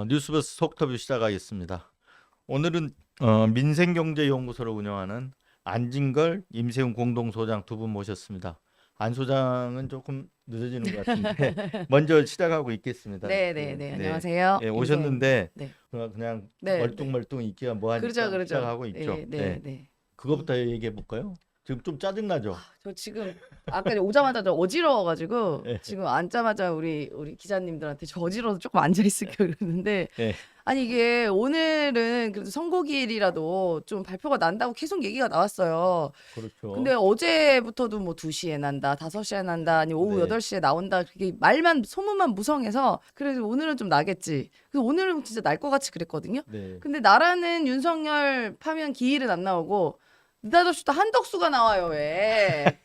뉴스버스 속터뷰 시작하겠습니다. 오늘은 민생경제연구소를 운영하는 안진걸, 임세훈 공동소장 두 분 모셨습니다. 안 소장은 조금 늦어지는 것 같은데 먼저 시작하고 있겠습니다. 네네네. 안녕하세요. 오셨는데 네. 그냥 네. 멀뚱멀뚱 있기가 뭐하니까 그러죠. 시작하고 있죠. 네. 그거부터 얘기해 볼까요? 지금 좀 짜증나죠? 저 지금 아까 오자마자 저 어지러워가지고 네. 지금 앉자마자 우리 기자님들한테 저 어지러워서 조금 앉아 있을게요 그러는데 네. 아니 이게 오늘은 그래도 선거기일이라도 좀 발표가 난다고 계속 얘기가 나왔어요. 그렇죠. 근데 어제부터도 뭐 2시에 난다, 5시에 난다, 아니 오후 네. 8시에 나온다. 그게 말만 소문만 무성해서 그래서 오늘은 좀 나겠지. 그래서 오늘은 진짜 날 것 같이 그랬거든요. 네. 근데 나라는 윤석열 파면 기일은 안 나오고 느닷없이 또 한덕수가 나와요. 왜?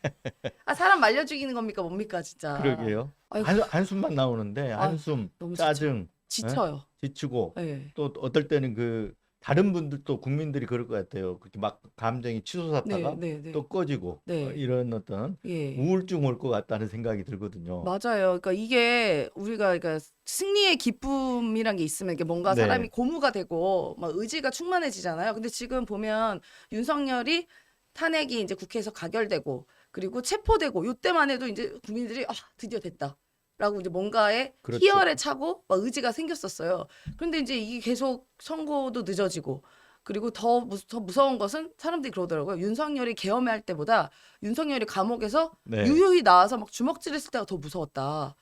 아 사람 말려 죽이는 겁니까 뭡니까 진짜. 그러게요. 아이고, 한숨만 나오는데 한숨, 너무 짜증, 지쳐요. 지치고 네. 또 어떨 때는 그 다른 분들도 국민들이 그럴 것 같아요. 그렇게 막 감정이 치솟았다가 네. 또 꺼지고 네. 이런 어떤 예. 우울증 올 것 같다는 생각이 들거든요. 맞아요. 그러니까 이게 우리가 그러니까 승리의 기쁨이란 게 있으면 이게 뭔가 네. 사람이 고무가 되고 막 의지가 충만해지잖아요. 근데 지금 보면 윤석열이 탄핵이 이제 국회에서 가결되고 그리고 체포되고 요때만 해도 이제 국민들이 아 드디어 됐다라고 이제 뭔가에 그렇죠. 희열에 차고 막 의지가 생겼었어요. 그런데 이제 이게 계속 선고도 늦어지고 그리고 더 무서운 것은 사람들이 그러더라고요. 윤석열이 계엄할 때보다 윤석열이 감옥에서 네. 유유히 나와서 막 주먹질했을 때가 더 무서웠다.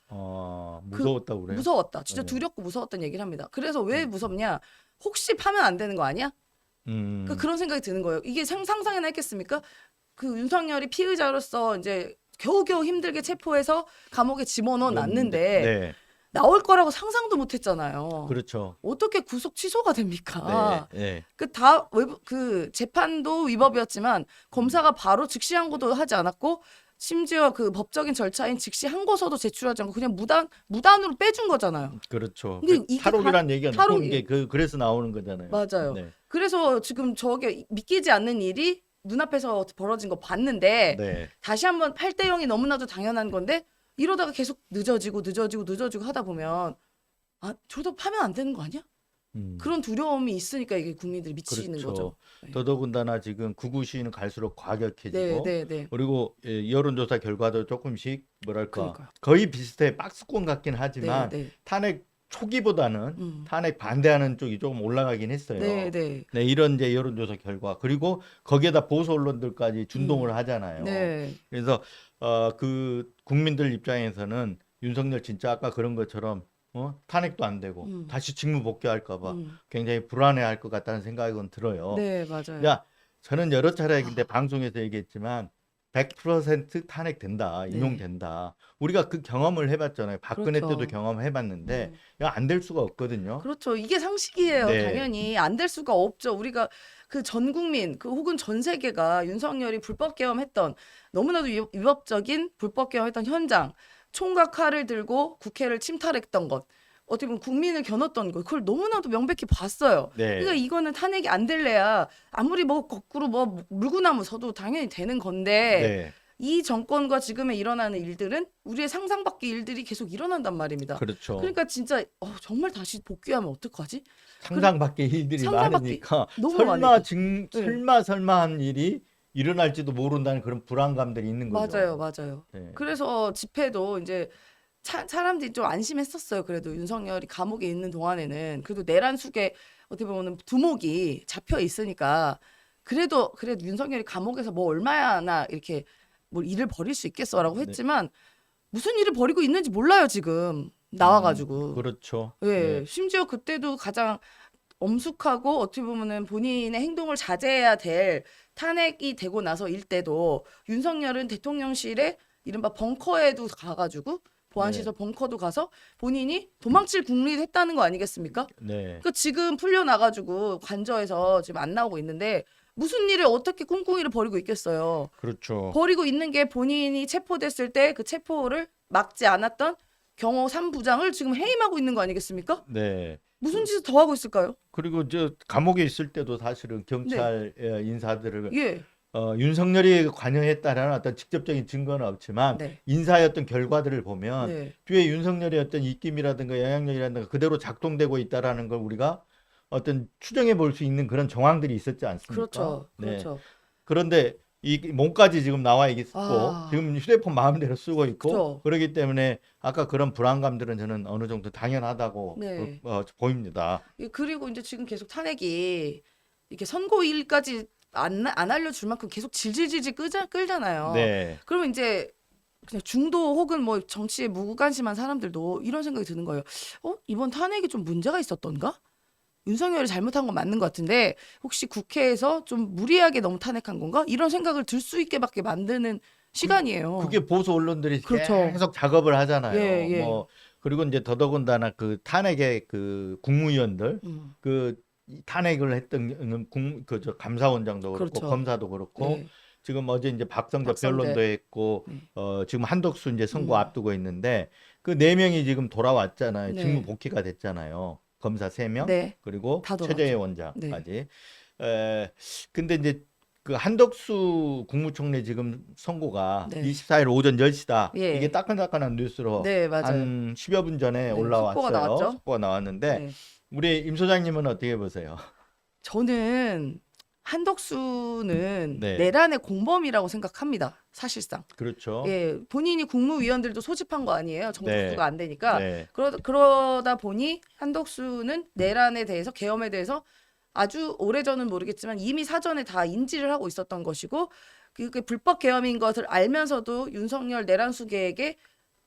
무서웠다고 그래요? 무서웠다. 진짜 네. 두렵고 무서웠다는 얘기를 합니다. 그래서 왜 무섭냐? 혹시 파면 안 되는 거 아니야? 그러니까 그런 생각이 드는 거예요. 이게 상상이나 했겠습니까? 그 윤석열이 피의자로서 이제 겨우겨우 힘들게 체포해서 감옥에 집어넣어 놨는데 네. 나올 거라고 상상도 못 했잖아요. 그렇죠. 어떻게 구속 취소가 됩니까? 네. 그 재판도 위법이었지만 검사가 바로 즉시 항고도 하지 않았고 심지어 그 법적인 절차인 즉시 항고서도 제출하지 않고 그냥 무단으로 빼준 거잖아요. 그렇죠. 근데 그 이게 탈옥이라는 얘기가 나오는 탈옥이- 게 그래서 나오는 거잖아요. 맞아요. 네. 그래서 지금 저게 믿기지 않는 일이 눈앞에서 벌어진 거 봤는데 네. 다시 한번 8대 0이 너무나도 당연한 건데 이러다가 계속 늦어지고 하다 보면 아 저러다 파면 안 되는 거 아니야? 그런 두려움이 있으니까 이게 국민들이 미치는 그렇죠. 거죠. 네. 더더군다나 지금 극우 시위는 갈수록 과격해지고 네. 그리고 여론조사 결과도 조금씩 뭐랄까 그러니까요. 거의 비슷해 박스권 같긴 하지만 네. 탄핵 초기보다는 탄핵 반대하는 쪽이 조금 올라가긴 했어요. 네. 이런 이제 여론조사 결과 그리고 거기에다 보수 언론들까지 준동을 하잖아요. 네. 그래서 그 국민들 입장에서는 윤석열 진짜 아까 그런 것처럼 탄핵도 안 되고 다시 직무 복귀할까 봐 굉장히 불안해할 것 같다는 생각은 들어요. 네, 맞아요. 야, 저는 여러 차례 근데 방송에서 얘기했지만 100% 탄핵된다, 네. 인용된다. 우리가 그 경험을 해봤잖아요. 박근혜 그렇죠. 때도 경험해봤는데 안 될 수가 없거든요. 그렇죠. 이게 상식이에요. 네. 당연히 안 될 수가 없죠. 우리가 그 전 국민, 그 혹은 전 세계가 윤석열이 불법 계엄했던 너무나도 위법적인 불법 계엄했던 현장, 총과 칼을 들고 국회를 침탈했던 것, 어떻게 보면 국민을 겨눴던 것, 그걸 너무나도 명백히 봤어요. 네. 그러니까 이거는 탄핵이 안 될래야 아무리 뭐 거꾸로 뭐 물구나무 서도 당연히 되는 건데 네. 이 정권과 지금에 일어나는 일들은 우리의 상상 밖의 일들이 계속 일어난단 말입니다. 그렇죠. 그러니까 진짜 정말 다시 복귀하면 어떡하지? 상상 밖의 일들이 상상 밖의- 많으니까 너무 설마 많으니까. 설마 한 일이 일어날지도 모른다는 그런 불안감들이 있는 거죠. 맞아요. 네. 그래서 집회도 이제 사람들이 좀 안심했었어요. 그래도 윤석열이 감옥에 있는 동안에는 그래도 내란 속에 어떻게 보면 두목이 잡혀 있으니까 그래도 윤석열이 감옥에서 뭐 얼마나 이렇게 뭐 일을 벌일 수 있겠어라고 했지만 무슨 일을 벌이고 있는지 몰라요 지금 나와가지고. 그렇죠. 예, 심지어 그때도 가장 엄숙하고 어떻게 보면은 본인의 행동을 자제해야 될 탄핵이 되고 나서 일 때도 윤석열은 대통령실에 이른바 벙커에도 가가지고 보안시설 벙커도 가서 본인이 도망칠 궁리도 했다는 거 아니겠습니까? 네. 그러니까 지금 풀려나가지고 관저에서 지금 안 나오고 있는데 무슨 일을 어떻게 꿍꿍이를 벌이고 있겠어요. 그렇죠. 벌이고 있는 게 본인이 체포됐을 때 그 체포를 막지 않았던 경호 3부장을 지금 해임하고 있는 거 아니겠습니까? 네. 무슨 짓을 더 하고 있을까요? 그리고 저 감옥에 있을 때도 사실은 경찰 인사들을 예. 윤석열이 관여했다라는 어떤 직접적인 증거는 없지만 네. 인사의 어떤 결과들을 보면 네. 뒤에 윤석열의 어떤 입김이라든가 영향력이라든가 그대로 작동되고 있다라는 걸 우리가 어떤 추정해 볼 수 있는 그런 정황들이 있었지 않습니까? 그렇죠. 네. 그렇죠. 그런데 이 몸까지 지금 나와 있고 아. 지금 휴대폰 마음대로 쓰고 있고 그렇죠. 그러기 때문에 아까 그런 불안감들은 저는 어느 정도 당연하다고 네. 보입니다. 그리고 이제 지금 계속 탄핵이 이렇게 선고일까지 안 알려줄 만큼 계속 질질질질 끌잖아요. 네. 그러면 이제 그냥 중도 혹은 뭐 정치에 무관심한 사람들도 이런 생각이 드는 거예요. 이번 탄핵이 좀 문제가 있었던가? 윤석열이 잘못한 건 맞는 것 같은데 혹시 국회에서 좀 무리하게 너무 탄핵한 건가? 이런 생각을 들 수 있게밖에 만드는 시간이에요. 그게 보수 언론들이 그렇죠. 계속 작업을 하잖아요. 예, 예. 뭐 그리고 이제 더더군다나 그 탄핵의 그 국무위원들 그 탄핵을 했던 그저 감사원장도 그렇고 그렇죠. 검사도 그렇고 네. 지금 어제 이제 박성재 박성재. 변론도 했고 네. 지금 한덕수 이제 선고 음. 앞두고 있는데 그 네 명이 지금 돌아왔잖아요. 네. 직무 복귀가 됐잖아요. 검사 3명 네. 그리고 다 최재해 돌아왔죠. 원장까지. 근데 이제 그 한덕수 국무총리 지금 선고가 네. 24일 오전 10시다. 예. 이게 따끈따끈한 뉴스로 네, 맞아요. 한 10여 분 전에 네, 올라왔어요. 속보가 나왔죠. 속보가 나왔는데 네. 우리 임 소장님은 어떻게 보세요? 저는 한덕수는 네. 내란의 공범이라고 생각합니다. 사실상. 그렇죠. 예, 본인이 국무위원들도 소집한 거 아니에요. 정부 네. 구도가 안 되니까. 네. 그러다 보니 한덕수는 내란에 대해서 계엄에 대해서 아주 오래전은 모르겠지만 이미 사전에 다 인지를 하고 있었던 것이고 그게 불법 계엄인 것을 알면서도 윤석열 내란 수계에게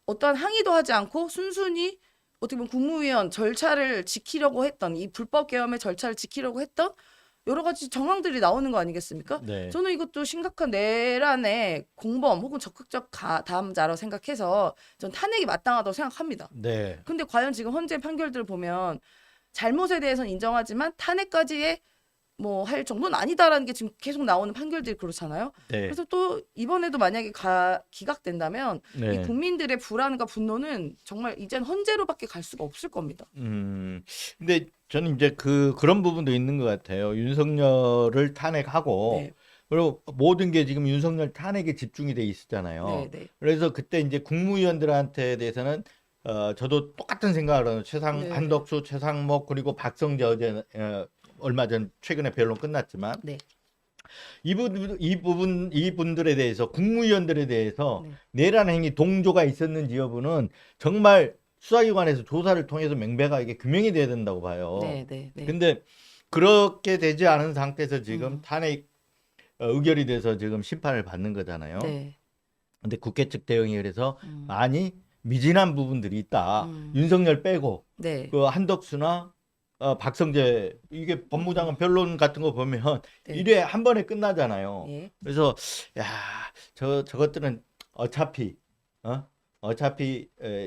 어떠한 항의도 하지 않고 순순히 어떻게 보면 국무위원 절차를 지키려고 했던 이 불법 계엄의 절차를 지키려고 했던 여러 가지 정황들이 나오는 거 아니겠습니까? 네. 저는 이것도 심각한 내란의 공범 혹은 적극적 다음자로 생각해서 전 탄핵이 마땅하다고 생각합니다. 네. 근데 과연 지금 헌재 판결들을 보면 잘못에 대해서는 인정하지만 탄핵까지의 뭐 할 정도는 아니다라는 게 지금 계속 나오는 판결들이 그렇잖아요. 네. 그래서 또 이번에도 만약에 기각된다면 이 네. 국민들의 불안과 분노는 정말 이젠 헌재로밖에 갈 수가 없을 겁니다. 근데 저는 이제 그런 부분도 있는 것 같아요. 윤석열을 탄핵하고 네, 그리고 모든 게 지금 윤석열 탄핵에 집중이 돼 있었잖아요. 네, 네. 그래서 그때 이제 국무위원들한테 대해서는 저도 똑같은 생각을 하는 네. 한덕수, 최상목 그리고 박성재 어제 얼마 전 최근에 변론 끝났지만 네. 이분들에 대해서 국무위원들에 대해서 네. 내란 행위 동조가 있었는지 여부는 정말 수사기관에서 조사를 통해서 명백하게 규명이 돼야 된다고 봐요. 네, 네, 네. 근데 그렇게 되지 않은 상태에서 지금 음. 탄핵 의결이 돼서 지금 심판을 받는 거잖아요. 네. 근데 국회 측 대응이 그래서 음. 아니 미진한 부분들이 있다. 음. 윤석열 빼고 네. 그 한덕수나 박성재 이게 법무장관 변론 같은 거 보면 네. 일회 한 번에 끝나잖아요. 예. 그래서 야, 저것들은 어차피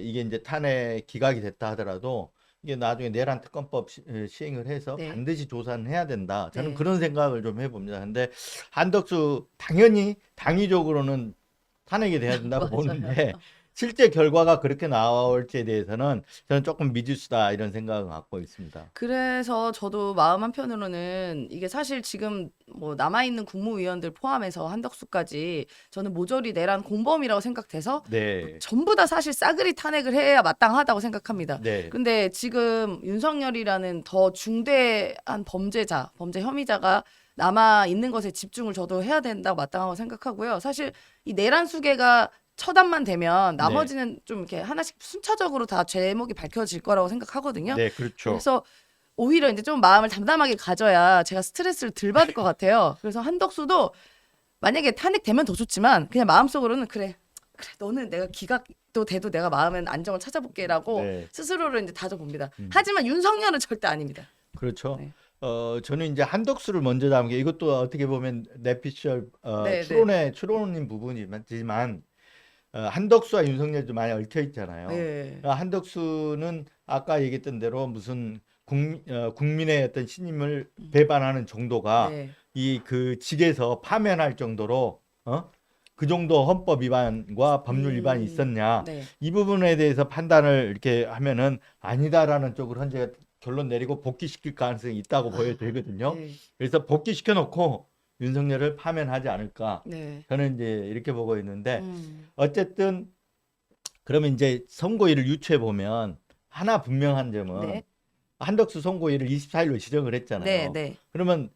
이게 이제 탄핵 기각이 됐다 하더라도 이게 나중에 내란 특검법 시행을 해서 네. 반드시 조사는 해야 된다. 저는 네. 그런 생각을 좀 해봅니다. 근데 한덕수 당연히 당위적으로는 탄핵이 돼야 된다고 맞아요. 보는데 실제 결과가 그렇게 나올지에 대해서는 저는 조금 미지수다 이런 생각을 갖고 있습니다. 그래서 저도 마음 한편으로는 이게 사실 지금 뭐 남아있는 국무위원들 포함해서 한덕수까지 저는 모조리 내란 공범이라고 생각돼서 네, 전부 다 사실 싸그리 탄핵을 해야 마땅하다고 생각합니다. 네, 근데 지금 윤석열이라는 더 중대한 범죄 혐의자가 남아 있는 것에 집중을 저도 해야 된다고 마땅하고 생각하고요. 사실 이 내란 수계가 처단만 되면 나머지는 좀 이렇게 하나씩 순차적으로 다 제목이 밝혀질 거라고 생각하거든요. 네, 그렇죠. 그래서 오히려 이제 좀 마음을 담담하게 가져야 제가 스트레스를 덜 받을 것 같아요. 그래서 한덕수도 만약에 탄핵되면 더 좋지만 그냥 마음속으로는 그래 너는 내가 기각도 돼도 내가 마음은 안정을 찾아볼게라고 네, 스스로를 이제 다져봅니다. 하지만 윤석열은 절대 아닙니다. 그렇죠. 네. 저는 이제 한덕수를 먼저 잡은 게 이것도 어떻게 보면 내피셜 네, 추론인 부분이지만 한덕수와 윤석열이 좀 많이 얽혀 있잖아요. 네. 한덕수는 아까 얘기했던 대로 무슨 국민의 어떤 신임을 배반하는 정도가 네. 이 그 직에서 파면할 정도로 그 정도 헌법 위반과 법률 위반이 있었냐 네. 이 부분에 대해서 판단을 이렇게 하면은 아니다라는 쪽으로 현재 결론 내리고 복귀시킬 가능성이 있다고 보여지거든요. 네. 그래서 복귀시켜 놓고 윤석열을 파면하지 않을까. 네. 저는 이제 이렇게 보고 있는데 음. 어쨌든 그러면 이제 선고일을 유추해 보면 하나 분명한 점은 네. 한덕수 선고일을 24일로 지정을 네, 했잖아요. 네. 그러면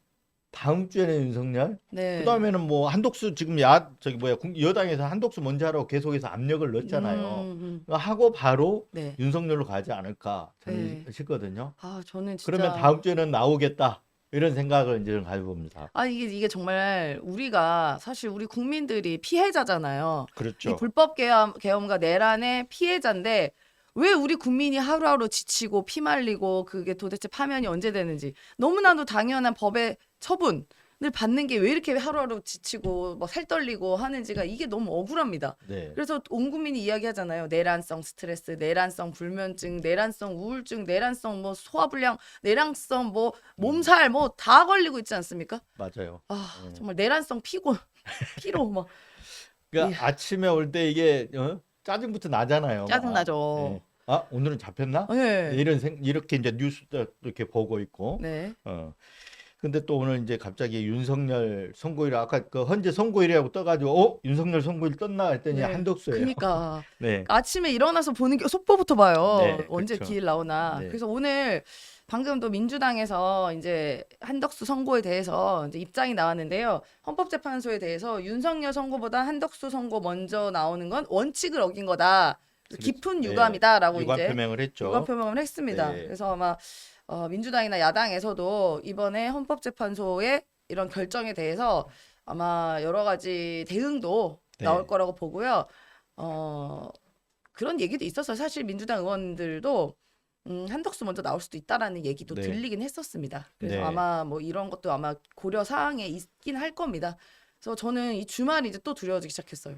다음 주에는 윤석열, 네. 그다음에는 뭐 한덕수 지금 여당에서 한덕수 먼저 하라고 계속해서 압력을 넣었잖아요. 하고 바로 네. 윤석열로 가지 않을까 저는 네. 싶거든요. 아, 저는 진짜 그러면 다음 주에는 나오겠다 이런 생각을 이제 가져봅니다. 아, 이게 정말 우리가 사실 우리 국민들이 피해자잖아요. 이 그렇죠. 불법 계엄과 내란의 피해자인데 왜 우리 국민이 하루하루 지치고 피말리고 그게 도대체 파면이 언제 되는지 너무나도 당연한 법의 처분을 받는 게 왜 이렇게 하루하루 지치고 막 살떨리고 하는지가 이게 너무 억울합니다. 네. 그래서 온 국민이 이야기하잖아요. 내란성 스트레스, 내란성 불면증, 내란성 우울증, 내란성 뭐 소화불량, 내란성 뭐 몸살 뭐 다 걸리고 있지 않습니까? 맞아요. 아, 정말 내란성 피곤, 피로 막 그러니까 아침에 올 때 이게 짜증부터 나잖아요. 짜증나죠. 네. 아, 오늘은 잡혔나? 네. 이렇게 이제 뉴스도 이렇게 보고 있고. 네. 근데 또 오늘 이제 갑자기 윤석열 선고일 아까 그 헌재 선고일이라고 떠가지고 윤석열 선고일 떴나 했더니 네. 한덕수예요. 그러니까 네. 아침에 일어나서 보는 게 속보부터 봐요. 네, 언제 그렇죠. 기일 나오나. 네. 그래서 오늘 방금 또 민주당에서 이제 한덕수 선고에 대해서 이제 입장이 나왔는데요. 헌법재판소에 대해서 윤석열 선고보다 한덕수 선고 먼저 나오는 건 원칙을 어긴 거다. 그래서 깊은 네. 유감이다라고 유감 이제 표명을 했죠. 유감 표명을 했습니다. 네. 그래서 아마 민주당이나 야당에서도 이번에 헌법재판소의 이런 결정에 대해서 아마 여러 가지 대응도 네. 나올 거라고 보고요. 그런 얘기도 있었어요. 사실 민주당 의원들도 한덕수 먼저 나올 수도 있다라는 얘기도 네. 들리긴 했었습니다. 그래서 네. 아마 뭐 이런 것도 아마 고려 사항에 있긴 할 겁니다. 그래서 저는 이 주말이 이제 또 두려워지기 시작했어요.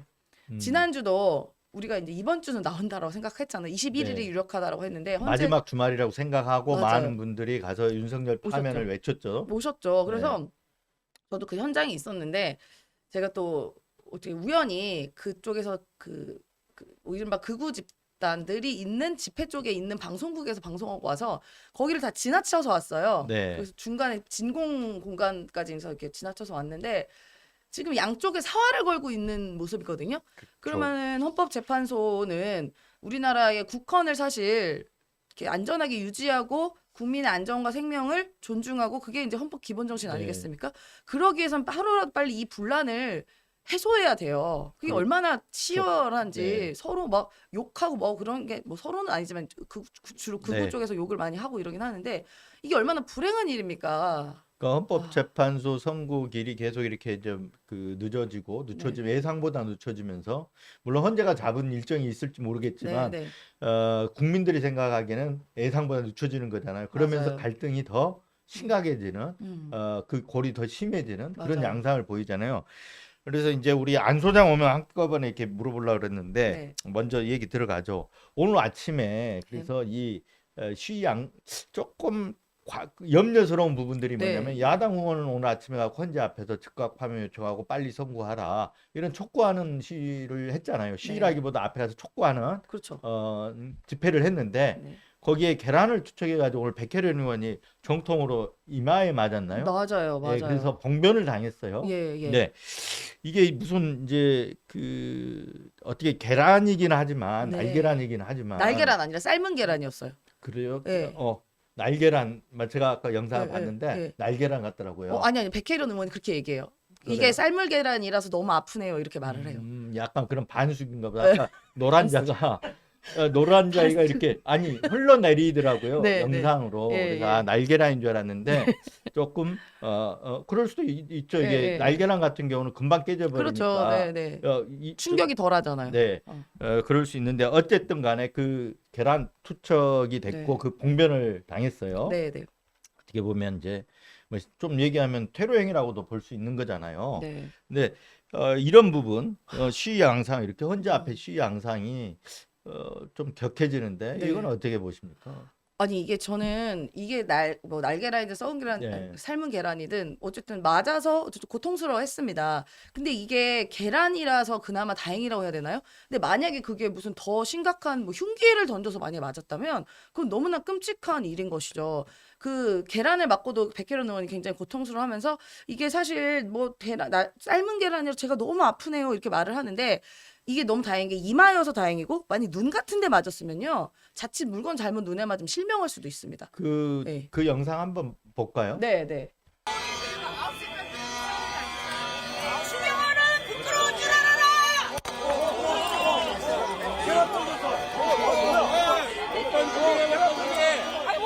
지난주도 우리가 이제 이번 주는 나온다라고 생각했잖아요. 21일이 네. 유력하다라고 했는데 마지막 주말이라고 생각하고 맞아요. 많은 분들이 가서 윤석열 파면을 외쳤죠. 모셨죠. 그래서 저도 그 현장에 있었는데 제가 또 어떻게 우연히 그쪽에서 이른바 극우 집단들이 있는 집회 쪽에 있는 방송국에서 방송하고 와서 거기를 다 지나쳐서 왔어요. 네. 그래서 중간에 진공 공간까지 해서 이렇게 지나쳐서 왔는데 지금 양쪽에 사활을 걸고 있는 모습이거든요. 그러면 헌법재판소는 우리나라의 국헌을 사실 이렇게 안전하게 유지하고 국민의 안전과 생명을 존중하고 그게 이제 헌법 기본 정신 아니겠습니까? 그러기 위해서는 하루라도 빨리 이 분란을 해소해야 돼요. 그게 얼마나 치열한지 네. 서로 막 욕하고 뭐 그런 게 뭐 서로는 아니지만 주로 극우 네. 쪽에서 욕을 많이 하고 이러긴 하는데 이게 얼마나 불행한 일입니까? 그러니까 헌법재판소 선고일이 계속 이렇게 좀 늦춰지면 예상보다 늦춰지면서 물론 헌재가 잡은 일정이 있을지 모르겠지만 네. 국민들이 생각하기에는 예상보다 늦춰지는 거잖아요. 그러면서 맞아요. 갈등이 더 심각해지는 그 골이 더 심해지는 그런 맞아요. 양상을 보이잖아요. 그래서 이제 우리 안 소장 오면 한꺼번에 이렇게 물어보려고 그랬는데 먼저 얘기 들어가죠. 오늘 아침에 그래서 이 시양 조금 염려스러운 부분들이 뭐냐면 야당 의원은 오늘 아침에 가고 헌재 앞에서 즉각 파면 요청하고 빨리 선고하라 이런 촉구하는 시위를 했잖아요. 시위라기보다 앞에 가서 촉구하는 그렇죠. 집회를 했는데 거기에 계란을 투척해가지고 오늘 백혜련 의원이 정통으로 이마에 맞았나요? 맞아요. 예, 그래서 봉변을 당했어요. 예. 네, 이게 무슨 이제 어떻게 계란이긴 하지만 날계란이긴 하지만 날계란 아니라 삶은 계란이었어요. 그래요? 예. 날계란, 제가 아까 영상을 봤는데 날계란 같더라고요. 아니 백혜련 의원이 그렇게 얘기해요. 그래요? 이게 삶을 계란이라서 너무 아프네요. 이렇게 말을 해요. 약간 그런 반숙인가 보다. 아까 노란자가 이렇게 흘러내리더라고요. 영상으로. 그래서 날계란인 줄 알았는데 조금 그럴 수도 있죠. 이게 날계란 같은 경우는 금방 깨져버리니까. 그렇죠. 충격이 덜하잖아요. 네. 그럴 수 있는데 어쨌든 간에 그 계란 투척이 됐고 그 봉변을 당했어요. 네. 어떻게 보면 이제 뭐 좀 얘기하면 테러 행위라고도 볼 수 있는 거잖아요. 근데 이런 부분 시위 양상 이렇게 헌재 앞에 시위 양상이 좀 격해지는데 이건 어떻게 보십니까? 아니 이게 저는 이게 뭐 날계란이든 썩은 계란, 예. 아니, 삶은 계란이든 어쨌든 맞아서 어쨌든 고통스러워했습니다. 근데 이게 계란이라서 그나마 다행이라고 해야 되나요? 근데 만약에 그게 무슨 더 심각한 뭐 흉기를 던져서 만약에 맞았다면 그건 너무나 끔찍한 일인 것이죠. 그 계란을 맞고도 백혜련 의원이 굉장히 고통스러워하면서 이게 사실 뭐 삶은 계란이라 제가 너무 아프네요 이렇게 말을 하는데 이게 너무 다행인 게 이마여서 다행이고 만약 눈 같은 데 맞았으면요. 자칫 물건 잘못 눈에 맞으면 실명할 수도 있습니다. 그 네. 그 영상 한번 볼까요? 네, 네. 신영아는 부끄러운 줄 알아라! 아니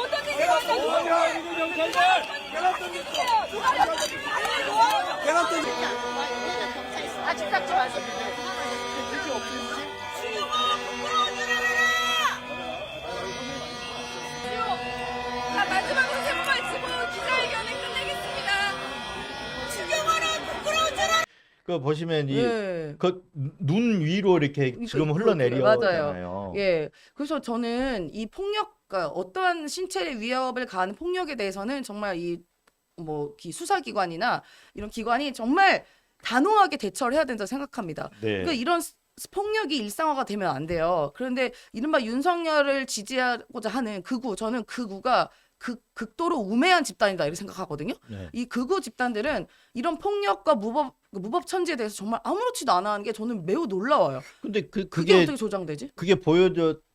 어떤 얘기가 아직 닦지 마세요. 신영아 부끄러운 줄 알아라! 자 마지막으로 세 번만 치고 기자회견을 끝내겠습니다. 신영아는 부끄러운 줄 알아라! 그 보시면 이 예. 그 눈 위로 이렇게 지금 맞아요. 흘러내려잖아요. 예. 그래서 저는 이 폭력, 그러니까 어떠한 신체 위협을 가하는 폭력에 대해서는 정말 이 수사기관이나 이런 기관이 정말 단호하게 대처를 해야 된다고 생각합니다. 네. 그러니까 이런 폭력이 일상화가 되면 안 돼요. 그런데 이른바 윤석열을 지지하고자 하는 저는 극우가 극도로 우매한 집단이다 이렇게 생각하거든요. 네. 이 극우 집단들은 이런 폭력과 무법 천지에 대해서 정말 아무렇지도 않아 하는 게 저는 매우 놀라워요. 근데 그게 그게 어떻게 조장되지? 그게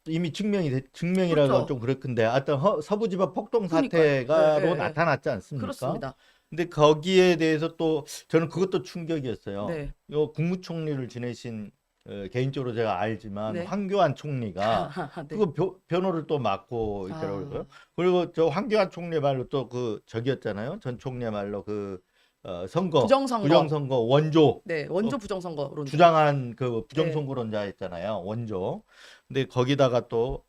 이미 증명이라서 그렇죠. 좀 그렇던데 어떤 서부지법 폭동 그러니까요. 사태가로 네, 네, 나타났지 않습니까? 그렇습니다. 근데 거기에 대해서 또 저는 그것도 충격이었어요. 네. 요 국무총리를 지내신 개인적으로 제가 알지만 네. 황교안 총리가 네. 그거 변호를 또 맡고 있더라고요. 아. 그리고 저 황교안 총리 말로 또 그 저기였잖아요. 전 총리 말로 그 선거 부정선거 원조 네, 원조 부정선거론. 주장한 그 부정선거론자였잖아요. 원조. 근데 거기다가 또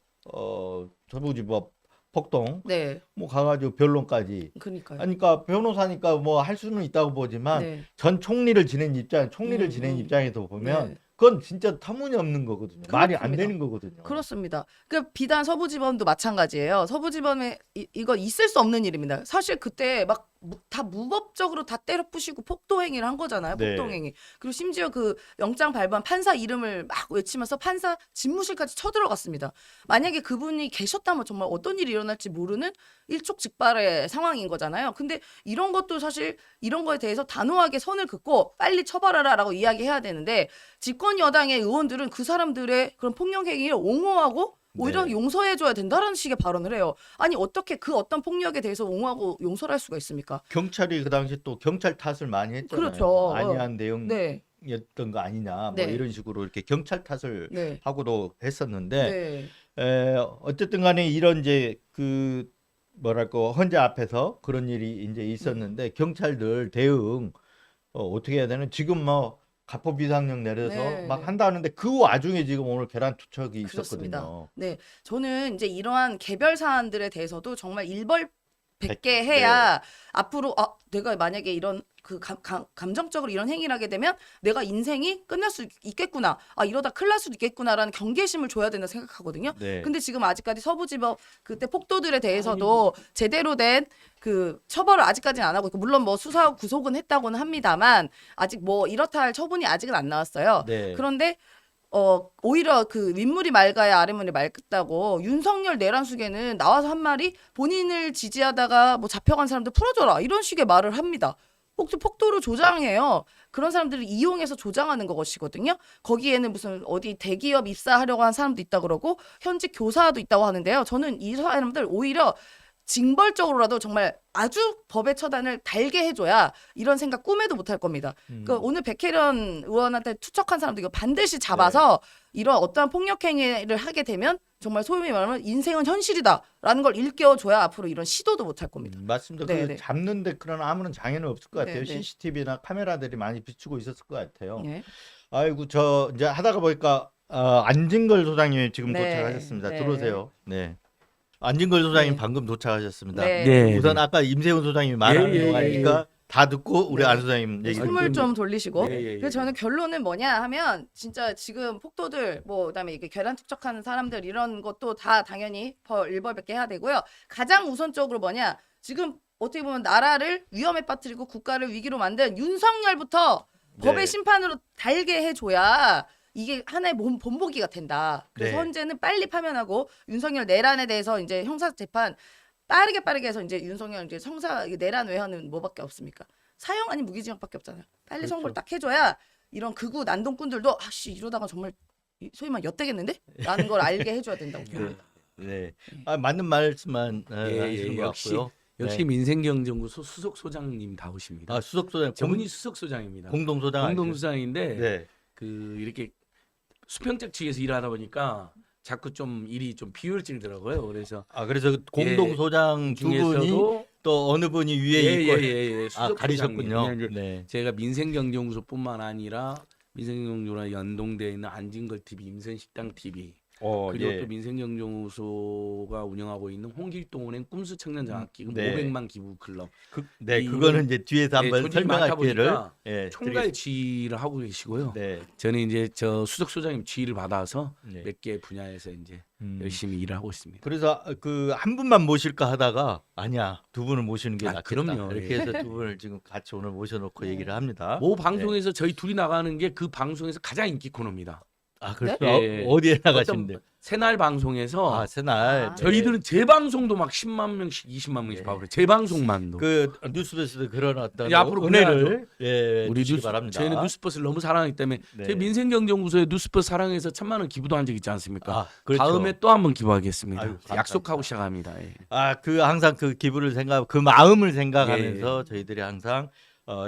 서부지법 폭동 네, 뭐 가가지고 변론까지. 그러니까요. 그러니까 변호사니까 뭐 할 수는 있다고 보지만 네. 전 총리를 지낸 입장에서 보면 네. 그건 진짜 터무니없는 거거든요. 말이 안 그렇습니다. 되는 거거든요. 그렇습니다. 그 비단 서부지법도 마찬가지예요. 서부지법에 이거 있을 수 없는 일입니다. 사실 그때 막 다 무법적으로 다 때려 부시고 폭도 행위를 한 거잖아요. 네. 폭동 행위. 그리고 심지어 그 영장 발부한 판사 이름을 막 외치면서 판사 집무실까지 쳐들어갔습니다. 만약에 그분이 계셨다면 정말 어떤 일이 일어날지 모르는 일촉즉발의 상황인 거잖아요. 근데 이런 것도 사실 이런 거에 대해서 단호하게 선을 긋고 빨리 처벌하라라고 이야기해야 되는데 집권 여당의 의원들은 그 사람들의 그런 폭력 행위를 옹호하고 오히려 네. 용서해줘야 된다라는 식의 발언을 해요. 아니 어떻게 그 어떤 폭력에 대해서 옹호하고 용서를 할 수가 있습니까? 경찰이 그 당시 또 경찰 탓을 많이 했잖아요. 그렇죠. 아니한 내용이었던 네, 거 아니냐 뭐 네. 이런 식으로 이렇게 경찰 탓을 네, 하고도 했었는데 네, 어쨌든 간에 이런 이제 그 뭐랄까 헌재 앞에서 그런 일이 이제 있었는데 경찰들 대응 어떻게 해야 되는 지금 뭐 가포 비상령 내려서 네. 막 한다는데 그 와중에 지금 오늘 계란 투척이 그렇습니다. 있었거든요. 네, 저는 이제 이러한 개별 사안들에 대해서도 정말 일벌백계 네. 해야 앞으로 내가 만약에 이런 그 감정적으로 이런 행위를 하게 되면 내가 인생이 끝날 수 있겠구나. 이러다 큰일 날 수도 있겠구나라는 경계심을 줘야 된다 생각하거든요. 네. 근데 지금 아직까지 서부지법 그때 폭도들에 대해서도 제대로 된 그 처벌을 아직까지는 안 하고 있고 물론 뭐 수사 구속은 했다고는 합니다만 아직 뭐 이렇다 할 처분이 아직은 안 나왔어요. 네. 그런데 오히려 그 윗물이 맑아야 아랫물이 맑다고 윤석열 내란숙에는 나와서 한 말이 본인을 지지하다가 뭐 잡혀간 사람들 풀어줘라 이런 식의 말을 합니다. 폭도로 조장해요. 그런 사람들을 이용해서 조장하는 것이거든요. 거기에는 무슨 어디 대기업 입사하려고 한 사람도 있다 그러고 현직 교사도 있다고 하는데요. 저는 이 사람들 오히려 징벌적으로라도 정말 아주 법의 처단을 달게 해줘야 이런 생각 꿈에도 못할 겁니다. 그러니까 오늘 백혜련 의원한테 투척한 사람들 이거 반드시 잡아서 이런 어떠한 폭력 행위를 하게 되면 정말 소위 말하면 인생은 현실이다라는 걸 일깨워줘야 앞으로 이런 시도도 못할 겁니다. 맞습니다. 네, 그 네. 잡는데 그런 아무런 장애는 없을 것 같아요. 네, 네. CCTV나 카메라들이 많이 비추고 있었을 것 같아요. 네. 아이고 저 이제 하다가 보니까 안진걸 소장님이 지금 네, 도착하셨습니다. 네. 들어오세요. 네. 안진걸 소장님 네. 방금 도착하셨습니다. 네. 네. 우선 아까 임세훈 소장님이 말하는 예, 예, 거 하니까 다 듣고 우리 네. 안 소장님 얘기 숨을 좀 돌리시고. 예, 예, 예. 그래서 저는 결론은 뭐냐 하면 진짜 지금 폭도들 뭐 그다음에 이게 계란 투척하는 사람들 이런 것도 다 당연히 일벌백계 해야 되고요. 가장 우선적으로 뭐냐 지금 어떻게 보면 나라를 위험에 빠뜨리고 국가를 위기로 만든 윤석열부터 네. 법의 심판으로 달게 해줘야 이게 하나의 본보기가 된다. 그래서 네. 현재는 빨리 파면하고 윤석열 내란에 대해서 이제 형사 재판 빠르게 해서 이제 윤석열 이제 성사 내란 외화는 뭐밖에 없습니까? 사형 아닌 무기징역밖에 없잖아요. 빨리 그렇죠. 선고를 딱 해줘야 이런 극우 난동꾼들도 아씨 이러다가 정말 소위 말 엿되겠는데? 라는 걸 알게 해줘야 된다고 생각합니다. 네. 맞는 말씀만 하시는 것 역시 같고요. 역시 네. 민생경제연구소 수석 소장님 다우십니다. 수석 소장 저분이 수석 소장입니다. 공동 소장 공동 소장인데 네. 그 이렇게 수평적 측에서 일하다 보니까 자꾸 좀 일이 좀 비효율적이더라고요. 그래서 그래서 공동 소장 두 분이 중에서도 또 어느 분이 위에 있고 수석 가리셨군요. 소장님. 네. 제가 민생경제연구소뿐만 아니라 민생경제연구소랑 연동되어 있는 안진걸 TV, 임선식당 TV 그리고 예. 또 민생경제연구소가 운영하고 있는 홍길동은행 꿈수 청년장학기금 네. 500만 기부 클럽 그거는 이제 뒤에서 한번 조직이 많다 설명할 기회를 보니까 예, 총괄 지휘를 하고 계시고요. 네. 저는 이제 저 수석 소장님 지휘를 받아서 네. 몇 개 분야에서 이제 음. 열심히 일을 하고 있습니다. 그래서 그 한 분만 모실까 하다가 아니야 두 분을 모시는 게 낫겠다. 그럼요. 이렇게 예. 해서 두 분을 지금 같이 오늘 모셔놓고 얘기를 합니다. 모 방송에서 저희 둘이 나가는 게 그 방송에서 가장 인기 코너입니다. 그래서 네? 예. 어디에 나가시는데? 어떤 새날 방송에서 새날 저희들은 제 방송도 막 10만 명씩 20만 명씩 네. 봐요. 제 방송만도. 그 뉴스에서도 그런 어떤 예, 앞으로 은혜를 우리 주시기 뉴스 바랍니다. 저희는 뉴스버스를 너무 사랑하기 때문에 네. 저희 민생경제연구소에 뉴스버스 사랑해서 1,000만 원 기부도 한 적 있지 않습니까? 그렇죠. 다음에 또 한 번 기부하겠습니다. 아유, 감사합니다. 약속하고 시작합니다. 예. 그 항상 그 기부를 그 마음을 생각하면서 저희들이 항상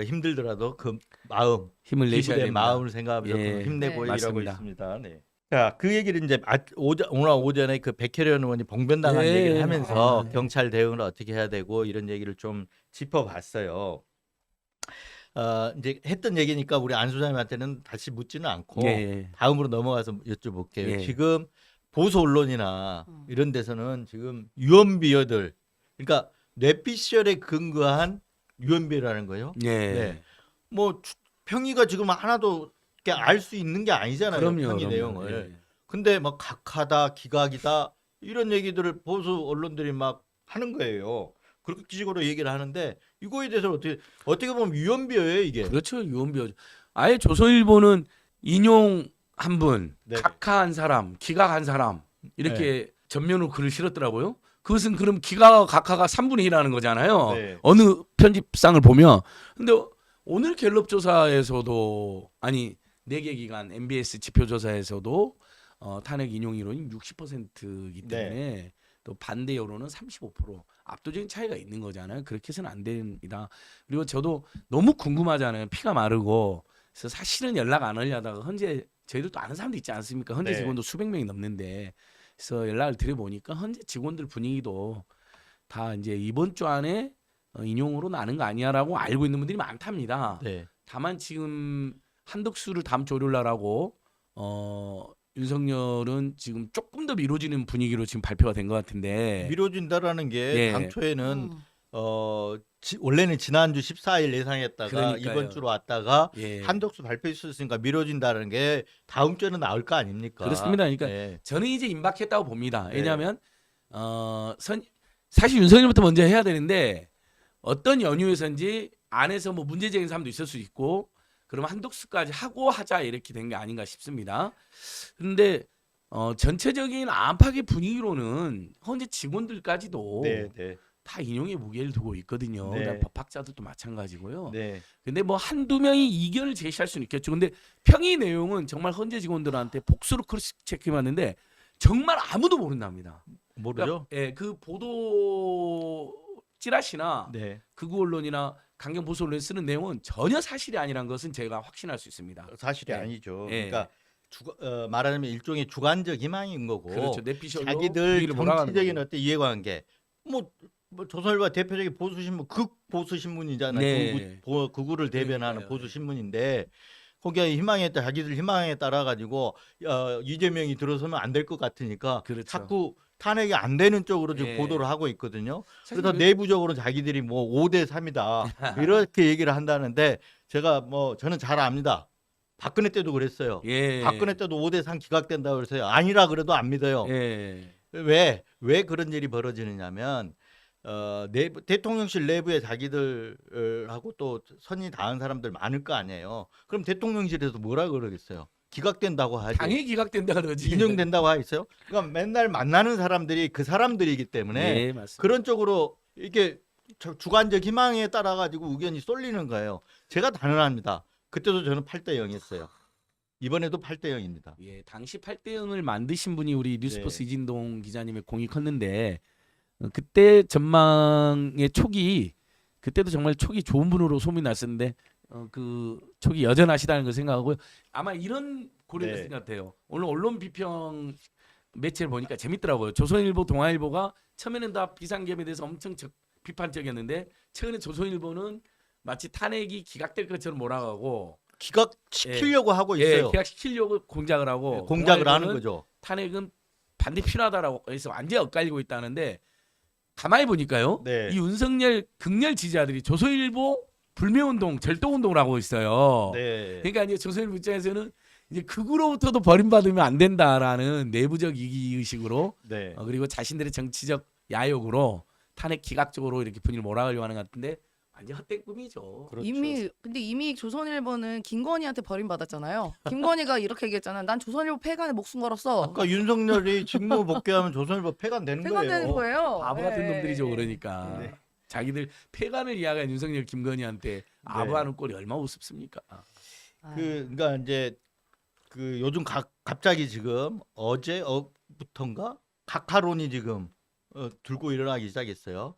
힘들더라도 그 마음 힘을 내셔야 기부된 됩니다. 마음을 생각하면서 예. 힘내고 네. 일하고 맞습니다. 있습니다. 네. 자, 그 얘기를 이제 오늘 오전에 그 백혜련 의원이 봉변당한 예. 얘기를 하면서 네. 경찰 대응을 어떻게 해야 되고 이런 얘기를 좀 짚어봤어요. 이제 했던 얘기니까 우리 안 소장님한테는 다시 묻지는 않고 예. 다음으로 넘어가서 여쭤볼게요. 예. 지금 보수 언론이나 이런 데서는 지금 유언비어들, 그러니까 뇌피셜에 근거한 유언비어라는 거예요. 예. 네. 뭐 평의가 지금 하나도 알 수 있는 게 아니잖아요. 평의 그럼요. 내용을. 예. 근데 막 각하다, 기각이다 이런 얘기들을 보수 언론들이 막 하는 거예요. 그렇게 식으로 얘기를 하는데 이거에 대해서 어떻게 보면 유언비어예요 이게. 그렇죠. 유언비어. 아예 조선일보는 인용 한 분, 네. 각하한 사람, 기각한 사람 이렇게 전면으로 글을 실었더라고요. 그것은 그럼 기각과 각하가 3분의 1하는 거잖아요. 네. 어느 편집상을 보면. 근데 오늘 갤럽 조사에서도 아니 4개 기관 MBS 지표 조사에서도 탄핵 인용 이론이 60%이기 때문에 또 반대 여론은 35% 압도적인 차이가 있는 거잖아요. 그렇게 해서는 안 됩니다. 그리고 저도 너무 궁금하잖아요. 피가 마르고 그래서 사실은 연락 안 하려다가 현재 저희들도 아는 사람도 있지 않습니까? 현재 네. 직원도 수백 명이 넘는데 그래서 연락을 드려보니까 현재 직원들 분위기도 다 이제 이번 주 안에 인용으로 나는 거 아니야라고 알고 있는 분들이 많답니다. 네. 다만 지금 한덕수를 다음 주 월요일 날하고 윤석열은 지금 조금 더 미뤄지는 분위기로 지금 발표가 된 것 같은데 미뤄진다라는 게 예. 당초에는 원래는 지난주 14일 예상했다가 그러니까요. 이번 주로 왔다가 예. 한덕수 발표했었으니까 미뤄진다는 게 다음 주에는 나올 거 아닙니까? 그렇습니다. 그러니까 네. 저는 이제 임박했다고 봅니다. 네. 왜냐하면 사실 윤석열부터 먼저 해야 되는데 어떤 연유에서인지 안에서 뭐 문제적인 사람도 있을 수 있고 그러면 한독수까지 하고 하자 이렇게 된 게 아닌가 싶습니다. 그런데 전체적인 안팎의 분위기로는 현재 직원들까지도 네, 네, 다 인용의 무게를 두고 있거든요. 네. 그다음 법학자들도 마찬가지고요. 네. 근데 뭐 한두 명이 이견을 제시할 수는 있겠죠. 근데 평의 내용은 정말 현재 직원들한테 복수로 크로스 체크해봤는데 정말 아무도 모른답니다. 모르죠? 예, 그 보도 찌라시나 네. 극우 언론이나 강경 보수 언론이 쓰는 내용은 전혀 사실이 아니란 것은 제가 확신할 수 있습니다. 사실이 네. 아니죠. 예. 그러니까 말하자면 일종의 주관적 희망인 거고 그렇죠. 내피셜로 자기들 분위기를 몰아가는 정치적인 거죠. 어떤 이해관계 뭐 조선일보 대표적인 보수 신문 극 보수 신문이잖아요. 네. 극우를 대변하는 그러니까요. 보수 신문인데 거기에 자기들 희망에 따라 가지고 이재명이 들어서면 안 될 것 같으니까 그렇죠. 자꾸 탄핵이 안 되는 쪽으로 지금 예. 보도를 하고 있거든요. 사실 그래서 내부적으로 자기들이 뭐 5대 3이다 이렇게 얘기를 한다는데 제가 뭐 저는 잘 압니다. 박근혜 때도 그랬어요. 예. 박근혜 때도 5대 3 기각된다고 그래서 아니라 그래도 안 믿어요. 예. 왜 그런 일이 벌어지느냐면 대통령실 내부에 자기들하고 또 선이 닿은 사람들 많을 거 아니에요. 그럼 대통령실에서 뭐라 그러겠어요? 기각된다고 하지. 당연히 기각된다 그러지. 인용된다고 하겠어요? 그러니까 맨날 만나는 사람들이 그 사람들이기 때문에 네, 맞습니다. 그런 쪽으로 이렇게 주관적 희망에 따라 가지고 의견이 쏠리는 거예요. 제가 단언합니다. 그때도 저는 8대 0이었어요. 이번에도 8대 0입니다. 예, 당시 8대 0을 만드신 분이 우리 뉴스포스 네. 이진동 기자님의 공이 컸는데 그때 전망의 촉이 그때도 정말 촉이 좋은 분으로 소문이 났었는데 그 촉이 여전하시다는 걸 생각하고요. 아마 이런 고려가 네. 있을 것 같아요. 오늘 언론 비평 매체를 보니까 재밌더라고요. 조선일보, 동아일보가 처음에는 다 비상계엄에 대해서 엄청 비판적이었는데 최근에 조선일보는 마치 탄핵이 기각될 것처럼 몰아가고 기각시키려고 하고 예, 있어요. 기각시키려고 공작을 하고 네, 공작을 하는 동아일보는 거죠. 탄핵은 반드시 필요하다라고 해서 완전히 엇갈리고 있다는데 가만히 보니까요. 네. 이 윤석열 극렬 지지자들이 조선일보 불매운동, 절도운동을 하고 있어요. 네. 그러니까 이제 조선일보 입장에서는 이제 극으로부터도 버림받으면 안 된다라는 내부적 이기의식으로 네. 그리고 자신들의 정치적 야욕으로 탄핵 기각적으로 이렇게 분위기를 몰아가려고 하는 것 같은데 완전 헛된 꿈이죠. 그렇죠. 근데 이미 조선일보는 김건희한테 버림받았잖아요. 김건희가 이렇게 얘기했잖아. 난 조선일보 폐간에 목숨 걸었어. 아까 윤석열이 직무 복귀하면 조선일보 폐간되는 폐간되는 거예요. 거예요. 바보 같은 네. 놈들이죠. 그러니까 네. 자기들 폐간을 이야기한 윤석열 김건희한테 아부하는 꼴이 얼마나 우습습니까? 아, 그러니까 이제 그 요즘 갑자기 지금 어제부터인가 각하론이 지금 들고 일어나기 시작했어요.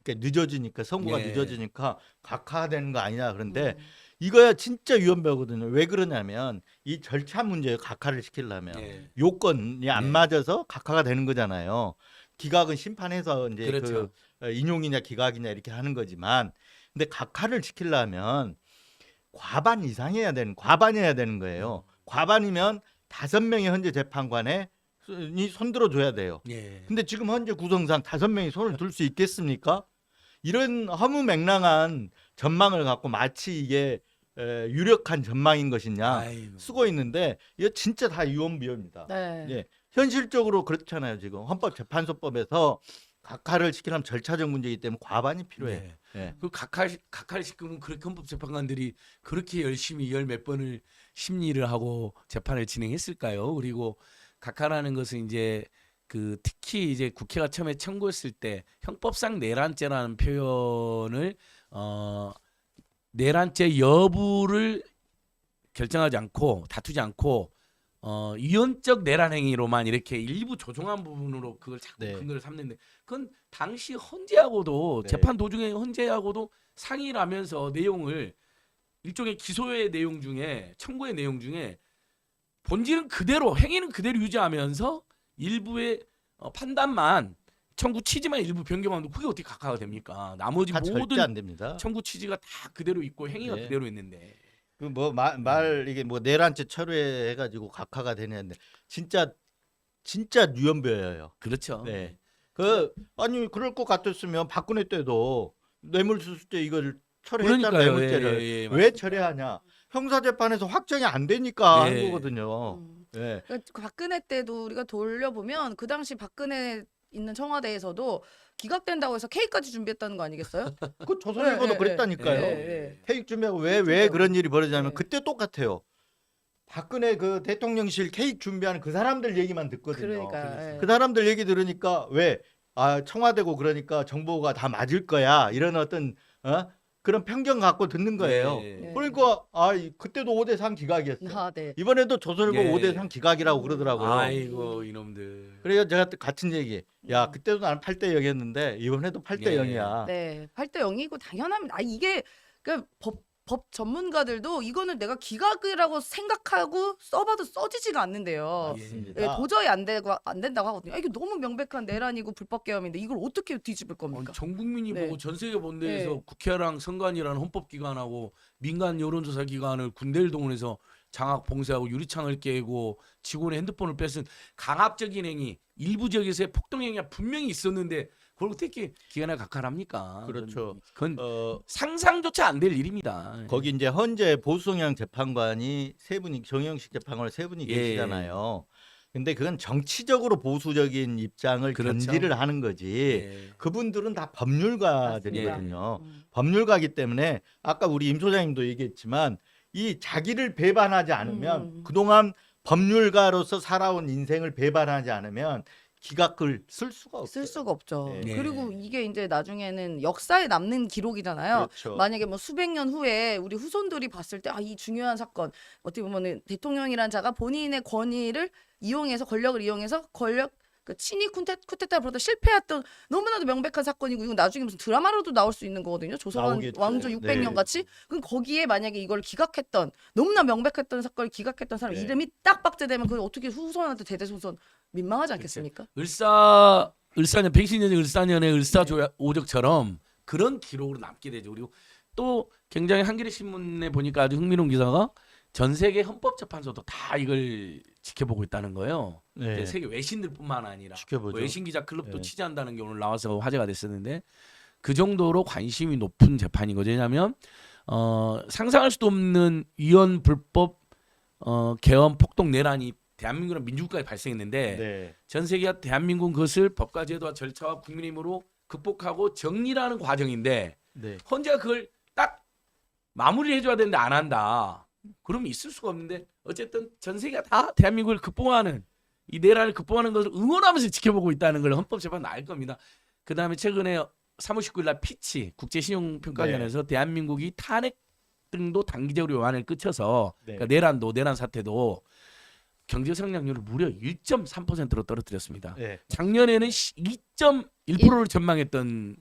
그러니까 늦어지니까 선거가 예. 늦어지니까 각하되는 거 아니냐 그런데 음. 이거야 진짜 위험하거든요. 왜 그러냐면 이 절차 문제에 각하를 시키려면 예. 요건이 안 네. 맞아서 각하가 되는 거잖아요. 기각은 심판해서 이제 그렇죠. 그 인용이냐 기각이냐 이렇게 하는 거지만 근데 각하를 시키려면 과반이야 되는 거예요. 과반이면 5명의 현재 재판관에 손들어 줘야 돼요. 예. 근데 지금 현재 구성상 5명이 손을 들 수 있겠습니까? 이런 허무맹랑한 전망을 갖고 마치 이게 유력한 전망인 것이냐 아이고. 쓰고 있는데 이거 진짜 다 유언비어입니다. 네. 예, 현실적으로 그렇잖아요. 지금 헌법재판소법에서 각하를 시키려면 절차적 문제이기 때문에 과반이 필요해요. 네. 예. 그 각하를 시키면 그렇게 헌법재판관들이 그렇게 열심히 열 몇 번을 심리를 하고 재판을 진행했을까요? 그리고 각하라는 것은 이제 그 특히 이제 국회가 처음에 청구했을 때 형법상 내란죄라는 표현을 내란죄 여부를 결정하지 않고 다투지 않고 유언적 내란 행위로만 이렇게 일부 조종한 부분으로 그걸 자꾸 네. 근거를 삼는데 그건 당시 헌재하고도 네. 재판 도중에 헌재하고도 상의를 하면서 내용을 일종의 기소의 내용 중에 청구의 내용 중에 본질은 그대로 행위는 그대로 유지하면서 일부의 판단만 청구 취지만 일부 변경하면 그게 어떻게 각하가 됩니까? 나머지 다 절대 모든 안 됩니다. 청구 취지가 다 그대로 있고 행위가 네. 그대로 있는데 그 뭐 말 이게 뭐 내란죄 철회해 가지고 각하가 되는데 진짜 유언비어예요. 그렇죠. 네. 아니 그럴 것 같았으면 박근혜 때도 뇌물수수죄 이걸 철회했잖아요. 그러니까요. 뇌물죄를 예, 예, 왜 철회하냐? 형사재판에서 확정이 안 되니까 예. 한 거거든요. 음. 네. 그러니까 박근혜 때도 우리가 돌려보면 그 당시 박근혜 있는 청와대에서도 기각된다고 해서 케이크까지 준비했다는 거 아니겠어요? 그 조선일보도 네, 그랬다니까요. 네. 케이크 준비하고 왜 그런 일이 벌어지냐면 네. 그때 똑같아요. 박근혜 그 대통령실 케이크 준비하는 그 사람들 얘기만 듣거든요. 그러니까. 그 사람들 얘기 들으니까 청와대고 그러니까 정보가 다 맞을 거야 이런 어떤 그런 편견 갖고 듣는 거예요. 예. 그러니까 그때도 5대 3 기각이었어. 아, 네. 이번에도 조선일보 예. 5대 3 기각이라고 그러더라고요. 아이고 이놈들. 그래서 제가 같은 얘기. 야 그때도 나는 8대 0이었는데 이번에도 8대 예. 0이야. 네, 8대 0이고 당연합니다. 이게 그 법 전문가들도 이거는 내가 기각이라고 생각하고 써봐도 써지지가 않는데요. 맞습니다. 예, 도저히 안 된다고 하거든요. 이게 너무 명백한 내란이고 불법 계엄인데 이걸 어떻게 뒤집을 겁니까? 전 국민이 네. 보고 전 세계 본 데에서 네. 국회랑 선관위라는 헌법기관하고 민간 여론조사 기관을 군대를 동원해서 장악 봉쇄하고 유리창을 깨고 직원의 핸드폰을 뺏은 강압적인 행위, 일부 지역에서의 폭동 행위가 분명히 있었는데 그걸 어떻게 기관에 각하합니까? 그렇죠. 그건 어, 상상조차 안 될 일입니다. 거기 이제 헌재 보수성향 재판관이 세 분이 정영식 재판관 세 분이 예. 계시잖아요. 근데 그건 정치적으로 보수적인 입장을 그렇죠. 견지를 하는 거지. 예. 그분들은 다 법률가들이거든요. 맞습니다. 법률가기 때문에 아까 우리 임 소장님도 얘기했지만 이 자기를 배반하지 않으면 그동안 법률가로서 살아온 인생을 배반하지 않으면 기각을 쓸 수가 없어요. 쓸 수가 없죠. 네. 그리고 이게 이제 나중에는 역사에 남는 기록이잖아요. 그렇죠. 만약에 뭐 수백 년 후에 우리 후손들이 봤을 때 이 중요한 사건 어떻게 보면은 대통령이란 자가 본인의 권위를 이용해서 권력을 이용해서 그 친위 쿠데타를 벌다 실패했던 너무나도 명백한 사건이고 이건 나중에 무슨 드라마로도 나올 수 있는 거거든요. 조선 나오겠죠. 왕조 600년 네. 같이. 그럼 거기에 만약에 이걸 기각했던 너무나 명백했던 사건을 기각했던 사람 네. 이름이 딱 박제되면 그걸 어떻게 후손한테 대대손손 민망하지 않겠습니까? 을사년 110년의 을사년의 을사오적처럼 그런 기록으로 남게 되죠. 그리고 또 굉장히 한겨레 신문에 보니까 아주 흥미로운 기사가 전 세계 헌법재판소도 다 이걸 지켜보고 있다는 거예요. 네. 세계 외신들뿐만 아니라 지켜보죠. 뭐 외신 기자 클럽도 네. 취재한다는 게 오늘 나와서 화제가 됐었는데 그 정도로 관심이 높은 재판인 거죠. 왜냐하면 상상할 수도 없는 위헌 불법 개헌 폭동 내란이 대한민국이라는 민주국가에 발생했는데 네. 전 세계가 대한민국은 그것을 법과 제도와 절차와 국민의 힘으로 극복하고 정리라는 과정인데 네. 헌재가 그걸 딱 마무리를 해줘야 되는데 안 한다. 그러면 있을 수가 없는데 어쨌든 전 세계가 다 대한민국을 극복하는 이 내란을 극복하는 것을 응원하면서 지켜보고 있다는 걸 헌법재판은 알 겁니다. 그 다음에 최근에 3월 19일 날 피치 국제신용평가위원회에서 대한민국이 탄핵 등도 단기적으로 요한을 끝쳐서 네. 그러니까 내란 사태도 경제 성장률을 무려 1.3%로 떨어뜨렸습니다. 네. 작년에는 2.1%를 전망했던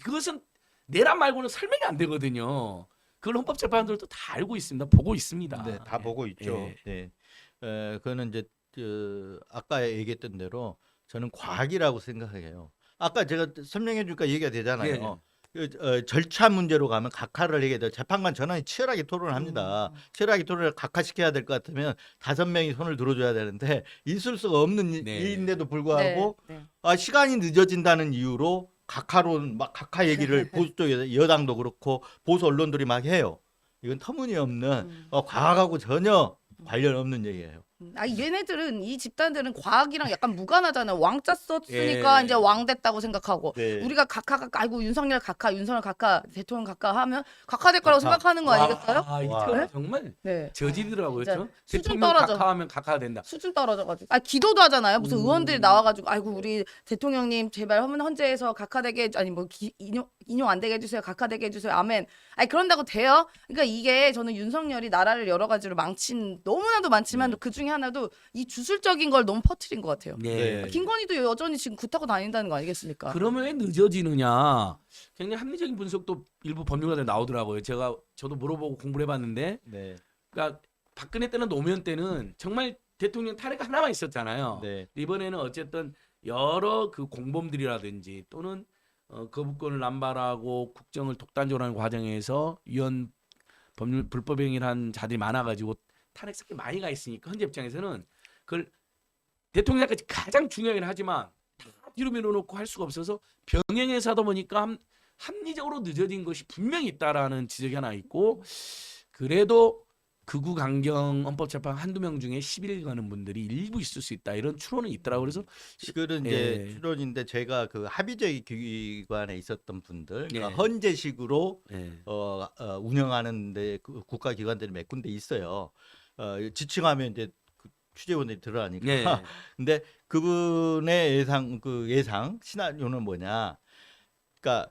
그것은 내란 말고는 설명이 안 되거든요. 그걸 헌법재판관들도 다 알고 있습니다. 보고 있습니다. 네, 다 보고 있죠. 예. 네. 그거는 이제 아까 얘기했던 대로 저는 과학이라고 생각해요. 아까 제가 설명해 주니까 얘기가 되잖아요. 절차 문제로 가면 각하를 하게 돼요. 재판관 전원이 치열하게 토론을 합니다. 치열하게 토론을 각하시켜야 될 것 같으면 5명이 손을 들어줘야 되는데 있을 수가 없는 네. 일인데도 불구하고 네. 시간이 늦어진다는 이유로 각하론 막 각하 얘기를 보수 쪽에 여당도 그렇고 보수 언론들이 막 해요. 이건 터무니없는 과학하고 전혀 관련 없는 얘기예요. 얘네들은 이 집단들은 과학이랑 약간 무관하잖아요. 왕자 썼으니까 예. 이제 왕 됐다고 생각하고 네. 우리가 각하가 아이고 윤석열 각하 대통령 각하 하면 각하 될 거라고 각하. 생각하는 거 아니겠어요? 아, 이 와. 태어나 정말 네. 저지더라고요. 진짜 그렇죠? 수준 대통령 떨어져. 각하하면 각하가 된다. 수준 떨어져가지고 기도도 하잖아요. 무슨 의원들이 나와가지고 아이고 우리 대통령님 제발 헌재에서 각하되게 아니 뭐 인용 안 되게 해주세요. 각하되게 해주세요. 아멘. 아니 그런다고 돼요? 그러니까 이게 저는 윤석열이 나라를 여러 가지로 망친 너무나도 많지만 그 중에 하나도 이 주술적인 걸 너무 퍼뜨린 것 같아요. 네. 김건희도 여전히 지금 구타고 다닌다는 거 아니겠습니까? 그러면 왜 늦어지느냐? 굉장히 합리적인 분석도 일부 법률가들 나오더라고요. 저도 물어보고 공부를 해봤는데, 네. 그러니까 박근혜 때는 노무현 때는 정말 대통령 탄핵 하나만 있었잖아요. 네. 이번에는 어쨌든 여러 그 공범들이라든지 또는 거부권을 남발하고 국정을 독단적으로 하는 과정에서 위헌 법률 불법 행위를 한 자들이 많아가지고 탄핵 사건이 많이 가 있으니까 헌재 입장에서는 그걸 대통령까지 가장 중요하긴 하지만 다 뒤로 밀어놓고 할 수가 없어서 병행해서 하다 보니까 합리적으로 늦어진 것이 분명히 있다라는 지적이 하나 있고 그래도 극우 강경 헌법재판 한두 명 중에 10일 가는 분들이 일부 있을 수 있다 이런 추론은 있더라고요. 그래서 그런 이제 추론인데 제가 그 합의적 기관에 있었던 분들 그러니까 예. 헌재식으로 예. 운영하는데 그 국가기관들이 몇 군데 있어요. 지칭하면 이제 그 취재원들이 들어가니까. 예. 근데 그분의 예상 시나리오는 뭐냐? 그러니까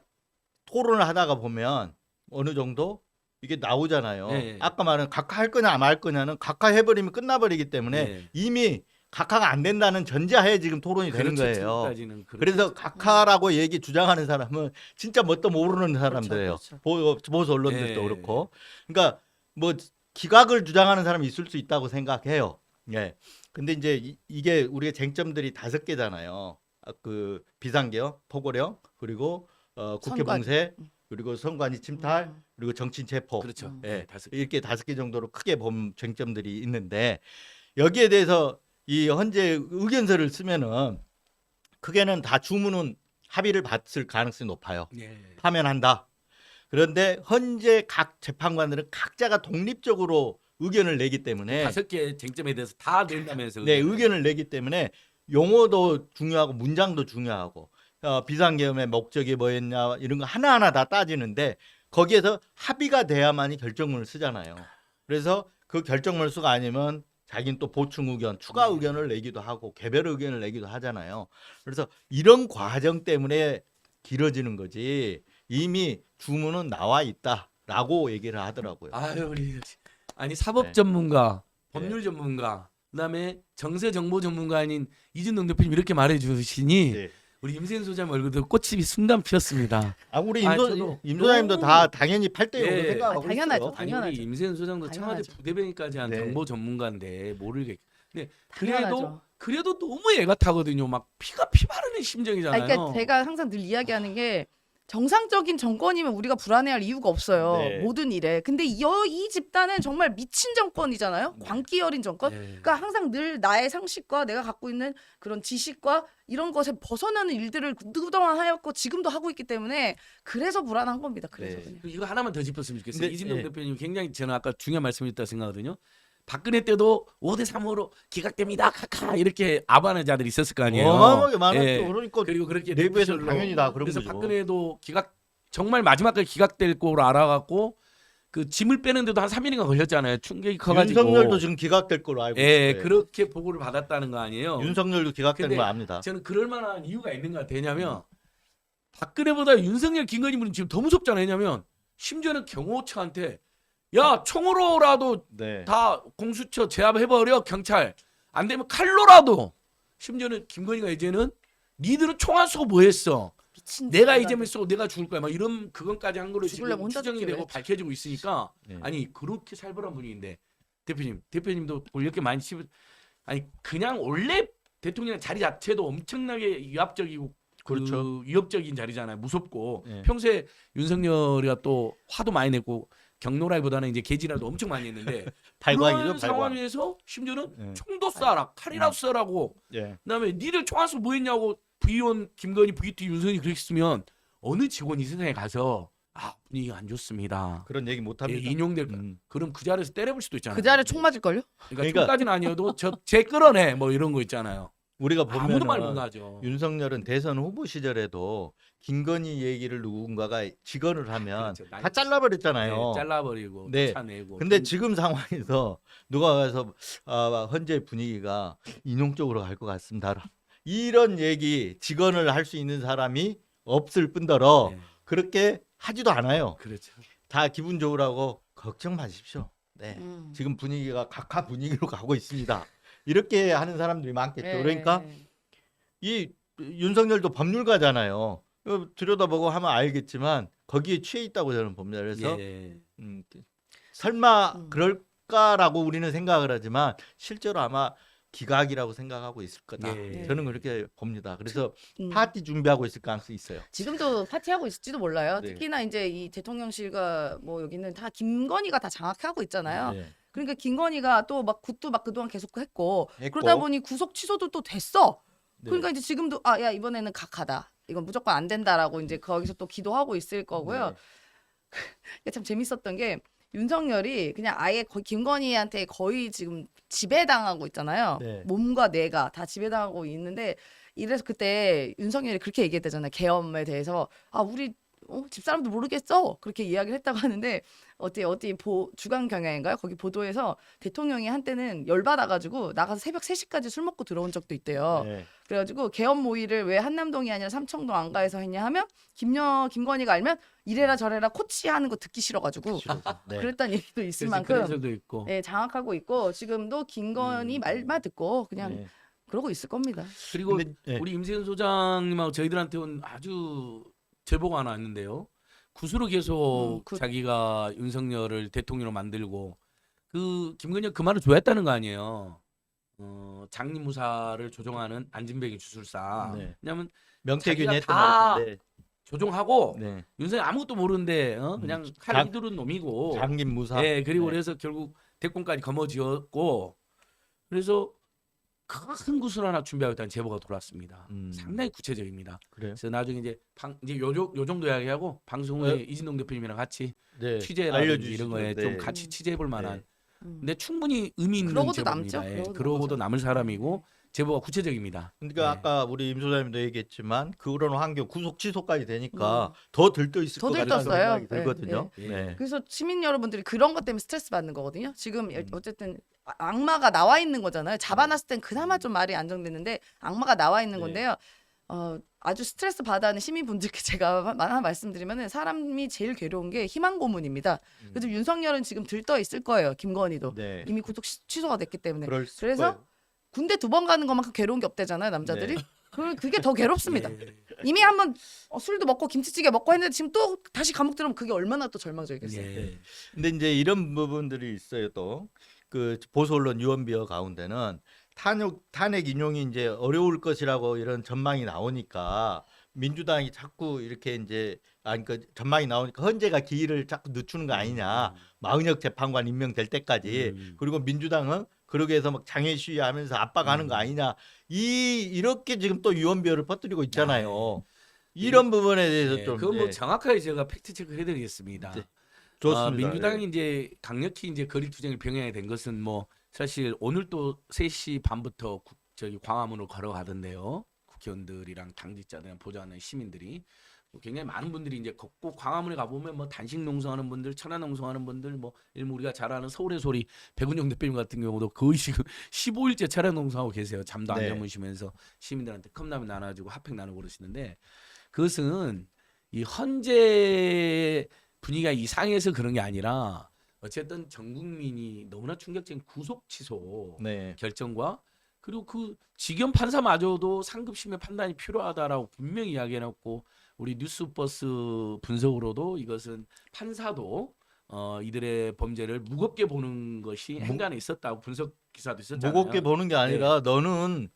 토론을 하다가 보면 어느 정도 이게 나오잖아요. 예. 아까 말한 각하할 거냐 말 거냐는 각하해버리면 끝나버리기 때문에 예. 이미 각하가 안 된다는 전제하에 지금 토론이 되는 그렇죠. 거예요. 지금까지는 그래서 각하라고 주장하는 사람은 진짜 뭣도 모르는 사람들이에요. 그렇죠. 보수 언론들도 예. 그렇고. 그러니까 뭐 기각을 주장하는 사람이 있을 수 있다고 생각해요. 예. 근데 이제 이게 우리가 쟁점들이 5개잖아요. 그 비상계엄, 포고령, 그리고 국회 선관. 봉쇄, 그리고 선관위 침탈, 음. 그리고 정치인 체포. 그렇죠. 예, 다섯. 이렇게 5개 정도로 크게 본 쟁점들이 있는데 여기에 대해서 이 헌재 의견서를 쓰면은 크게는 다 주문은 합의를 받을 가능성이 높아요. 예. 파면한다. 그런데 헌재 각 재판관들은 각자가 독립적으로 의견을 내기 때문에 5개 쟁점에 대해서 다 낸다면서. 네, 의견을 내기 때문에 용어도 중요하고 문장도 중요하고 비상계엄의 목적이 뭐였냐 이런 거 하나하나 다 따지는데 거기에서 합의가 돼야만이 결정문을 쓰잖아요. 그래서 그 결정문을 쓰가 아니면 자기는 또 보충 의견, 추가 네. 의견을 내기도 하고 개별 의견을 내기도 하잖아요. 그래서 이런 과정 때문에 길어지는 거지 이미 주문은 나와 있다라고 얘기를 하더라고요. 아유 우리 아니 사법 네. 전문가, 네. 법률 전문가, 그다음에 정세 정보 전문가인 이준동 대표님 이렇게 말해주시니 네. 우리 임세현 소장님 얼굴도 꽃이 순간 피었습니다. 아 우리 아, 임 저도 소장님도 너무- 다 당연히 8대 0으로 예. 생각하고 당연하죠. 있어요. 아니 우리 당연하죠. 임세현 소장도 청와대 당연하죠. 부대변인까지 한 네. 정보 전문가인데 모르겠. 근데 당연하죠. 그래도 너무 애가 타거든요. 막 피가 피 바르는 심정이잖아요. 그러니까 제가 항상 늘 이야기하는 게 정상적인 정권이면 우리가 불안해할 이유가 없어요. 네. 모든 일에. 근데 이 집단은 정말 미친 정권이잖아요. 네. 광기여린 정권. 네. 그러니까 항상 늘 나의 상식과 내가 갖고 있는 그런 지식과 이런 것에 벗어나는 일들을 그동안 하였고 지금도 하고 있기 때문에 그래서 불안한 겁니다. 그래서 네. 그냥. 이거 하나만 더 짚었으면 좋겠어요. 근데, 이진동 예. 대표님 굉장히 저는 아까 중요한 말씀이었다 생각하거든요. 박근혜 때도 5대 3으로 기각됩니다. 카카 이렇게 아부하는 자들이 있었을 거 아니에요. 어마어마하게 많았죠. 예. 그러니까 그리고 그렇게 내부에서 뇌피셜로. 당연히 다 그런 그래서 거죠. 박근혜도 정말 마지막까지 기각될 거로 알아갖고 그 짐을 빼는데도 한 3일인가 걸렸잖아요. 충격이 커가지고. 윤석열도 지금 기각될 걸로 알고 예, 있어요. 그렇게 보고를 받았다는 거 아니에요. 윤석열도 기각된 근데 거 압니다. 저는 그럴 만한 이유가 있는 것 같아요. 왜냐면 박근혜보다 윤석열, 김건희 분은 지금 더 무섭잖아요. 왜냐면 심지어는 경호처한테 야 총으로라도 네. 다 공수처 제압해버려 경찰 안 되면 칼로라도 심지어는 김건희가 이제는 니들은 총 안 쏘고 뭐 했어 미친 내가 짓을 이제면 쏘고 내가 죽을 거야 막 이런 그건까지 한 거로 지금 죽으려면 혼자 추정이 죽기로 되고 했지. 밝혀지고 있으니까 네. 아니 그렇게 살벌한 분인데 대표님도 이렇게 많이 아니 그냥 원래 대통령 자리 자체도 엄청나게 위압적이고 그렇죠. 위협적인 자리잖아요. 무섭고 네. 평소에 윤석열이가 또 화도 많이 냈고 경로라기보다는 이제 개지랄도 엄청 많이 했는데 발광이죠, 그런 발광. 상황에서 심지어는 네. 총도 쏴라 칼이라도 쏴라고 예. 그다음에 니들 총 안 쏘고 뭐 했냐고 부의원 김건희 VT 윤석열이 그렇게 쓰면 어느 직원이 세상에 가서 아 분위기가 안 좋습니다. 그런 얘기 못 예, 합니다. 인용될 거. 음. 그럼 그 자리에서 때려볼 수도 있잖아요. 그 자리에 총 맞을걸요? 그러니까 그러니까- 총까지는 아니어도 제 끌어내 뭐 이런 거 있잖아요. 우리가 아무도 말 못 보면 하죠. 윤석열은 대선 후보 시절에도 김건희 얘기를 누군가가 직언을 하면 그렇죠. 다 잘라버렸잖아요. 네, 잘라버리고 네. 쫓아내고. 근데 지금 상황에서 누가 가서 현재 분위기가 인용적으로 갈 것 같습니다. 이런 얘기 직언을 할 수 있는 사람이 없을 뿐더러 네, 그렇게 하지도 않아요. 그렇죠. 다 기분 좋으라고 걱정 마십시오. 네. 음. 지금 분위기가 각하 분위기로 가고 있습니다. 이렇게 하는 사람들이 많겠죠. 네. 그러니까 이 윤석열도 법률가잖아요. 들여다보고 하면 알겠지만 거기에 취해 있다고 저는 봅니다. 그래서 예. 설마 음. 그럴까라고 우리는 생각을 하지만 실제로 아마 기각이라고 생각하고 있을 거다. 예. 저는 그렇게 봅니다. 그래서 음. 파티 준비하고 있을 가능성이 있어요. 지금도 파티하고 있을지도 몰라요. 네. 특히나 이제 이 대통령실과 뭐 여기는 다 김건희가 다 장악하고 있잖아요. 네. 그러니까 김건희가 또 막 굿도 막 그동안 계속 했고 했고. 그러다 보니 구속 취소도 또 됐어. 네. 그러니까 이제 지금도 아 야 이번에는 각하다. 이건 무조건 안 된다라고 이제 거기서 또 기도하고 있을 거고요. 네. 참 재밌었던 게 윤석열이 그냥 아예 거의 김건희한테 거의 지금 지배당하고 있잖아요. 네. 몸과 뇌가 다 지배당하고 있는데 이래서 그때 윤석열이 그렇게 얘기했다잖아요. 계엄에 대해서 아 우리 집사람도 모르겠어 그렇게 이야기를 했다고 하는데 어디 주간 경향인가요? 거기 보도에서 대통령이 한때는 열받아가지고 나가서 새벽 3시까지 술 먹고 들어온 적도 있대요. 네. 그래가지고 계엄 모의를 왜 한남동이 아니라 삼청동 안가에서 했냐 하면 김건희가 알면 이래라 저래라 코치하는 거 듣기 싫어가지고 네. 그랬다는 얘기도 있을 그래서 만큼 그래서도 있고. 예, 장악하고 있고 지금도 김건희 말만 듣고 그냥 네. 그러고 있을 겁니다. 그리고 근데, 네. 우리 임세현 소장님하고 저희들한테 온 아주 제보가 하나 왔는데요. 구수로 계속 자기가 윤석열을 대통령으로 만들고 그 김건희가 그 말을 좋아했다는 거 아니에요. 장리무사를 조종하는 안진뱅이 주술사. 네. 왜냐면 명태균이 자기가 했던 다 말 같은데 조종하고 네. 윤석열 아무것도 모르는데 그냥 칼 휘두른 놈이고. 장긴 무사. 예, 그리고 네. 그래서 결국 대권까지 거머쥐었고 그래서 큰 구슬 하나 준비하고 있다는 제보가 돌았습니다. 상당히 구체적입니다. 그래요? 그래서 나중에 이제 요 정도 이야기하고 방송 후에 이진동 대표님이랑 같이 네. 취재라든지 알려주시죠. 이런 거에 네. 좀 같이 취재해볼 만한. 음. 근데 충분히 의미 있는 그러고도 제보입니다. 남죠. 예, 그러고도 그러고도 남죠. 남을 사람이고 제보가 구체적입니다. 그러니까 네. 아까 우리 임 소장님도 얘기했지만 그런 환경 구속 취소까지 되니까 더 들떠 있을 더 것 같다는 들떴어요. 생각이 들거든요. 네, 네. 그래서 시민 여러분들이 그런 것 때문에 스트레스 받는 거거든요. 지금 어쨌든 악마가 나와 있는 거잖아요. 잡아놨을 땐 그나마 좀 말이 안정됐는데 악마가 나와 있는 네. 건데요. 아주 스트레스 받아하는 시민분들께 제가 하나 말씀드리면은 사람이 제일 괴로운 게 희망 고문입니다. 그래서 윤석열은 지금 들떠 있을 거예요. 김건희도 네. 이미 구속 취소가 됐기 때문에. 그래서 그래서 군대 2번 가는 것만큼 괴로운 게 없대잖아요, 남자들이. 네. 그게 더 괴롭습니다. 예. 이미 한번 술도 먹고 김치찌개 먹고 했는데 지금 또 다시 감옥 들어오면 그게 얼마나 또 절망적이겠어요. 예. 근데 이제 이런 부분들이 있어요. 또 그 보수 언론 유언비어 가운데는 탄핵 인용이 이제 어려울 것이라고 이런 전망이 나오니까 민주당이 자꾸 이렇게 이제 그 전망이 나오니까 헌재가 기일을 자꾸 늦추는 거 아니냐. 마은혁 재판관 임명될 때까지. 그리고 민주당은 그러게 해서 막 장애 시위하면서 압박하는 거 아니냐. 이렇게 지금 또 유언비어를 퍼뜨리고 있잖아요. 이런 부분에 대해서 예, 좀 그건 뭐 네. 정확하게 제가 팩트 체크 해드리겠습니다. 네. 좋습니다. 민주당이 이제 강력히 이제 거리투쟁을 병행하게 된 것은 뭐 사실 오늘 또 3시 반부터 저기 광화문을 걸어가던데요. 국회의원들이랑 당직자들 보좌하는 시민들이 굉장히 많은 분들이 이제 걷고 광화문에 가보면 뭐 단식 농성하는 분들, 천안 농성하는 분들, 뭐 일부 우리가 잘 아는 서울의 소리 백운영 대표님 같은 경우도 거의 지금 15일째 천안 농성하고 계세요. 잠도 안 네. 주무시면서 시민들한테 컵라면 나눠주고 핫팩 나누고 그러시는데 그것은 이 헌재 분위기가 이상해서 그런 게 아니라 어쨌든 전 국민이 너무나 충격적인 구속 취소 네. 결정과 그리고 그 직연 판사마저도 상급심의 판단이 필요하다라고 분명히 이야기해놨고 우리 뉴스버스 분석으로도 이것은 판사도 이들의 범죄를 무겁게 보는 것이 행간에 있었다고 분석 기사도 있었잖아요. 무겁게 보는 게 아니라 너는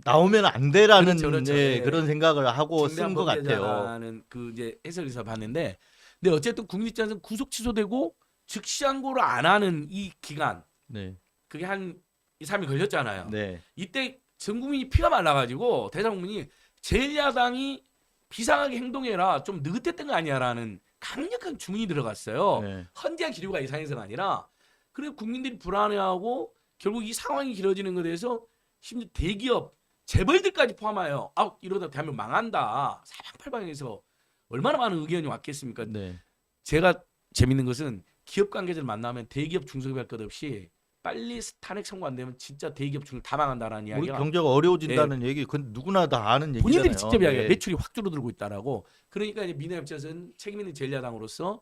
나오면 안 돼라는 그렇죠. 네, 예. 그런 생각을 하고 중대한 쓴 것 같아요. 범죄자라는 그 이제 해설기사 봤는데, 근데 어쨌든 국민 입장에서는 구속 취소되고 즉시 항고를 안 하는 이 기간, 네. 그게 한 2, 3일 걸렸잖아요. 네. 이때 전 국민이 피가 말라가지고 대장국민이 제1야당이 비상하게 행동해라 좀 느긋했던 거 아니야라는 강력한 주문이 들어갔어요. 네. 헌재한 기류가 이상해서가 아니라 그래 국민들이 불안해하고 결국 이 상황이 길어지는 것에 대해서 심지어 대기업 재벌들까지 포함하여 이러다 대한민국 망한다 사방팔방에서 얼마나 많은 의견이 왔겠습니까? 네. 제가 재밌는 것은 기업 관계자를 만나면 대기업 중소기업 할 것 없이 빨리 탄핵 선고 안 되면 진짜 대기업 중다 망한다라는 우리 이야기가 경제가 어려워진다는 얘기 그건 누구나 다 아는 얘기잖아요. 본인들이 직접 이야기해요. 네. 매출이 확 줄어들고 있다라고. 그러니까 이제 민의 입장에서는 책임 있는 제1야당으로서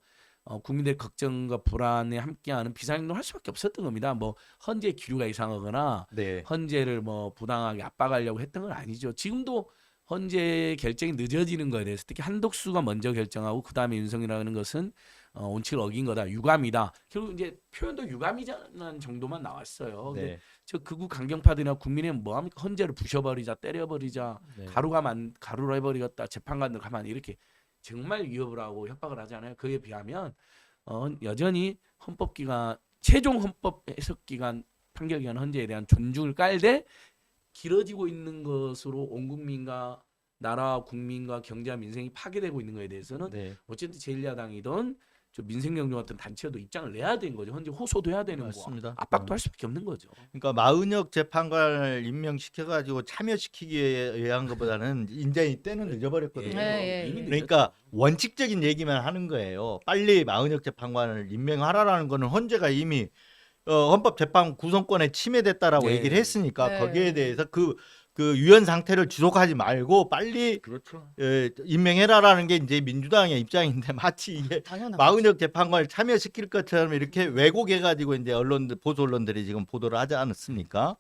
국민들의 걱정과 불안에 함께하는 비상행동을 할 수밖에 없었던 겁니다. 뭐 헌재 기류가 이상하거나 네. 헌재를 뭐 부당하게 압박하려고 했던 건 아니죠. 지금도 헌재 결정이 늦어지는 거에 대해서 특히 한덕수가 먼저 결정하고 그 다음에 윤석이라는 것은 원칙을 어긴 거다. 유감이다. 결국 이제 표현도 유감이라는 정도만 나왔어요. 근데 네. 저 극우 강경파들이나 국민의힘 뭐합니까? 헌재를 부셔버리자, 때려버리자, 네. 가루로 해버리겠다, 재판관들 가만 이렇게 정말 위협을 하고 협박을 하잖아요. 그에 비하면 여전히 헌법기관 최종 헌법 해석기관 판결기관 헌재에 대한 존중을 깔되 길어지고 있는 것으로 온 국민과 나라 국민과 경제와 민생이 파괴되고 있는 것에 대해서는 네. 어쨌든 제1야당이든 저 민생경제 같은 단체도 입장을 내야 되는 거죠. 현재 호소도 해야 되는 거. 맞습니다. 압박도 할 수밖에 없는 거죠. 그러니까 마은혁 재판관을 임명시켜가지고 참여시키기 위한 것보다는 인제 때는 늦어버렸거든요. 네, 예, 이미 예. 그러니까 원칙적인 얘기만 하는 거예요. 빨리 마은혁 재판관을 임명하라라는 거는 헌재가 이미 헌법재판 구성권에 침해됐다라고 네. 얘기를 했으니까 네. 거기에 대해서 그 유연 상태를 지속하지 말고 빨리 그렇죠. 임명해라라는 게 이제 민주당의 입장인데 마치 이게 당연한 마은혁 재판관을 참여시킬 것처럼 이렇게 왜곡해가지고 이제 보수 언론들이 지금 보도를 하지 않았습니까?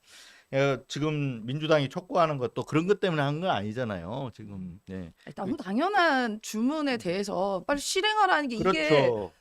지금 민주당이 촉구하는 것도 그런 것 때문에 한 건 아니잖아요. 지금. 네. 너무 당연한 주문에 대해서 빨리 실행하라는 게 이게 그렇죠.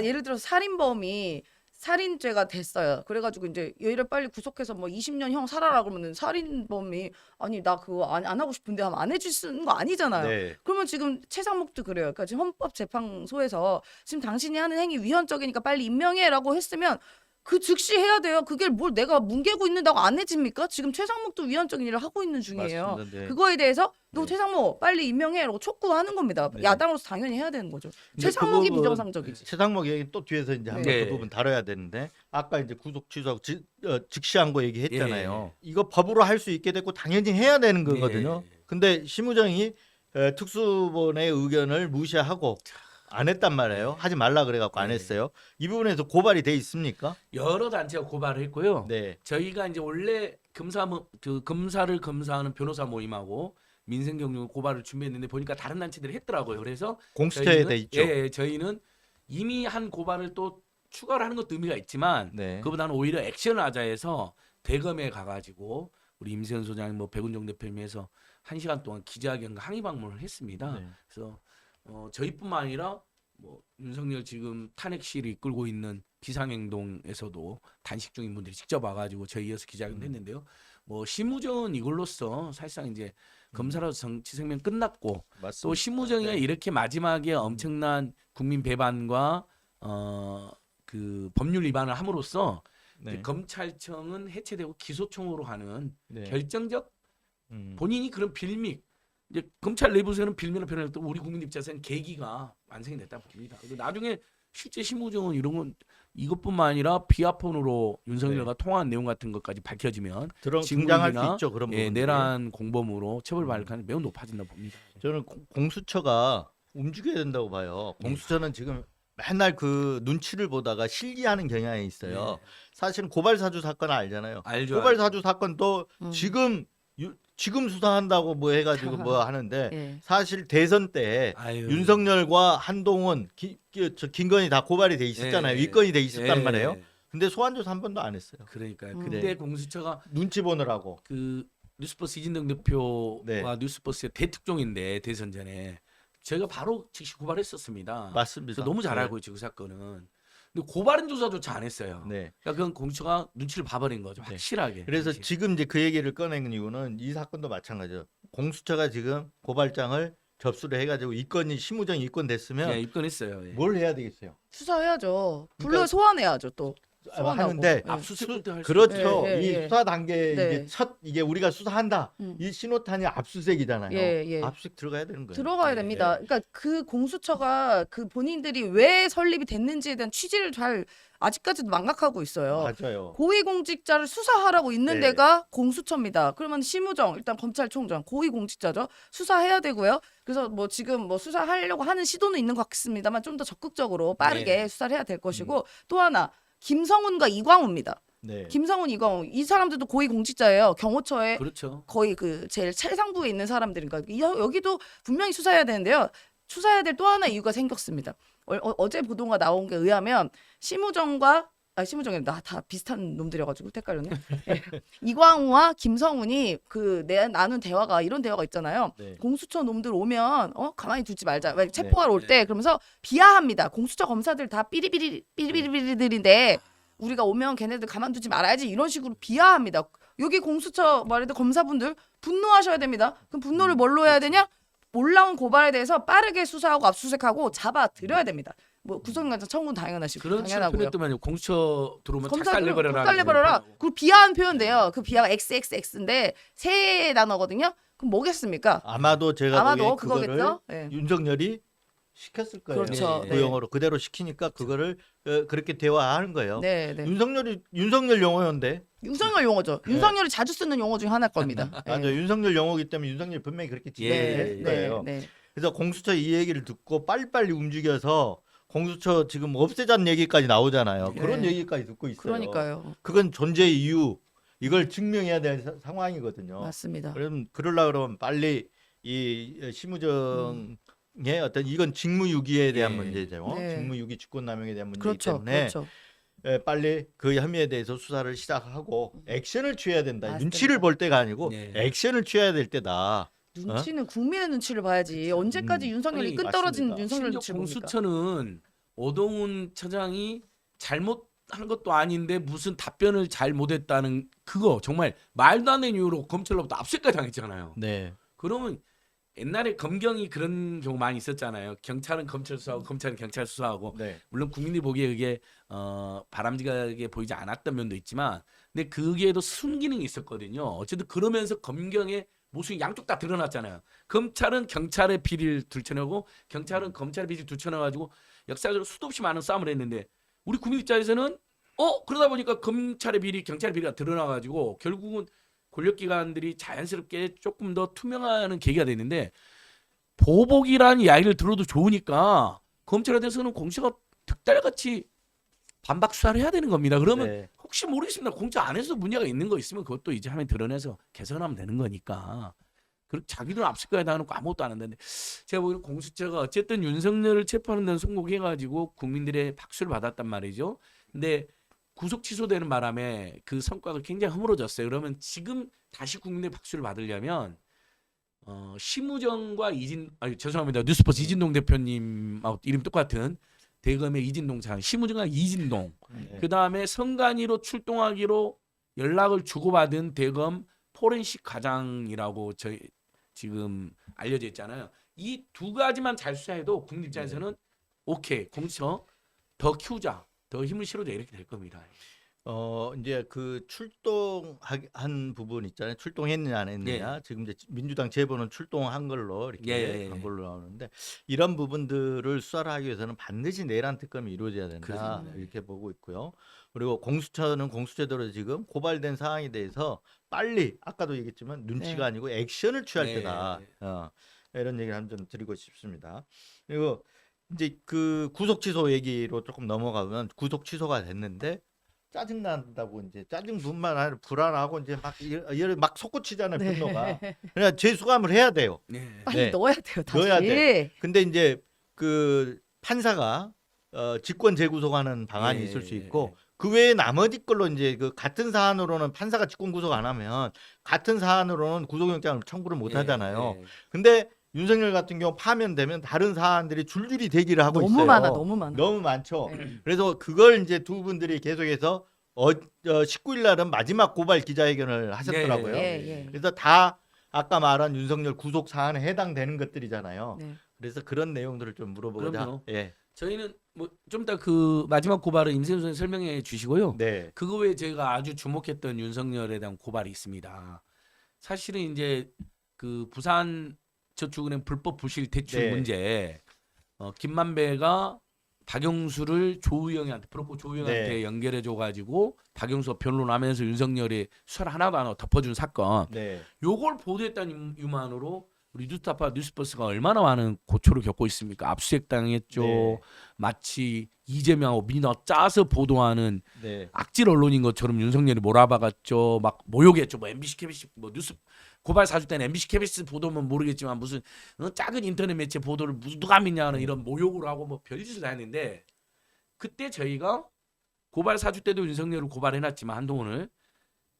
예를 들어서 살인범이 살인죄가 됐어요. 그래가지고 이제 얘를 빨리 구속해서 뭐 20년 형 살아라 그러면은 살인범이 아니 나 그거 안 하고 싶은데 하면 안 해줄 수 있는 거 아니잖아요. 네. 그러면 지금 최상목도 그래요. 그러니까 지금 헌법재판소에서 지금 당신이 하는 행위 위헌적이니까 빨리 임명해라고 했으면 그 즉시 해야 돼요. 그게 뭘 내가 뭉개고 있는다고 안 해집니까? 지금 최상목도 위헌적인 일을 하고 있는 중이에요. 맞습니다. 네. 그거에 대해서 너 네. 최상목 빨리 임명해라고 촉구하는 겁니다. 네. 야당으로서 당연히 해야 되는 거죠. 근데 최상목이 그 비정상적이지. 최상목 얘기 또 뒤에서 이제 한번 네. 그 부분 다뤄야 되는데 아까 이제 구속 취소하고 즉시한 거 얘기했잖아요. 예. 이거 법으로 할 수 있게 됐고 당연히 해야 되는 거거든요. 예. 근데 심우정이 특수본의 의견을 무시하고 안 했단 말이에요. 하지 말라 그래갖고 안 네. 했어요. 이 부분에서 고발이 돼 있습니까? 여러 단체가 고발을 했고요. 네. 저희가 이제 원래 검사를 검사하는 변호사 모임하고 민생경영 고발을 준비했는데 보니까 다른 단체들이 했더라고요. 그래서 공수처에 돼 있죠. 예, 저희는 이미 한 고발을 또 추가를 하는 것도 의미가 있지만 네. 그보다는 오히려 액션을 하자 해서 대검에 가가지고 우리 임세현 소장이 뭐 백운정 대표님에서 1시간 동안 기자회견과 항의 방문을 했습니다. 네. 그래서 저희뿐만 아니라 뭐 윤석열 지금 탄핵시를 이끌고 있는 비상행동에서도 단식 중인 분들이 직접 와가지고 저희 이어서 기자회견을 했는데요. 뭐 심우정은 이걸로써 사실상 이제 검사로서 정치 생명 끝났고 맞습니다. 또 심우정이가 네. 이렇게 마지막에 엄청난 국민 배반과 그 법률 위반을 함으로써 네. 이제 검찰청은 해체되고 기소청으로 가는 네. 결정적 음. 본인이 그런 빌믹 이제 검찰 내부에서는 빌미를 표현했던 우리 국민 입장에서는 계기가 완성이 됐다 봅니다. 그리고 나중에 실제 심우정은 이런 건 이것뿐만 아니라 비아폰으로 윤석열과 통화한 내용 같은 것까지 밝혀지면 등장할 수 직무유기나 있죠. 그런 부분. 내란 공범으로 처벌받을 가능성이 매우 높아진다 봅니다. 저는 공수처가 움직여야 된다고 봐요. 공수처는 지금 맨날 그 눈치를 보다가 실기하는 경향이 있어요. 네. 사실은 고발 사주 사건 알잖아요. 알죠. 고발 사주 사건도 음. 지금 수사한다고 뭐 해가지고 뭐 하는데 예. 사실 대선 때 아유. 윤석열과 한동훈, 김건희 다 고발이 돼 있었잖아요. 예. 입건이 돼 있었단 예. 말이에요. 근데 소환 조사 한 번도 안 했어요. 그러니까요. 음. 그때 네. 공수처가 눈치 보느라고. 그 뉴스버스 이진동 대표와 네. 뉴스버스의 대특종인데 대선 전에 저희가 바로 즉시 고발했었습니다. 맞습니다. 그래서 너무 잘 알고 있죠 그 사건은. 근데 고발인 조사조차 안 했어요. 네. 그러니까 그건 공수처가 눈치를 봐버린 거죠. 네. 확실하게. 그래서 당시에. 지금 이제 그 얘기를 꺼낸 이유는 이 사건도 마찬가지죠. 공수처가 지금 고발장을 접수를 해가지고 입건이 심우정 입건됐으면 예, 입건했어요. 예. 뭘 해야 되겠어요? 수사해야죠. 불러 그러니까- 소환해야죠 또. 소환하고. 하는데 예. 압수수색도 할 수. 그렇죠. 예, 예, 이 예. 수사 단계 네. 이게 첫 이게 우리가 수사한다. 음. 이 신호탄이 압수수색이잖아요. 예, 예. 압수수색 들어가야 되는 거예요. 들어가야 예, 됩니다. 예. 그러니까 그 공수처가 그 본인들이 왜 설립이 됐는지에 대한 취지를 잘 아직까지도 망각하고 있어요. 맞아요. 고위공직자를 수사하라고 있는 네. 데가 공수처입니다. 그러면 심우정 일단 검찰총장 고위공직자죠. 수사해야 되고요. 그래서 뭐 지금 뭐 수사하려고 하는 시도는 있는 것 같습니다만 좀 더 적극적으로 빠르게 네. 수사를 해야 될 것이고 또 하나 김성훈과 이광우입니다. 네. 김성훈, 이광우 이 사람들도 고위공직자예요. 경호처에 그렇죠. 거의 그 제일 최상부에 있는 사람들인가 여기도 분명히 수사해야 되는데요. 수사해야 될 또 하나 이유가 생겼습니다. 어제 보도가 나온 게 의하면 심우정과 심우정이다 비슷한 놈들이어가지고 헷갈렸네. 예. 이광우와 김성훈이 나눈 대화가 이런 대화가 있잖아요. 네. 공수처 놈들 오면 가만히 두지 말자. 체포하러 올 때 그러면서 비하합니다. 공수처 검사들 다 삐리삐리들인데 우리가 오면 걔네들 가만두지 말아야지 이런 식으로 비하합니다. 여기 공수처 말해도 검사분들 분노하셔야 됩니다. 그럼 분노를 뭘로 해야 되냐? 올라온 고발에 대해서 빠르게 수사하고 압수수색하고 잡아들여야 됩니다. 뭐 구속영장 청구는 그런 식으로 당연하고요. 표현했더만요. 공수처 들어오면 검사 작살내버려라. 작살내버려라. 그리고 비하한 표현돼요. 그 비하가 XXX인데 세 단어거든요. 그럼 뭐겠습니까? 아마도 제가 아마도 보기에 그거를 그거겠죠. 예. 윤석열이 시켰을 거예요. 그렇죠. 네. 구형으로 그대로 시키니까 그거를 그렇게 대화하는 거예요. 네, 네. 윤석열 용어였는데 윤석열 용어죠. 네. 윤석열이 자주 쓰는 용어 중에 하나일 겁니다. 맞아요. 윤석열 용어기 때문에 윤석열 분명히 그렇게 지적했을 네, 거예요. 네, 네. 그래서 공수처 이 얘기를 듣고 빨리빨리 움직여서 공수처 지금 없애자는 얘기까지 나오잖아요. 네. 그런 얘기까지 듣고 있어요. 그러니까요. 그건 존재 이유 이걸 증명해야 될 상황이거든요. 맞습니다. 그러려면 빨리 이 심우정의 어떤 이건 직무유기에 대한 예. 문제죠. 네. 직무유기 직권남용에 대한 문제이기 그렇죠, 때문에 그렇죠. 빨리 그 혐의에 대해서 수사를 시작하고 액션을 취해야 된다. 맞습니다. 눈치를 볼 때가 아니고 네. 액션을 취해야 될 때다. 눈치는 국민의 눈치를 봐야지. 언제까지 윤석열이 아니, 끈떨어진 맞습니다. 윤석열 심지어 눈치를 봅니까? 공수처는 오동훈 처장이 잘못 한 것도 아닌데 무슨 답변을 잘 못했다는 그거 정말 말도 안 되는 이유로 검찰로부터 압수까지 당했잖아요. 네. 그러면 옛날에 검경이 그런 경우 많이 있었잖아요. 경찰은 검찰 수사하고 검찰은 경찰 수사하고 네. 물론 국민들이 보기에 그게 바람직하게 보이지 않았던 면도 있지만 근데 그게도 순기능이 있었거든요. 어쨌든 그러면서 검경의 모습이 양쪽 다 드러났잖아요. 검찰은 경찰의 비리를 들춰내고 경찰은 검찰의 비리를 들춰내가지고 역사적으로 수도 없이 많은 싸움을 했는데 우리 국민 입장에서는 그러다 보니까 검찰의 비리, 경찰의 비리가 드러나가지고 결국은 권력기관들이 자연스럽게 조금 더 투명화하는 계기가 됐는데 보복이라는 이야기를 들어도 좋으니까 검찰에 대해서는 공수처가 득달같이 반박 수사를 해야 되는 겁니다. 그러면 네. 혹시 모르겠습니다. 공처 안에서 문제가 있는 거 있으면 그것도 이제 하면 드러내서 개선하면 되는 거니까. 그리고 자기들은 압수까지 당해놓고 아무것도 안 한다는데 제가 보기에는 공수처가 어쨌든 윤석열을 체포하는 데는 성공해가지고 국민들의 박수를 받았단 말이죠. 근데 구속 취소되는 바람에 그 성과가 굉장히 허물어졌어요. 그러면 지금 다시 국민의 박수를 받으려면 심우정과 죄송합니다. 뉴스버스 이진동 대표님하고 이름 똑같은 대검의 이진동 장 심우정과 이진동 네. 그 다음에 선관위로 출동하기로 연락을 주고받은 대검 포렌식 과장이라고 저희 지금 알려져 있잖아요. 이 두 가지만 잘 수사해도 국민 입장에서는 오케이 공수처 더 키우자. 더 힘을 실어줘 이렇게 될 겁니다. 이제 그 출동한 부분 있잖아요. 출동했느냐 안 했느냐. 지금 이제 민주당 제보는 출동한 걸로 이렇게 간 걸로 나오는데 이런 부분들을 수사를 하기 위해서는 반드시 내란 특검이 이루어져야 된다. 그렇습니다. 이렇게 보고 있고요. 그리고 공수처는 공수처대로 지금 고발된 사항에 대해서 빨리 아까도 얘기했지만 눈치가 네. 아니고 액션을 취할 네. 때다. 이런 얘기를 한 점 드리고 싶습니다. 그리고 이제 그 구속 취소 얘기로 조금 넘어가면 구속 취소가 됐는데 짜증 난다고 이제 짜증뿐만 아니라 불안하고 이제 막 솟구치잖아요. 네. 분노가. 그러니까 재수감을 해야 돼요. 네. 빨리 네. 넣어야 돼요. 다시. 넣어야 돼. 근데 이제 그 판사가 직권 재구속하는 방안이 예. 있을 수 있고 그 외에 나머지 걸로 이제 그 같은 사안으로는 판사가 직권 구속 안 하면 같은 사안으로는 구속영장을 청구를 못 하잖아요. 근데 윤석열 같은 경우 파면되면 다른 사안들이 줄줄이 대기를 하고 너무 있어요. 많아, 너무 많아. 너무 많죠. 네. 그래서 그걸 이제 두 분들이 계속해서 19일 날은 마지막 고발 기자회견을 하셨더라고요. 예. 그래서 다 아까 말한 윤석열 구속 사안에 해당되는 것들이잖아요. 네. 그래서 그런 내용들을 좀 물어보고자. 그럼요. 예. 저희는 뭐 좀 이따 그 마지막 고발을 임세훈 선생님 설명해 주시고요. 네. 그거 외에 저희가 아주 주목했던 윤석열에 대한 고발이 있습니다. 사실은 이제 그 부산 저축은행 불법 부실 대출 네. 문제 김만배가 박영수를 조우영한테 프로포 조우영한테 네. 연결해 줘 가지고 박영수가 변론하면서 윤석열이 수사를 하나도 안 하고 덮어준 사건. 네. 요걸 보도했다는 이유만으로 우리 뉴스타파 뉴스버스가 얼마나 많은 고초를 겪고 있습니까? 압수수색 당했죠. 네. 마치 이재명하고 민어 짜서 보도하는 네. 악질 언론인 것처럼 윤석열이 몰아박았죠. 막 모욕했죠. 뭐 MBC, KBC, 뭐 뉴스 고발 사주 때는 MBC, KBS 보도면 모르겠지만 무슨 작은 인터넷 매체 보도를 누가 믿냐는 이런 모욕을 하고 뭐 별짓을 다 했는데 그때 저희가 고발 사주 때도 윤석열을 고발해놨지만 한동훈을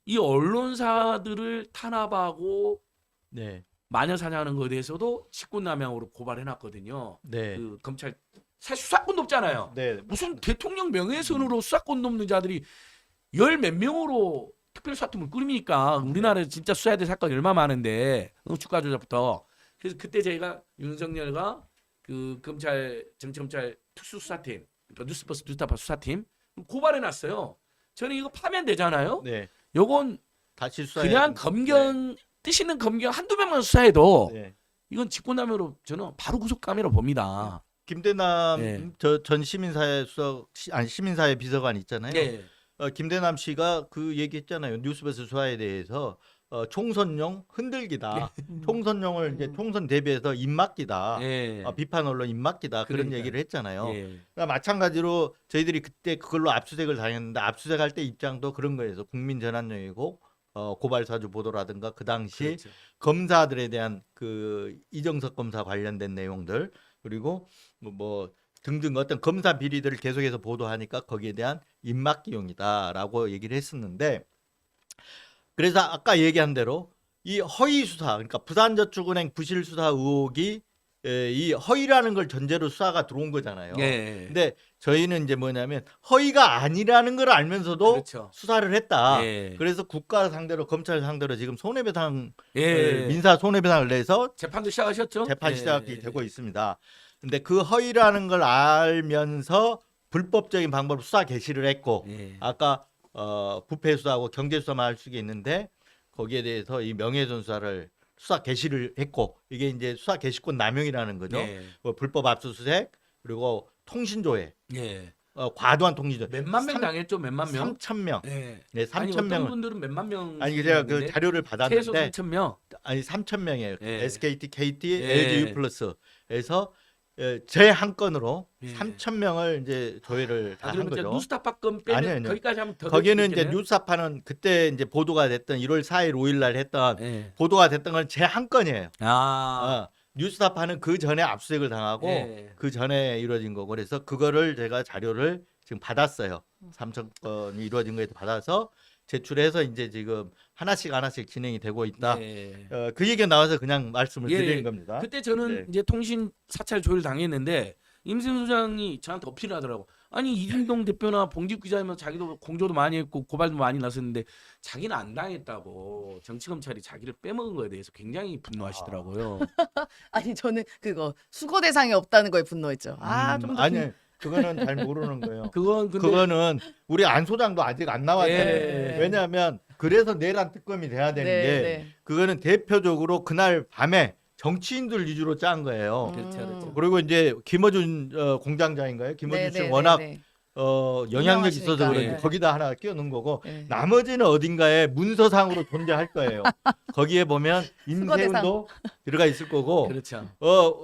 이 언론사들을 탄압하고 네. 마녀 사냥하는 거에 대해서도 직권남용으로 고발해놨거든요. 네. 그 검찰 사실 수사권도 없잖아요. 네. 무슨 대통령 명예훼손으로 수사권 없는 자들이 열 몇 명으로 특별수사팀을 꾸립니까? 우리나라에 진짜 수사해야 될 사건이 얼마나 많은데 주가 조작부터. 그래서 그때 저희가 윤석열과 그 검찰 정치검찰 특수수사팀, 그러니까 뉴스버스 뉴스타파 수사팀 고발해놨어요. 저는 이거 파면 되잖아요. 네. 요건 다시 수사해. 그냥 검경 뜻 있는 검경 한두 명만 수사해도 네. 이건 직권남용으로 저는 바로 구속감이라고 봅니다. 김대남 네. 전 시민사회 수석 시민사회 비서관 있잖아요. 네. 김대남 씨가 그 얘기했잖아요. 뉴스버스 수사에 대해서 총선용 흔들기다. 총선용을 이제 총선 대비해서 입막기다. 네. 비판 언론 입막기다. 그런 그러니까요. 얘기를 했잖아요. 예. 그러니까 마찬가지로 저희들이 그때 그걸로 압수수색을 당했는데 압수수색할 때 입장도 그런 거에서 국민 전환용이고 고발 사주 보도라든가 그 당시 그렇죠. 검사들에 대한 그 이정석 검사 관련된 내용들 그리고 뭐 등등 어떤 검사 비리들을 계속해서 보도하니까 거기에 대한 입막기용이다라고 얘기를 했었는데 그래서 아까 얘기한 대로 이 허위 수사 그러니까 부산저축은행 부실 수사 의혹이 이 허위라는 걸 전제로 수사가 들어온 거잖아요. 예. 근데 저희는 이제 뭐냐면 허위가 아니라는 걸 알면서도 그렇죠. 수사를 했다. 예. 그래서 국가 상대로 검찰 상대로 지금 손해배상 예. 민사 손해배상을 내서 재판도 시작하셨죠? 재판 예. 시작이 되고 있습니다. 근데 그 허위라는 걸 알면서 불법적인 방법으로 수사 개시를 했고 예. 아까 부패 수사하고 경제 수사만 할 수 있는데 거기에 대해서 이 명예훼손 수사를 수사 개시를 했고 이게 이제 수사 개시권 남용이라는 거죠. 예. 불법 압수수색 그리고 통신조회, 예. 과도한 통신조회. 몇만 명 당했죠? 몇만 명? 3천 명. 예. 네, 아니 3천 어떤 명. 분들은 몇만 명. 아니 제가 그 있는데 자료를 최소 받았는데 3천 명. 아니 3천 명이에요. 예. SKT, KT, 예. LG U+에서 제 한 건으로 예. 3천 명을 이제 조회를 다 아, 한 그러면 이제 거죠. 뉴스타파 건 빼면 아니요. 거기까지 하면 더 거기는 될수 이제 있겠네요? 뉴스타파는 그때 이제 보도가 됐던 1월 4일, 5일 날 했던 예. 보도가 됐던 건 제 한 건이에요. 아. 뉴스타파는 그 전에 압수수색을 당하고 예. 그 전에 이루어진 거고 그래서 그거를 제가 자료를 지금 받았어요. 3천 건이 이루어진 거에 받아서 제출해서 이제 지금 하나씩 진행이 되고 있다. 예. 그 얘기가 나와서 그냥 말씀을 예. 드리는 겁니다. 그때 저는 네. 이제 통신 사찰 조회를 당했는데 임세훈 소장이 저한테 어필을 하더라고. 아니 이진동 대표나 봉직 기자면 자기도 공조도 많이 했고 고발도 많이 났었는데 자기는 안 당했다고 정치 검찰이 자기를 빼먹은 거에 대해서 굉장히 분노하시더라고요. 아니 저는 그거 수거 대상이 없다는 거에 분노했죠. 좀 더 아니 그거는 잘 모르는 거예요. 그건 근데 그거는 우리 안 소장도 아직 안 나왔잖아요. 예. 왜냐하면 그래서 내란 특검이 돼야 되는 네, 게 네. 그거는 대표적으로 그날 밤에 정치인들 위주로 짠 거예요. 그렇죠, 그렇죠. 그리고 이제 김어준 공장장인가요? 김어준 씨 네, 네, 워낙 네, 네. 영향력 있어서 유명하시니까. 그런지 네. 거기다 하나 끼워넣은 거고 네. 나머지는 어딘가에 문서상으로 존재할 거예요. 거기에 보면 임세훈도 들어가 있을 거고 그렇죠.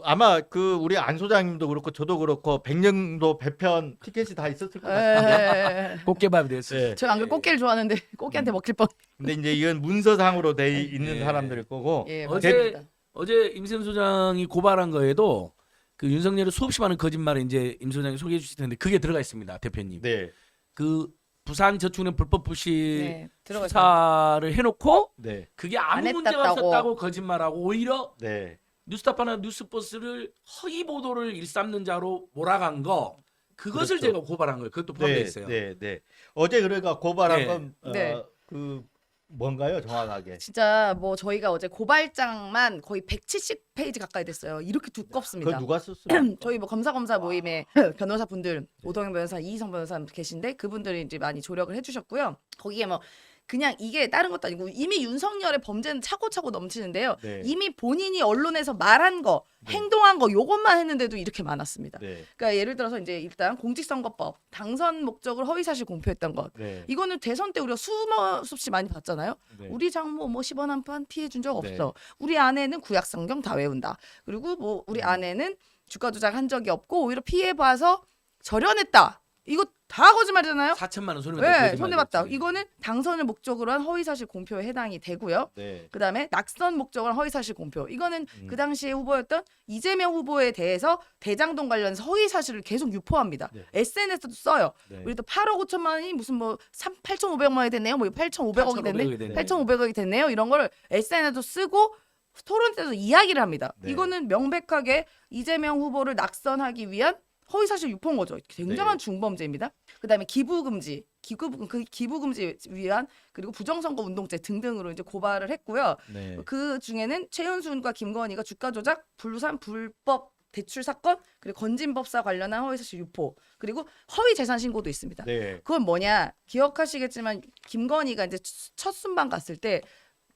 아마 그 우리 안 소장님도 그렇고 저도 그렇고 백령도 배편 티켓이 다 있었을 것 같아요. 꽃게밥이 됐어요. 네. 저안 그래도 꽃게를 좋아하는데 꽃게한테 먹힐 뻔. 근데 이제 이건 문서상으로 돼 네. 있는 예. 사람들일 거고 예, 어제 맞습니다. 어제 임세훈 소장이 고발한 거에도 그 윤석열의 수없이 많은 거짓말을 이제 임 소장이 소개해 주실 텐데 그게 들어가 있습니다, 대표님. 네. 그 부산 저축은행 불법 부실 네, 들어가 있습니다. 수사를 해놓고 네. 그게 안 아무 문제가 했다고. 없었다고 거짓말하고 오히려 네. 뉴스타파나 뉴스버스를 허위 보도를 일삼는 자로 몰아간 거 그것을 그렇죠. 제가 고발한 거예요. 그것도 포함되어 네. 있어요. 네. 네. 어제 그러니까 고발한 네. 건 네. 그 뭔가요, 정확하게? 진짜 뭐 저희가 어제 고발장만 거의 170페이지 가까이 됐어요. 이렇게 두껍습니다. 그거 누가 썼어요? 저희 뭐 검사 모임에 변호사분들 오동영 변호사, 이희성 변호사 계신데 그분들이 이제 많이 조력을 해주셨고요. 거기에 뭐 그냥 이게 다른 것도 아니고 이미 윤석열의 범죄는 차고차고 넘치는데요. 네. 이미 본인이 언론에서 말한 거, 네. 행동한 거 요것만 했는데도 이렇게 많았습니다. 네. 그러니까 예를 들어서 이제 일단 공직선거법 당선 목적을 허위사실 공표했던 것. 네. 이거는 대선 때 우리가 수없이 많이 봤잖아요. 네. 우리 장모 뭐 10원 한 판 피해 준 적 네. 없어. 우리 아내는 구약 성경 다 외운다. 그리고 뭐 우리 아내는 주가 조작 한 적이 없고 오히려 피해 봐서 절연했다. 이거 다 거짓말이잖아요. 4천만 원 손해 네, 손해봤다. 이거는 당선을 목적으로 한 허위사실 공표에 해당이 되고요. 네. 그다음에 낙선 목적으로 한 허위사실 공표. 이거는 그 당시에 후보였던 이재명 후보에 대해서 대장동 관련해서 허위사실을 계속 유포합니다. 네. SNS도 써요. 네. 우리 또 8억 5천만 원이 무슨 뭐 8,500만 원이 됐네요. 뭐 8,500억이 됐네. 8,500억이 됐네요. 이런 거를 SNS도 쓰고 토론 때도 이야기를 합니다. 네. 이거는 명백하게 이재명 후보를 낙선하기 위한 허위사실 유포인 거죠. 굉장한 네. 중범죄입니다. 그다음에 기부금지, 기부금지 위한 그리고 부정선거 운동죄 등등으로 이제 고발을 했고요. 네. 그 중에는 최은순과 김건희가 주가 조작, 불산 불법 대출 사건, 그리고 건진법사 관련한 허위사실 유포, 그리고 허위 재산 신고도 있습니다. 네. 그건 뭐냐? 기억하시겠지만 김건희가 이제 첫 순방 갔을 때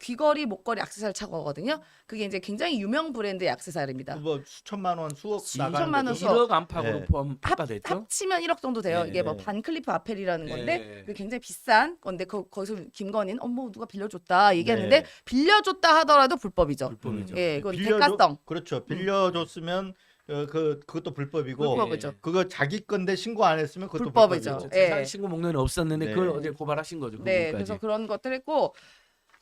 귀걸이, 목걸이, 액세서리 차고 가거든요. 그게 이제 굉장히 유명 브랜드의 액세서리입니다. 뭐 수천만 원, 수억 수천만 나가는 원, 거죠. 1억 안팎으로 네. 평가됐죠. 합치면 1억 정도 돼요. 네, 이게 뭐 네. 반클리프 아펠이라는 건데 네. 그게 굉장히 비싼 건데 거기서 김건희는 뭐 누가 빌려줬다 얘기했는데 네. 빌려줬다 하더라도 불법이죠. 불법이죠. 예, 그건 대가성. 그렇죠. 빌려줬으면 그것도 불법이고 불법이죠. 그거 자기 건데 신고 안 했으면 그것도 불법이죠. 불법이죠. 예. 재산 신고 목록에는 없었는데 네. 그걸 어제 고발하신 거죠. 그 네, 부분까지. 그래서 그런 것들 했고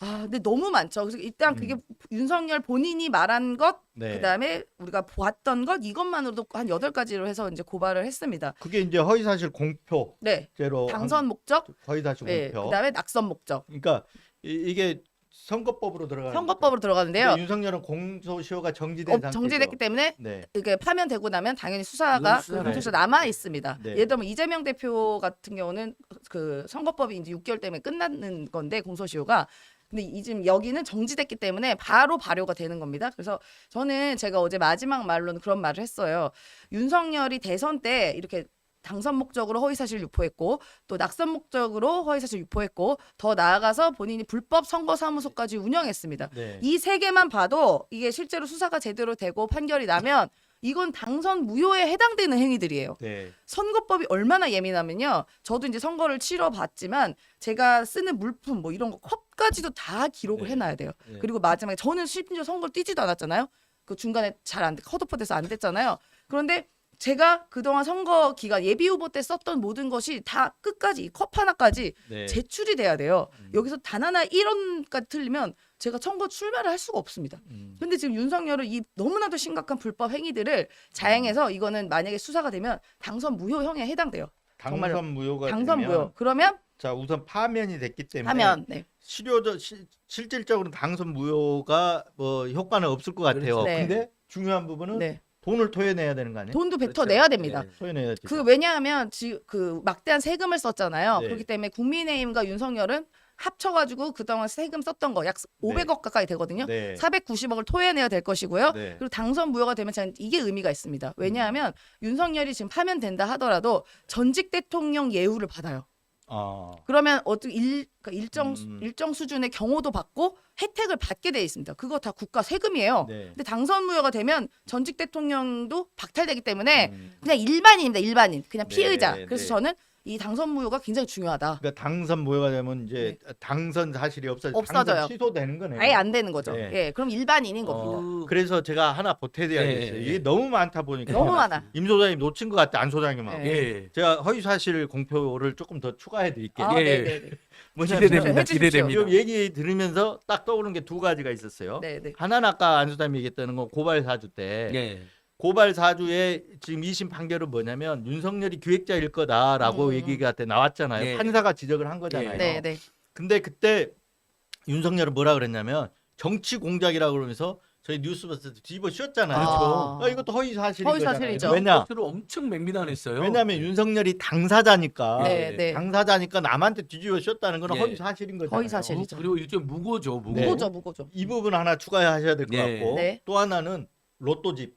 근데 너무 많죠. 그래서 일단 그게 윤석열 본인이 말한 것, 네. 그다음에 우리가 보았던 것 이것만으로도 한 8가지로 해서 이제 고발을 했습니다. 그게 이제 허위사실 공표죄로 네. 당선 목적, 허위사실 네, 공표. 그다음에 낙선 목적. 그러니까 이게 선거법으로 들어가는 선거법으로 들어가는데요. 근데 윤석열은 공소시효가 정지된 상태죠. 정지됐기 때문에 네. 이게 파면되고 나면 당연히 수사가 이건 수사가 공소시효 해야 남아 있습니다. 네. 예를 들면 이재명 대표 같은 경우는 그 선거법이 이제 6개월 때문에 끝나는 건데 공소시효가 근데 지금 여기는 정지됐기 때문에 바로 발효가 되는 겁니다. 그래서 저는 제가 어제 마지막 말로는 그런 말을 했어요. 윤석열이 대선 때 이렇게 당선 목적으로 허위사실 유포했고 또 낙선 목적으로 허위사실 유포했고 더 나아가서 본인이 불법 선거사무소까지 운영했습니다. 네. 이 세 개만 봐도 이게 실제로 수사가 제대로 되고 판결이 나면 이건 당선 무효에 해당되는 행위들이에요. 네. 선거법이 얼마나 예민하면요. 저도 이제 선거를 치러봤지만 제가 쓰는 물품 뭐 이런 거 컵까지도 다 기록을 네. 해놔야 돼요. 네. 그리고 마지막에 저는 심지어 선거를 뛰지도 않았잖아요. 그 중간에 잘 안 돼, 컷오프돼서 안 됐잖아요. 그런데 제가 그동안 선거 기간 예비 후보 때 썼던 모든 것이 다 끝까지 이 컵 하나까지 네. 제출이 돼야 돼요. 여기서 단 하나 1원까지 틀리면 제가 선거 출마를 할 수가 없습니다. 근데 지금 윤석열은 이 너무나도 심각한 불법 행위들을 자행해서 이거는 만약에 수사가 되면 당선 무효형에 해당돼요. 정말로. 당선 무효가 당선 되면 무효. 그러면 자 우선 파면이 됐기 때문에 하면 네. 실질적으로 당선 무효가 뭐 효과는 없을 것 같아요. 그렇죠. 네. 근데 중요한 부분은 네. 돈을 토해내야 되는 거 아니에요? 돈도 뱉어 그렇죠. 내야 됩니다. 네. 토해내야 되죠. 그 왜냐하면 그 막대한 세금을 썼잖아요. 네. 그렇기 때문에 국민의힘과 윤석열은 합쳐가지고 그동안 세금 썼던 거 약 500억 가까이 되거든요. 네. 490억을 토해내야 될 것이고요. 네. 그리고 당선 무효가 되면 저는 이게 의미가 있습니다. 왜냐하면 윤석열이 지금 파면된다 하더라도 전직 대통령 예우를 받아요. 그러면 어떻게 일정 수준의 경호도 받고 혜택을 받게 돼 있습니다. 그거 다 국가 세금이에요. 네. 근데 당선 무효가 되면 전직 대통령도 박탈되기 때문에 음. 그냥 일반인입니다. 일반인. 그냥 네, 피의자. 네. 그래서 저는 이 당선 무효가 굉장히 중요하다. 그러니까 당선 무효가 되면 이제 당선 사실이 없어져요. 당선 취소되는 거네요. 아예 안 되는 거죠. 네. 예, 그럼 일반인인 겁니다. 그래서 제가 하나 보태드려야겠어요. 네. 이게 너무 많다 보니까 너무 많아. 임 소장님 놓친 것 같아 안 소장님하고. 네. 예. 제가 허위사실 공표를 조금 더 추가해 드릴게요. 아, 예. 네네네. 기대됩니다. 해주십시오. 기대됩니다. 이 얘기 들으면서 딱 떠오르는 게 두 가지가 있었어요. 네네. 하나는 아까 안 소장님이 얘기했다는 건 고발 사주 때 예. 고발 사주의 지금 2심 판결은 뭐냐면 윤석열이 기획자일 거다라고 얘기가 나왔잖아요. 예. 판사가 지적을 한 거잖아요. 네네. 근데 그때 윤석열은 뭐라 그랬냐면 정치 공작이라고 그러면서 저희 뉴스버스 뒤집어 씌웠잖아요. 그렇죠. 이것도 허위 사실인 허위 거잖아요. 사실이죠. 왜냐? 겉으로 엄청 맹비난했어요. 왜냐하면 윤석열이 당사자니까 네, 네. 당사자니까 남한테 뒤집어 씌웠다는 건 예. 허위 사실인 거잖아요. 허위 사실이죠. 그리고 일종 무고죠. 무고. 네. 무고죠. 이 부분 하나 추가하셔야 될 것 네. 같고 네. 또 하나는 로또집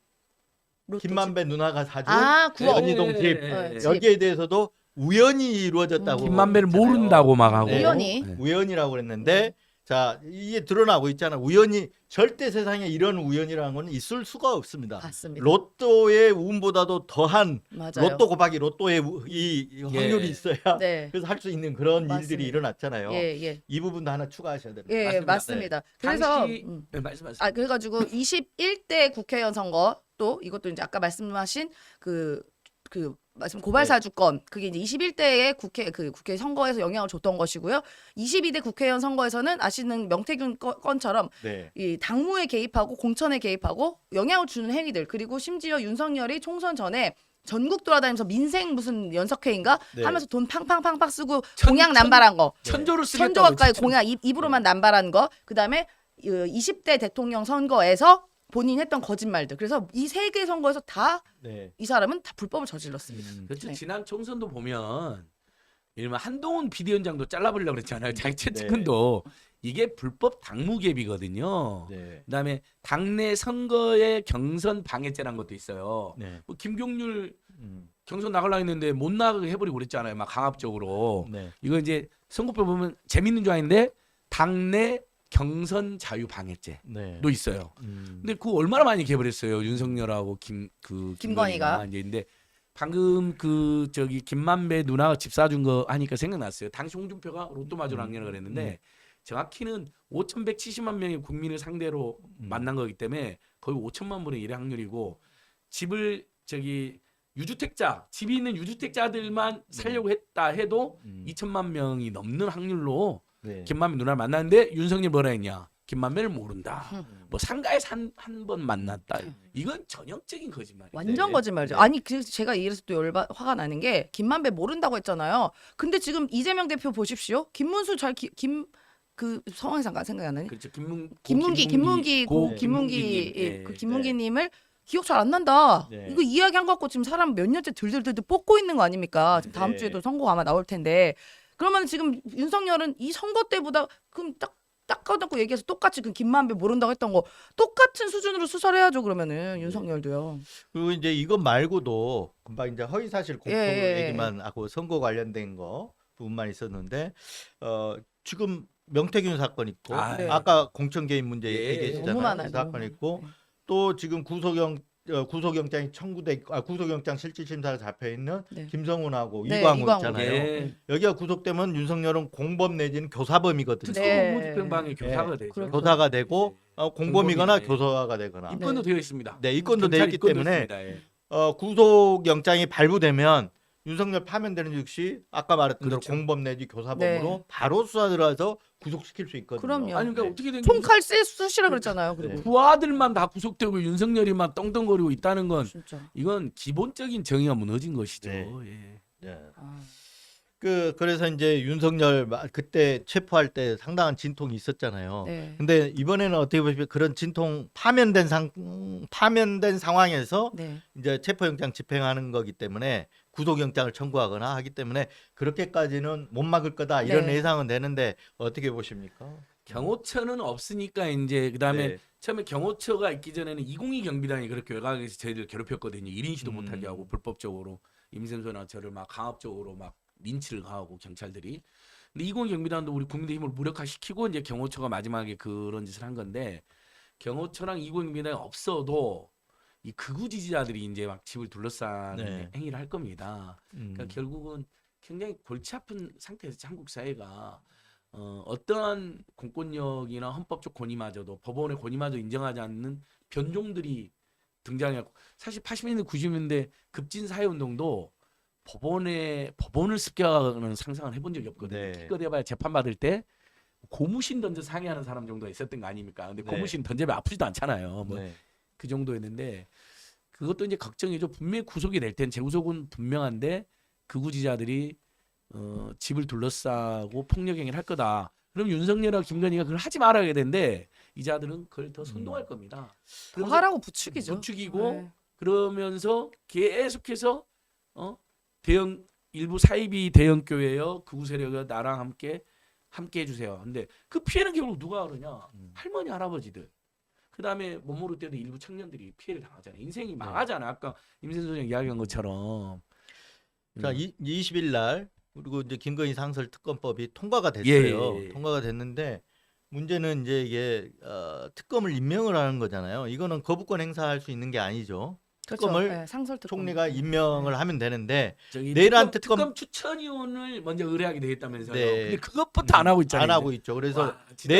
로또집. 김만배 누나가 사준 아, 구억. 연희동 집 네. 여기에 대해서도 우연히 이루어졌다고 김만배를 했잖아요. 모른다고 막 하고. 네. 우연히. 네. 우연이라고 그랬는데 자 이게 드러나고 있잖아. 우연이 절대 세상에 이런 우연이라는 건 있을 수가 없습니다. 맞습니다. 로또의 운보다도 더한 맞아요. 로또 곱하기 로또의 이 확률이 예. 있어야 네. 그래서 할 수 있는 그런 맞습니다. 일들이 일어났잖아요. 예, 예. 이 부분도 하나 추가하셔야 됩니다. 예, 맞습니다. 그래서 당시 네, 말씀하세요. 그래가지고 21대 국회의원 선거 또 이것도 이제 아까 말씀하신 말씀 고발사주권 그게 이제 21대의 국회 선거에서 영향을 줬던 것이고요. 22대 국회의원 선거에서는 아시는 명태균 건처럼 네. 이 당무에 개입하고 공천에 개입하고 영향을 주는 행위들 그리고 심지어 윤석열이 총선 전에 전국 돌아다니면서 민생 무슨 연석회인가 네. 하면서 돈 팡팡팡팡 쓰고 공약 남발한 거 천조를 쓰겠다고. 천조 가까이 진짜. 공약 입으로만 남발한 거 그다음에 20대 대통령 선거에서 본인이 했던 거짓말들 그래서 이 세 개 선거에서 다 이 네. 사람은 다 불법을 저질렀습니다. 그렇죠. 네. 지난 총선도 보면 이른바 한동훈 비대위원장도 잘라버리려고 그랬잖아요. 자기 네. 최측근도 이게 불법 당무 개입이거든요. 네. 그다음에 당내 선거의 경선 방해죄라는 것도 있어요. 네. 뭐 김경률 음. 경선 나가려고 했는데 못 나가게 해버리고 그랬잖아요. 막 강압적으로. 네. 이거 이제 선거법 보면 재밌는 줄 아는데 당내 경선 자유 방해죄도 네. 있어요. 음. 근데 그거 얼마나 많이 개발했어요. 윤석열하고 김건희가 이제 근데 방금 김만배 누나가 집 사준 거 하니까 생각났어요. 당시 홍준표가 로또 맞으러 확률을 그랬는데 정확히는 5,170만 명의 국민을 상대로 만난 거기 때문에 거의 5천만 분의 1의 확률이고 집을 유주택자 집이 있는 유주택자들만 살려고 했다 해도 2천만 명이 넘는 확률로 네. 김만배 누나를 만났는데 윤석열 뭐라 했냐? 김만배를 모른다. 뭐 상가에서 한 번 만났다. 이건 전형적인 거짓말이에요. 완전 네. 거짓말이죠. 네. 아니 제가 이래서 또 화가 나는 게 김만배 모른다고 했잖아요. 근데 지금 이재명 대표 보십시오. 김문수 그 성함이 생각이 안 나니? 그렇죠. 김문기 김문기님. 예. 그 김문기님을 기억 잘 안 난다. 네. 이거 이야기한 거 갖고 지금 사람 몇 년째 들들들 뽑고 있는 거 아닙니까? 지금 다음 네. 주에도 선거가 아마 나올 텐데. 그러면 지금 윤석열은 이 선거 때보다 그럼 딱 까놓고 얘기해서 똑같이 그 김만배 모른다고 했던 거 똑같은 수준으로 수사를 해야죠. 그러면은 윤석열도요. 그리고 이제 이것 말고도 금방 이제 허위사실 공표 예. 얘기만 하고 선거 관련된 거 부분만 있었는데 지금 명태균 사건 있고 아, 네. 아까 공천 개입 문제 예, 얘기했잖아요. 너무 많아요. 그 사건 너무 있고 많아요. 또 지금 구속영장이 청구돼 있고 구속영장 실질심사가 잡혀 있는 네. 김성훈하고 네, 이광호 이광호. 있잖아요. 예. 여기가 구속되면 윤석열은 공범 내지는 교사범이거든요. 특수 네. 모집병방의 교사가 네. 되죠. 그렇죠. 교사가 되고 공범이거나 공범이네. 교사가 되거나 입건도 되어 있습니다. 네, 입건도 돼 경찰 있기 입건도 때문에 있습니다. 예. 구속영장이 발부되면 윤석열 파면되는 즉시 아까 말했던 대로 그렇죠. 공범 내지 교사범으로 네. 바로 수사 들어가서 구속시킬 수 있거든요. 그럼요. 아니 그러니까 네. 어떻게 된 총칼 쑤시라 그랬잖아요. 그리고 부하들만 다 구속되고 윤석열이만 떵떵거리고 있다는 건 진짜. 이건 기본적인 정의가 무너진 것이죠. 네. 예. 네. 아. 그래서 이제 윤석열 그때 체포할 때 상당한 진통이 있었잖아요. 네. 근데 이번에는 어떻게 보시면 그런 진통 파면된 상황에서 네. 이제 체포영장 집행하는 거기 때문에 구속영장을 청구하거나 하기 때문에 그렇게까지는 못 막을 거다 이런 네. 예상은 되는데 어떻게 보십니까? 경호처는 없으니까 이제 그다음에 네. 처음에 경호처가 있기 전에는 202 경비단이 그렇게 외곽에서 저희들 괴롭혔거든요. 1인시도 못하게 하고 불법적으로 임샘소나 저를 막 강압적으로 막 린치를 가하고 경찰들이. 근데 202 경비단도 우리 국민의 힘을 무력화시키고 이제 경호처가 마지막에 그런 짓을 한 건데 경호처랑 202 경비단이 없어도 이 극우 지지자들이 이제 막 집을 둘러싸는 네. 행위를 할 겁니다. 그러니까 결국은 굉장히 골치 아픈 상태에서 한국 사회가 어떠한 공권력이나 헌법적 권위마저도 법원의 권위마저 인정하지 않는 변종들이 등장했고 사실 80년대 90년대 급진 사회운동도 법원을 습격하는 상상을 해본 적이 없거든요. 네. 기껏 해봐야 재판 받을 때 고무신 던져 상해하는 사람 정도가 있었던 거 아닙니까? 근데 네. 고무신 던지면 아프지도 않잖아요. 뭐 네. 그 정도였는데 그것도 이제 걱정이죠. 분명히 구속이 될 땐 재구속은 분명한데 극우지자들이 집을 둘러싸고 폭력 행위를 할 거다. 그럼 윤석열과 김건희가 그걸 하지 말아야 되는데 이 자들은 그걸 더 선동할 겁니다. 그러면서 하라고 부추기죠. 부추기고 네. 그러면서 계속해서 일부 사이비 대형 교회요 극우 세력이 나랑 함께 해주세요. 근데 그 피해는 결국 누가 그러냐? 할머니 할아버지들. 그다음에 못 모를 때도 일부 청년들이 피해를 당하잖아요. 인생이 망하잖아. 아까 임sen 소장 이야기한 것처럼. 자, 20일 날 그리고 이제 김건희 상설 특검법이 통과가 됐어요. 예. 통과가 됐는데 문제는 이제 이게 특검을 임명을 하는 거잖아요. 이거는 거부권 행사할 수 있는 게 아니죠. 그렇죠. 특검을 네, 상설 특검. 총리가 임명을 하면 되는데 저기 내란 특검 추천위원을 먼저 의뢰하게 되겠다면서요. 네. 근데 그것부터 안 하고 있잖아요. 안 하고 이제. 있죠. 그래서 와, 진짜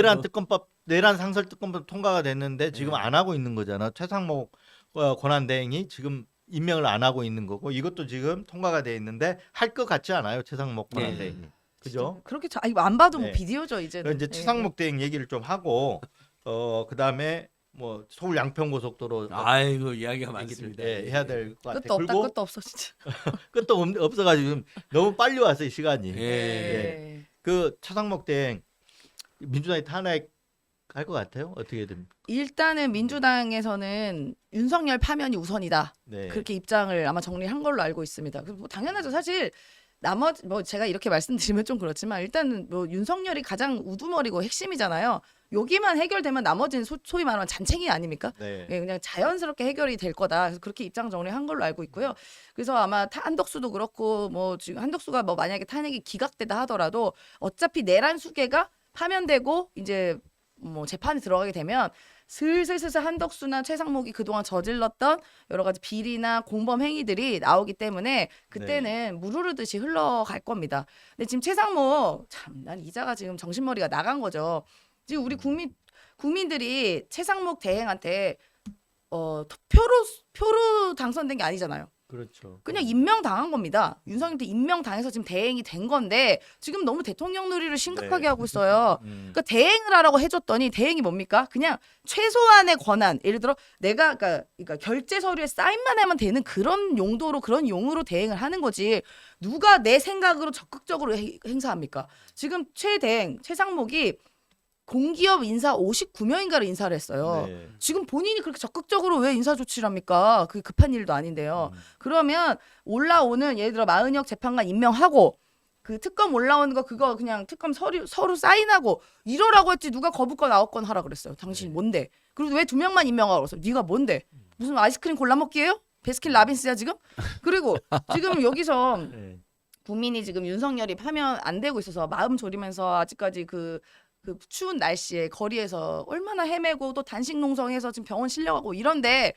내란 상설 특검법 통과가 됐는데 지금 네. 안 하고 있는 거잖아. 최상목 권한대행이 지금 임명을 안 하고 있는 거고 이것도 지금 통과가 돼 있는데 할 것 같지 않아요. 최상목 네. 권한대행이. 그죠? 그렇게 이거 안 봐도 뭐 네. 비디오죠 이제는. 그래서 이제 네. 최상목 대행 얘기를 좀 하고 그다음에 뭐 서울 양평고속도로 아이고 이야기가 얘기를 많습니다. 해야 될 것 같아요. 끝도 없다. 그리고 끝도 없어 진짜. 끝도 없어가지고 지금 너무 빨리 왔어요 시간이. 예. 네. 그 최상목 대행 민주당이 탄핵할 것 같아요? 어떻게 됩니까? 일단은 민주당에서는 윤석열 파면이 우선이다. 네. 그렇게 입장을 아마 정리한 걸로 알고 있습니다. 뭐 당연하죠. 사실 나머지 뭐 제가 이렇게 말씀드리면 좀 그렇지만 일단은 뭐 윤석열이 가장 우두머리고 핵심이잖아요. 여기만 해결되면 나머지는 소위 말하면 잔챙이 아닙니까? 네. 예, 그냥 자연스럽게 해결이 될 거다. 그래서 그렇게 입장 정리한 걸로 알고 있고요. 그래서 아마 한덕수도 그렇고 뭐 지금 한덕수가 뭐 만약에 탄핵이 기각되다 하더라도 어차피 내란 수계가 파면되고 이제 뭐 재판에 들어가게 되면 슬슬 한덕수나 최상목이 그동안 저질렀던 여러 가지 비리나 공범 행위들이 나오기 때문에 그때는 물 흐르듯이 흘러갈 겁니다. 근데 지금 최상목 참 난 이자가 지금 정신머리가 나간 거죠. 지금 우리 국민들이 최상목 대행한테 표로 당선된 게 아니잖아요. 그렇죠. 그냥 임명당한 겁니다. 윤석열한테 임명당해서 지금 대행이 된 건데 지금 너무 대통령 놀이를 심각하게 네. 하고 있어요. 그러니까 대행을 하라고 해줬더니 대행이 뭡니까? 그냥 최소한의 권한, 예를 들어 내가 그러니까 결제 서류에 사인만 하면 되는 그런 용도로 그런 용으로 대행을 하는 거지. 누가 내 생각으로 적극적으로 행사합니까? 지금 최상목이 공기업 인사 59명인가를 인사를 했어요. 네. 지금 본인이 그렇게 적극적으로 왜 인사 조치를 합니까? 그게 급한 일도 아닌데요. 그러면 올라오는 예를 들어 마은혁 재판관 임명하고 그 특검 올라오는 거 그거 그냥 특검 서류 사인하고 이러라고 했지 누가 거부권 아웃권 하라 그랬어요. 당신 뭔데? 그리고 왜 2명만 임명하라고 그랬어? 네가 뭔데? 무슨 아이스크림 골라 먹기예요? 베스킨 라빈스야 지금? 그리고 지금 여기서 네. 국민이 지금 윤석열이 파면 안 되고 있어서 마음 졸이면서 아직까지 그 추운 날씨에 거리에서 얼마나 헤매고 또 단식 농성해서 지금 병원 실려가고 이런데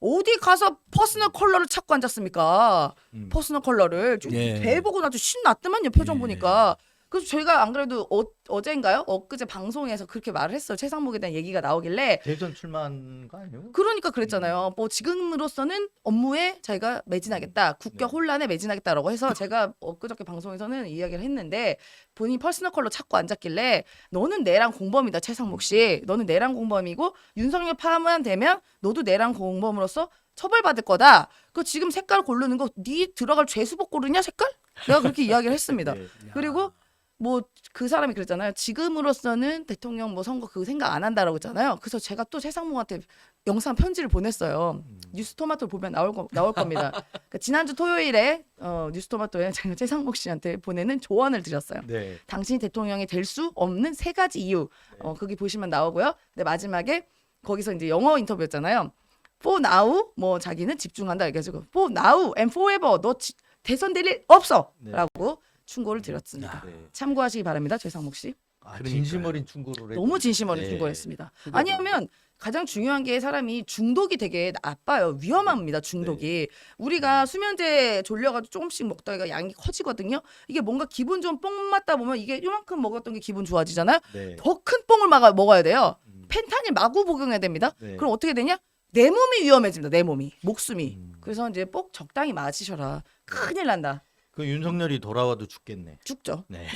어디 가서 퍼스널 컬러를 찾고 앉았습니까? 퍼스널 컬러를 좀 예. 대보고 나도 신났더만요 표정 예. 보니까. 그래서 저희가 안 그래도 어제인가요? 엊그제 방송에서 그렇게 말을 했어요. 최상목에 대한 얘기가 나오길래 대선 출마한 거 아니에요? 그러니까 그랬잖아요. 뭐 지금으로서는 업무에 자기가 매진하겠다. 국격 혼란에 매진하겠다라고 해서 제가 엊그저께 방송에서는 이야기를 했는데 본인이 퍼스널 컬러 찾고 앉았길래 너는 내랑 공범이다 최상목 씨. 너는 내랑 공범이고 윤석열 파면 되면 너도 내랑 공범으로서 처벌받을 거다. 그 지금 색깔 고르는 거 네 들어갈 죄수복 고르냐 색깔? 내가 그렇게 이야기를 했습니다. 네. 그리고 뭐 그 사람이 그랬잖아요. 지금으로서는 대통령 뭐 선거 그거 생각 안 한다라고 했잖아요. 그래서 제가 또 최상목한테 영상 편지를 보냈어요. 뉴스토마토 보면 나올 겁니다. 그러니까 지난주 토요일에 뉴스토마토에 제가 최상목 씨한테 보내는 조언을 드렸어요. 네. 당신이 대통령이 될 수 없는 3가지 이유. 거기 보시면 나오고요. 근데 마지막에 거기서 이제 영어 인터뷰였잖아요. For now 뭐 자기는 집중한다 이래가지고 For now and forever 너 대선 될 일 없어라고 충고를 드렸습니다. 네. 참고하시기 바랍니다, 최상목 씨. 아, 진심 어린 충고를 너무 진심 어린 네. 충고를 했습니다. 아니면 가장 중요한 게 사람이 중독이 되게 나빠요. 위험합니다, 중독이. 우리가 수면제 졸려가지고 조금씩 먹다가 양이 커지거든요. 이게 뭔가 기분 좀 뽕 맞다 보면 이게 요만큼 먹었던 게 기분 좋아지잖아요. 네. 더 큰 뽕을 먹어야 돼요. 펜타닐 마구 복용해야 됩니다. 네. 그럼 어떻게 되냐? 내 몸이 위험해집니다. 내 몸이. 목숨이. 그래서 이제 꼭 적당히 마시셔라. 큰일 난다. 그 윤석열이 돌아와도 죽겠네. 죽죠. 네.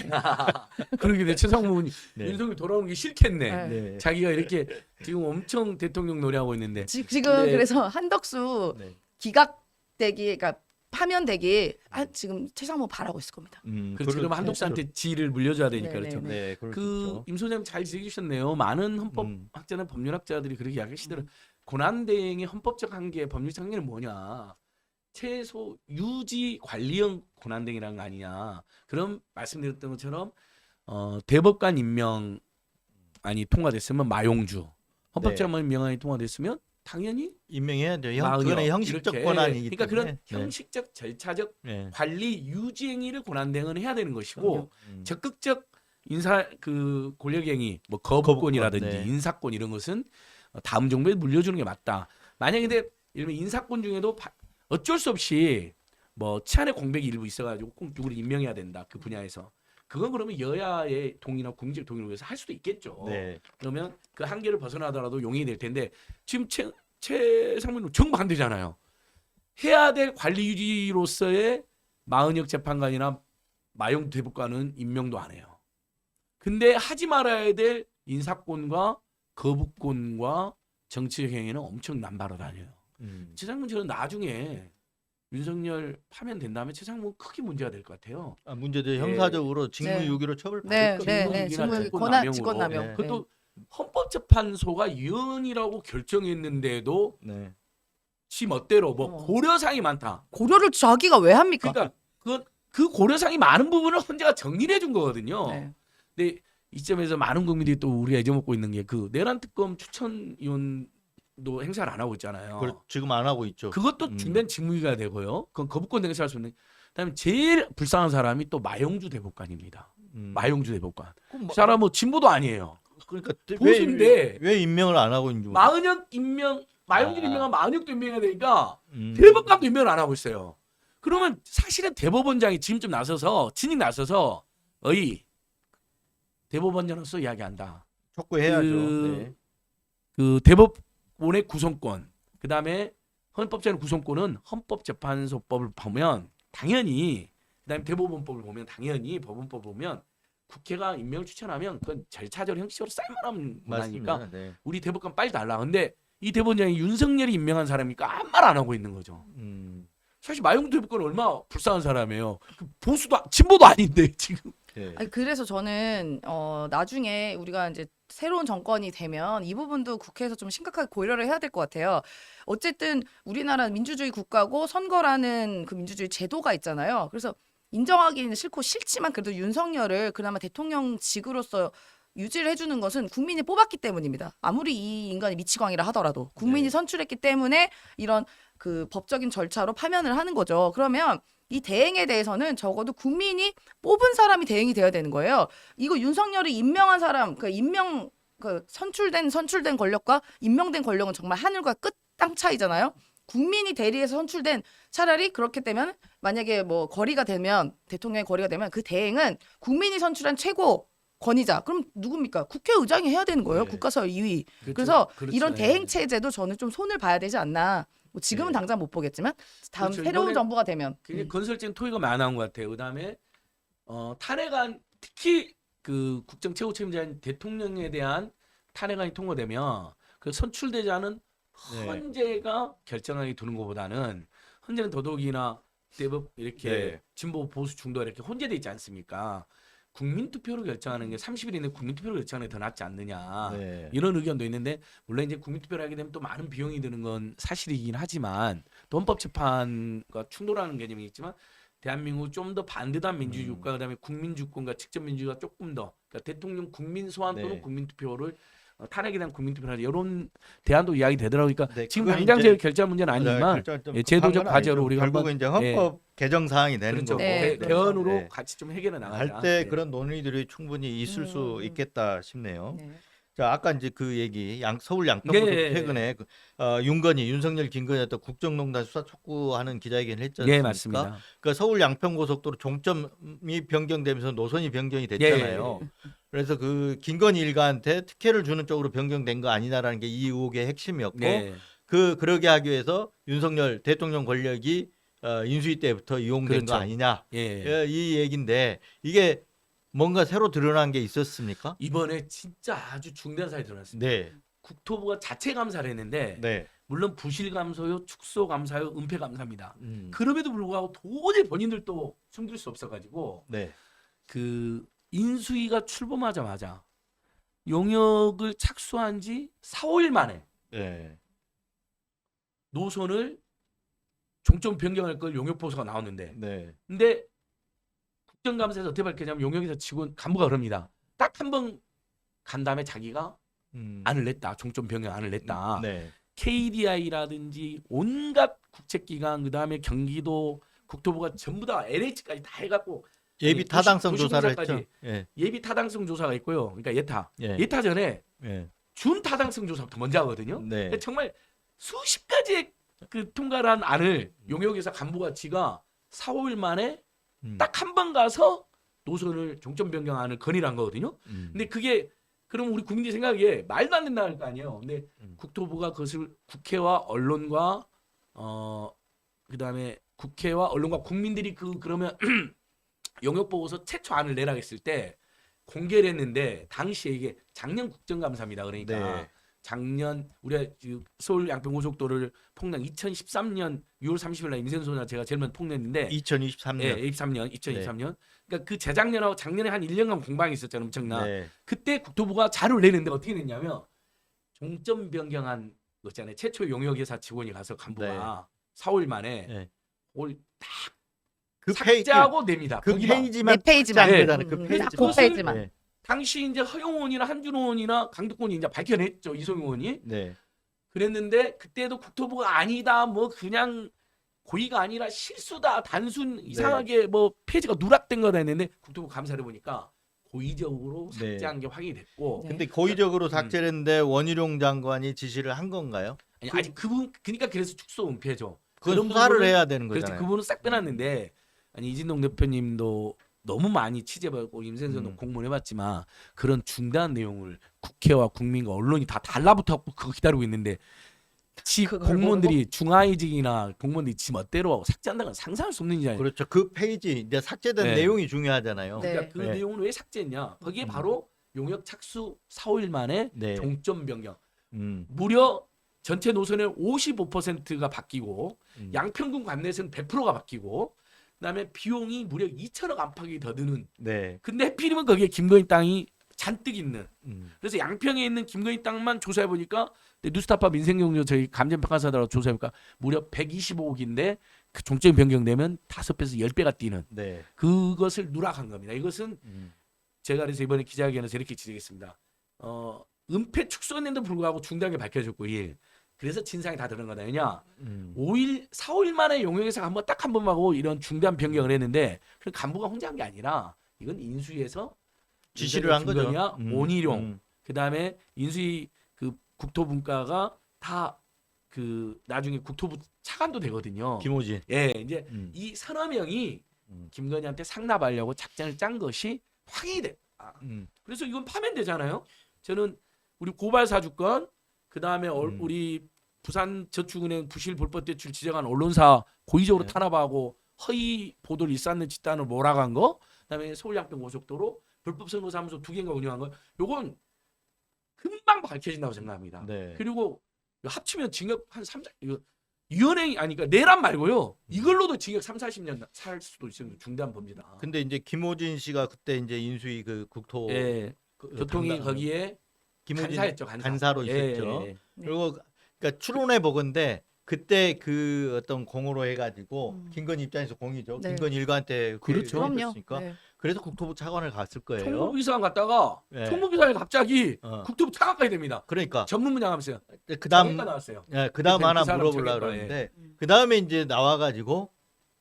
그러게 내 최상무는 네. 윤석열 돌아오는 게 싫겠네. 네. 네. 자기가 이렇게 지금 엄청 대통령 노래하고 있는데. 지금 네. 그래서 한덕수 네. 기각되기, 그러니까 파면되기 지금 최상무 바라고 있을 겁니다. 그렇지. 그럼 한독수한테 지위를 물려줘야 되니까 네, 그렇죠. 네, 네, 그럴 수 그 있죠. 임 소장님 잘 지적해주셨네요. 많은 헌법학자나 법률학자들이 그렇게 이야기하시더라고요. 고난대행의 헌법적 한계, 법률적 한계는 뭐냐? 최소 유지 관리형 고난대행이라는 거 아니냐? 그런 말씀드렸던 것처럼 대법관 임명안이 통과됐으면 마용주, 헌법재판관 임명안이 통과됐으면 당연히 임명해야 돼요. 마은혁, 그거는 형식적 이렇게. 권한이기 그러니까 때문에. 그런 형식적 절차적 네. 관리 유지행위를 고난대행은 해야 되는 것이고 음. 적극적 인사 그 권력행위 뭐 거부권이라든지 거부권, 네. 인사권 이런 것은 다음 정부에 물려주는 게 맞다. 만약에 근데 예를 들면 인사권 중에도 어쩔 수 없이 뭐 치안의 공백이 일부 있어가지고 꼭 누구를 임명해야 된다 그 분야에서 그건 그러면 여야의 동의나 국민적 동의를 위해서 할 수도 있겠죠. 네. 그러면 그 한계를 벗어나더라도 용인이 될 텐데 지금 최상무는 정반대잖아요. 해야 될 관리 유지로서의 마은혁 재판관이나 마용 대법관은 임명도 안 해요. 근데 하지 말아야 될 인사권과 거부권과 정치적 행위는 엄청 남발을 다녀요. 최상무 저는 나중에 윤석열 파면 된 다음에 최상무 크게 문제가 될 것 같아요. 아, 문제도 형사적으로 직무유기로 처벌받을 네, 거예요. 네, 네. 직무유기나 직권남용으로. 직권남용으로. 네. 그것도 헌법재판소가 유언이라고 결정했는데도 네. 지 멋대로 뭐 고려사항이 많다. 고려를 자기가 왜 합니까? 그러니까 그 고려사항이 많은 부분을 헌재가 정리를 해준 거거든요. 네. 근데 이 점에서 많은 국민들이 또 우리가 잊어먹고 있는 게 그 내란 특검 추천위원도 행사를 안 하고 있잖아요. 지금 안 하고 있죠. 그것도 중대한 직무유기가 되고요. 그건 거부권 행사할 수 있는. 그다음에 제일 불쌍한 사람이 또 마용주 대법관입니다. 마용주 대법관. 그럼 뭐- 사람 뭐 진보도 아니에요. 그러니까 보수인데 왜 임명을 안 하고 있는지 마은혁 임명, 마용주 아. 임명하면 마은혁도 임명해야 되니까 음. 대법관도 임명을 안 하고 있어요. 그러면 사실은 대법원장이 지금쯤 나서서 진익 나서서 어이 대법원장으로서 이야기한다. 촉구해야죠. 그- 네. 그 대법원의 구성권, 그 다음에 헌법재판 구성권은 헌법재판소법을 보면 당연히, 그다음에 대법원법을 보면 당연히, 법원법을 보면 국회가 임명을 추천하면 그건 절차적으로 형식적으로 쌀만하면 맞습니다. 문화니까 네. 우리 대법관 빨리 달라. 근데 이 대법원장이 윤석열이 임명한 사람이니까 아무 말 안 하고 있는 거죠. 사실 마용주 대법관은 얼마나 불쌍한 사람이에요. 그 보수도 진보도 아닌데 지금 네. 아니, 그래서 저는 나중에 우리가 이제 새로운 정권이 되면 이 부분도 국회에서 좀 심각하게 고려를 해야 될 것 같아요. 어쨌든 우리나라는 민주주의 국가고 선거라는 그 민주주의 제도가 있잖아요. 그래서 인정하기는 싫고 싫지만 그래도 윤석열을 그나마 대통령직으로서 유지를 해주는 것은 국민이 뽑았기 때문입니다. 아무리 이 인간이 미치광이라 하더라도 국민이 네. 선출했기 때문에 이런 그 법적인 절차로 파면을 하는 거죠. 그러면 이 대행에 대해서는 적어도 국민이 뽑은 사람이 대행이 돼야 되는 거예요. 이거 윤석열이 임명한 사람, 선출된 권력과 임명된 권력은 정말 하늘과 끝 땅 차이잖아요. 국민이 대리해서 선출된 차라리 그렇게 되면 만약에 뭐 거리가 되면 대통령의 거리가 되면 그 대행은 국민이 선출한 최고 권위자. 그럼 누굽니까? 국회의장이 해야 되는 거예요. 네. 국가서 2위. 그렇죠. 그래서 그렇죠. 이런 예. 대행 체제도 저는 좀 손을 봐야 되지 않나. 뭐 지금은 네. 당장 못 보겠지만 다음 그렇죠. 새로운 이번에 정부가 되면 굉장히 건설적인 토의가 많은 것 같아요. 그다음에 탄핵안 특히 그 국정 최고 책임자인 대통령에 대한 탄핵안이 통과되면 그 선출되지 않은 네. 헌재가 결정하게 두는 것보다는 헌재는 더더욱이나 대법 이렇게 네. 진보 보수 중도 이렇게 혼재돼 있지 않습니까? 국민 투표로 결정하는 게 30일 이내 국민 투표로 결정하는 게 더 낫지 않느냐. 네. 이런 의견도 있는데 물론 이제 국민 투표를 하게 되면 또 많은 비용이 드는 건 사실이긴 하지만 또 헌법재판과 충돌하는 개념이 있지만 대한민국 좀 더 반듯한 민주주의국가 그다음에 국민 주권과 직접 민주주의가 조금 더 그러니까 대통령 국민 소환 또는 네. 국민 투표를 탄핵에 대한 국민 투표를 하자 이런 대안도 이야기 되더라고요. 그러니까 네, 지금 그건 당장 이제- 제가 결정할 문제는 아니지만 결정 좀 예, 제도적 급한 건 과제로 아니죠. 우리가 결국 한번 이제 헌법 개정 사항이 되는 그렇죠. 거고 네, 개헌으로 네. 같이 좀 해결해 나가자. 할 때 네. 그런 논의들이 충분히 있을 수 음. 있겠다 싶네요. 네. 자, 아까 이제 그 얘기 서울 양평고속 네. 최근에 윤석열 김건희한테 국정농단 수사 촉구하는 기자회견을 했지 않습니까? 네, 맞습니다. 그 서울 양평고속도로 종점이 변경되면서 노선이 변경이 됐잖아요. 그래서 그 김건희 일가한테 특혜를 주는 쪽으로 변경된 거 아니냐라는 게 이 의혹의 핵심이었고 네. 그러게 하기 위해서 윤석열 대통령 권력이 인수위 때부터 이용된 그렇죠. 거 아니냐 예. 이 얘기인데 이게 뭔가 새로 드러난 게 있었습니까? 이번에 진짜 아주 중대한 사실이 드러났습니다. 네, 국토부가 자체 감사를 했는데 네. 물론 부실 감소요, 축소 감사요, 은폐 감사입니다. 음, 그럼에도 불구하고 도저히 본인들도 숨길 수 없어가지고 네, 그 인수위가 출범하자마자 용역을 착수한 지 4, 5일 만에 네, 노선을 종점 변경할 걸 용역 보고서가 나왔는데 네, 근데 국정감사에서 어떻게 밝혀냐면 용역에서 직원 간부가 그럽니다. 딱 한 번 간 다음에 자기가 안을 냈다. 종점 변경 안을 냈다. 네, KDI라든지 온갖 국책기관 그다음에 경기도 국토부가 전부 다 LH까지 다 해갖고 예비 아니, 타당성 도시 조사를 공사까지. 했죠. 예, 예비 타당성 조사가 있고요. 그러니까 예타. 예, 예타 전에 예, 준 타당성 조사부터 먼저 하거든요. 네, 정말 수십 가지의 그 통과를 한 안을 용역에서 간부가 지가 4, 5일 만에 딱 한 번 가서 노선을 종점 변경안을 건의한 거거든요. 근데 그게 그럼 우리 국민들이 생각하기에 말도 안 된다는 거 아니에요. 근데 국토부가 그것을 국회와 언론과 그다음에 국회와 언론과 국민들이 그러면 용역 보고서 최초 안을 내라 했을 때 공개를 했는데 당시에 이게 작년 국정감사입니다. 그러니까 네. 작년 우리가 서울 양평고속도로를 폭력 2013년 6월 30일 날 임세훈 소장 제가 제일 먼저 폭로했는데 2023년. 예, 2023년. 그러니까 그 재작년하고 작년에 한 1년간 공방이 있었잖아요. 엄청나. 네, 그때 국토부가 자료를 내는데 어떻게 냈냐면 종점 변경한 거 있잖아요. 최초 용역회사 직원이 가서 간부가 4, 5일 만에 네. 올 딱 그 페이지, 삭제하고 냅니다. 그 거기만. 페이지만 네 페이지만. 짠 네. 거잖아요. 그 페이지만. 그 페이지만. 네, 당시 이제 허용원이나 한준호원이나 강덕권이 이제 밝혀냈죠. 이송영 의원이. 네, 그랬는데 그때도 국토부가 아니다. 뭐 그냥 고의가 아니라 실수다. 단순 이상하게 뭐 페이지가 누락된 거다 했는데 국토부 감사를 보니까 고의적으로 네. 삭제한 게 확인이 됐고 네. 근데 고의적으로 삭제를 했는데 원희룡 장관이 지시를 한 건가요? 아니, 아직 그분 그러니까 그래서 축소 은폐죠. 그건 그런 수사를 부분은- 해야 되는 그렇죠. 거잖아요. 그분은 싹 빼놨는데 아니 이진동 대표님도 너무 많이 취재받고 임센서도 공문해봤지만 그런 중대한 내용을 국회와 국민과 언론이 다 달라붙어갖고 그거 기다리고 있는데 지 그걸 공무원들이 중하위직이나 공무원들이 지 멋대로 삭제한다는 건 상상할 수 없는 일이잖아요. 그렇죠. 그 페이지 이제 삭제된 네. 내용이 중요하잖아요. 네. 그러니까 그 네. 내용을 왜 삭제했냐? 거기에 바로 용역 착수 4, 5일 만에 네. 종점 변경. 음, 무려 전체 노선의 55%가 바뀌고 음. 양평군 관내에서는 100%가 바뀌고 그다음에 비용이 무려 2천억 안팎이 더 드는. 네. 근데 하필이면 거기에 김건희 땅이 잔뜩 있는. 음. 그래서 양평에 있는 김건희 땅만 조사해 보니까 뉴스타파 민생경제 저희 감정평가사들하고 조사해 보니까 무려 125억인데 그 종점 변경되면 5배에서 10배가 뛰는 네. 그것을 누락한 겁니다. 이것은 음. 제가 그래서 이번에 기자회견에서 이렇게 지적했습니다. 은폐 축소했는데도 불구하고 중대하게 밝혀졌고 그래서 진상이 다 드러난 거다. 왜냐? 4, 5일 만에 용역에서 딱 한 번 하고 이런 중대한 변경을 했는데 그 간부가 혼자 한 게 아니라 이건 인수위에서 지시를 한 거죠. 김건희와 원희룡 그다음에 인수위 그 국토분과가 다 그 나중에 국토부 차관도 되거든요. 김호진. 예, 이제 음. 이 서너 명이 음. 김건희한테 상납하려고 작전을 짠 것이 확인이 됐다. 음. 그래서 이건 파면되잖아요. 저는 우리 고발 사주권 그다음에 우리 부산저축은행 부실 불법 대출 지적한 언론사 고의적으로 네. 탄압하고 허위 보도를 일삼는 집단을 몰아간 거, 그다음에 서울양평 고속도로 불법 선거사무소 2개인가 운영한 거, 요건 금방 밝혀진다고 생각합니다. 네. 그리고 합치면 징역 한 3, 4, 이거 위원회 아니까 내란 말고요. 이걸로도 징역 3, 40년 살 수도 있어요. 중대한 범죄다. 근데 이제 김호진 씨가 그때 이제 인수위 그 국토 예, 교통이 담당- 거기에 김호진 간사였죠. 간사. 간사로 예, 있었죠. 예, 예. 그리고 그러니까 추론해 보건데 그때 그 어떤 공으로 해가지고 김건희 입장에서 공이죠. 네. 김건희 일가한테 그렇죠. 그럼요. 그러니까 네. 그래서 국토부 차관을 갔을 거예요. 총무비서관 갔다가 네. 총무비서관이 갑자기 어. 국토부 차관까지 됩니다. 그러니까 전문문장 하면서요. 그다음 정의가 나왔어요. 그다음 그 하나 사람 물어보려고 저기 그러는데 그다음에 이제 나와가지고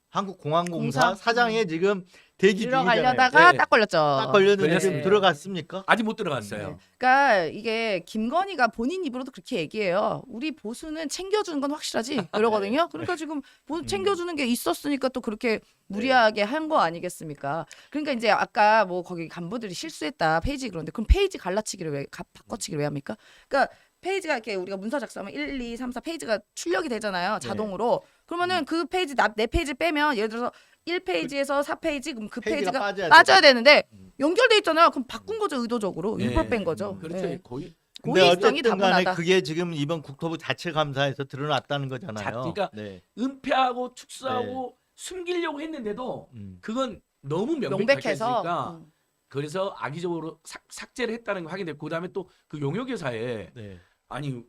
한국공항공사 공사? 사장에 지금 대기 중이잖아요. 들어가려다가 네. 딱 걸렸죠. 딱 걸렸는데 걸렸어요. 지금 들어갔습니까? 아직 못 들어갔어요. 네. 그러니까 이게 김건희가 본인 입으로도 그렇게 얘기해요. 우리 보수는 챙겨주는 건 확실하지 이러거든요. 그러니까 지금 챙겨주는 게 있었으니까 또 그렇게 무리하게 한 거 아니겠습니까? 그러니까 이제 아까 뭐 거기 간부들이 실수했다 페이지 그런데 그럼 페이지 갈라치기를 왜 바꿔치기를 왜 합니까? 그러니까 페이지가 이렇게 우리가 문서 작성하면 1, 2, 3, 4 페이지가 출력이 되잖아요. 자동으로. 그러면은 그 페이지 내 페이지 빼면 예를 들어서 1페이지에서 4페이지 그럼 그 페이지가 페이지가 빠져야 되는데 연결돼 있잖아요. 그럼 바꾼 거죠. 의도적으로. 네. 일부러 뺀 거죠. 그렇죠. 네. 거의 근데 고의성이 어쨌든 간에 다분하다. 그게 지금 이번 국토부 자체 감사에서 드러났다는 거잖아요. 그러니까 네. 은폐하고 축소하고 숨기려고 했는데도 그건 너무 명백히 명백해서 밝혀지니까 그래서 악의적으로 삭제를 했다는 게 확인됐고 그다음에 또 그 용역회사에 네. 아니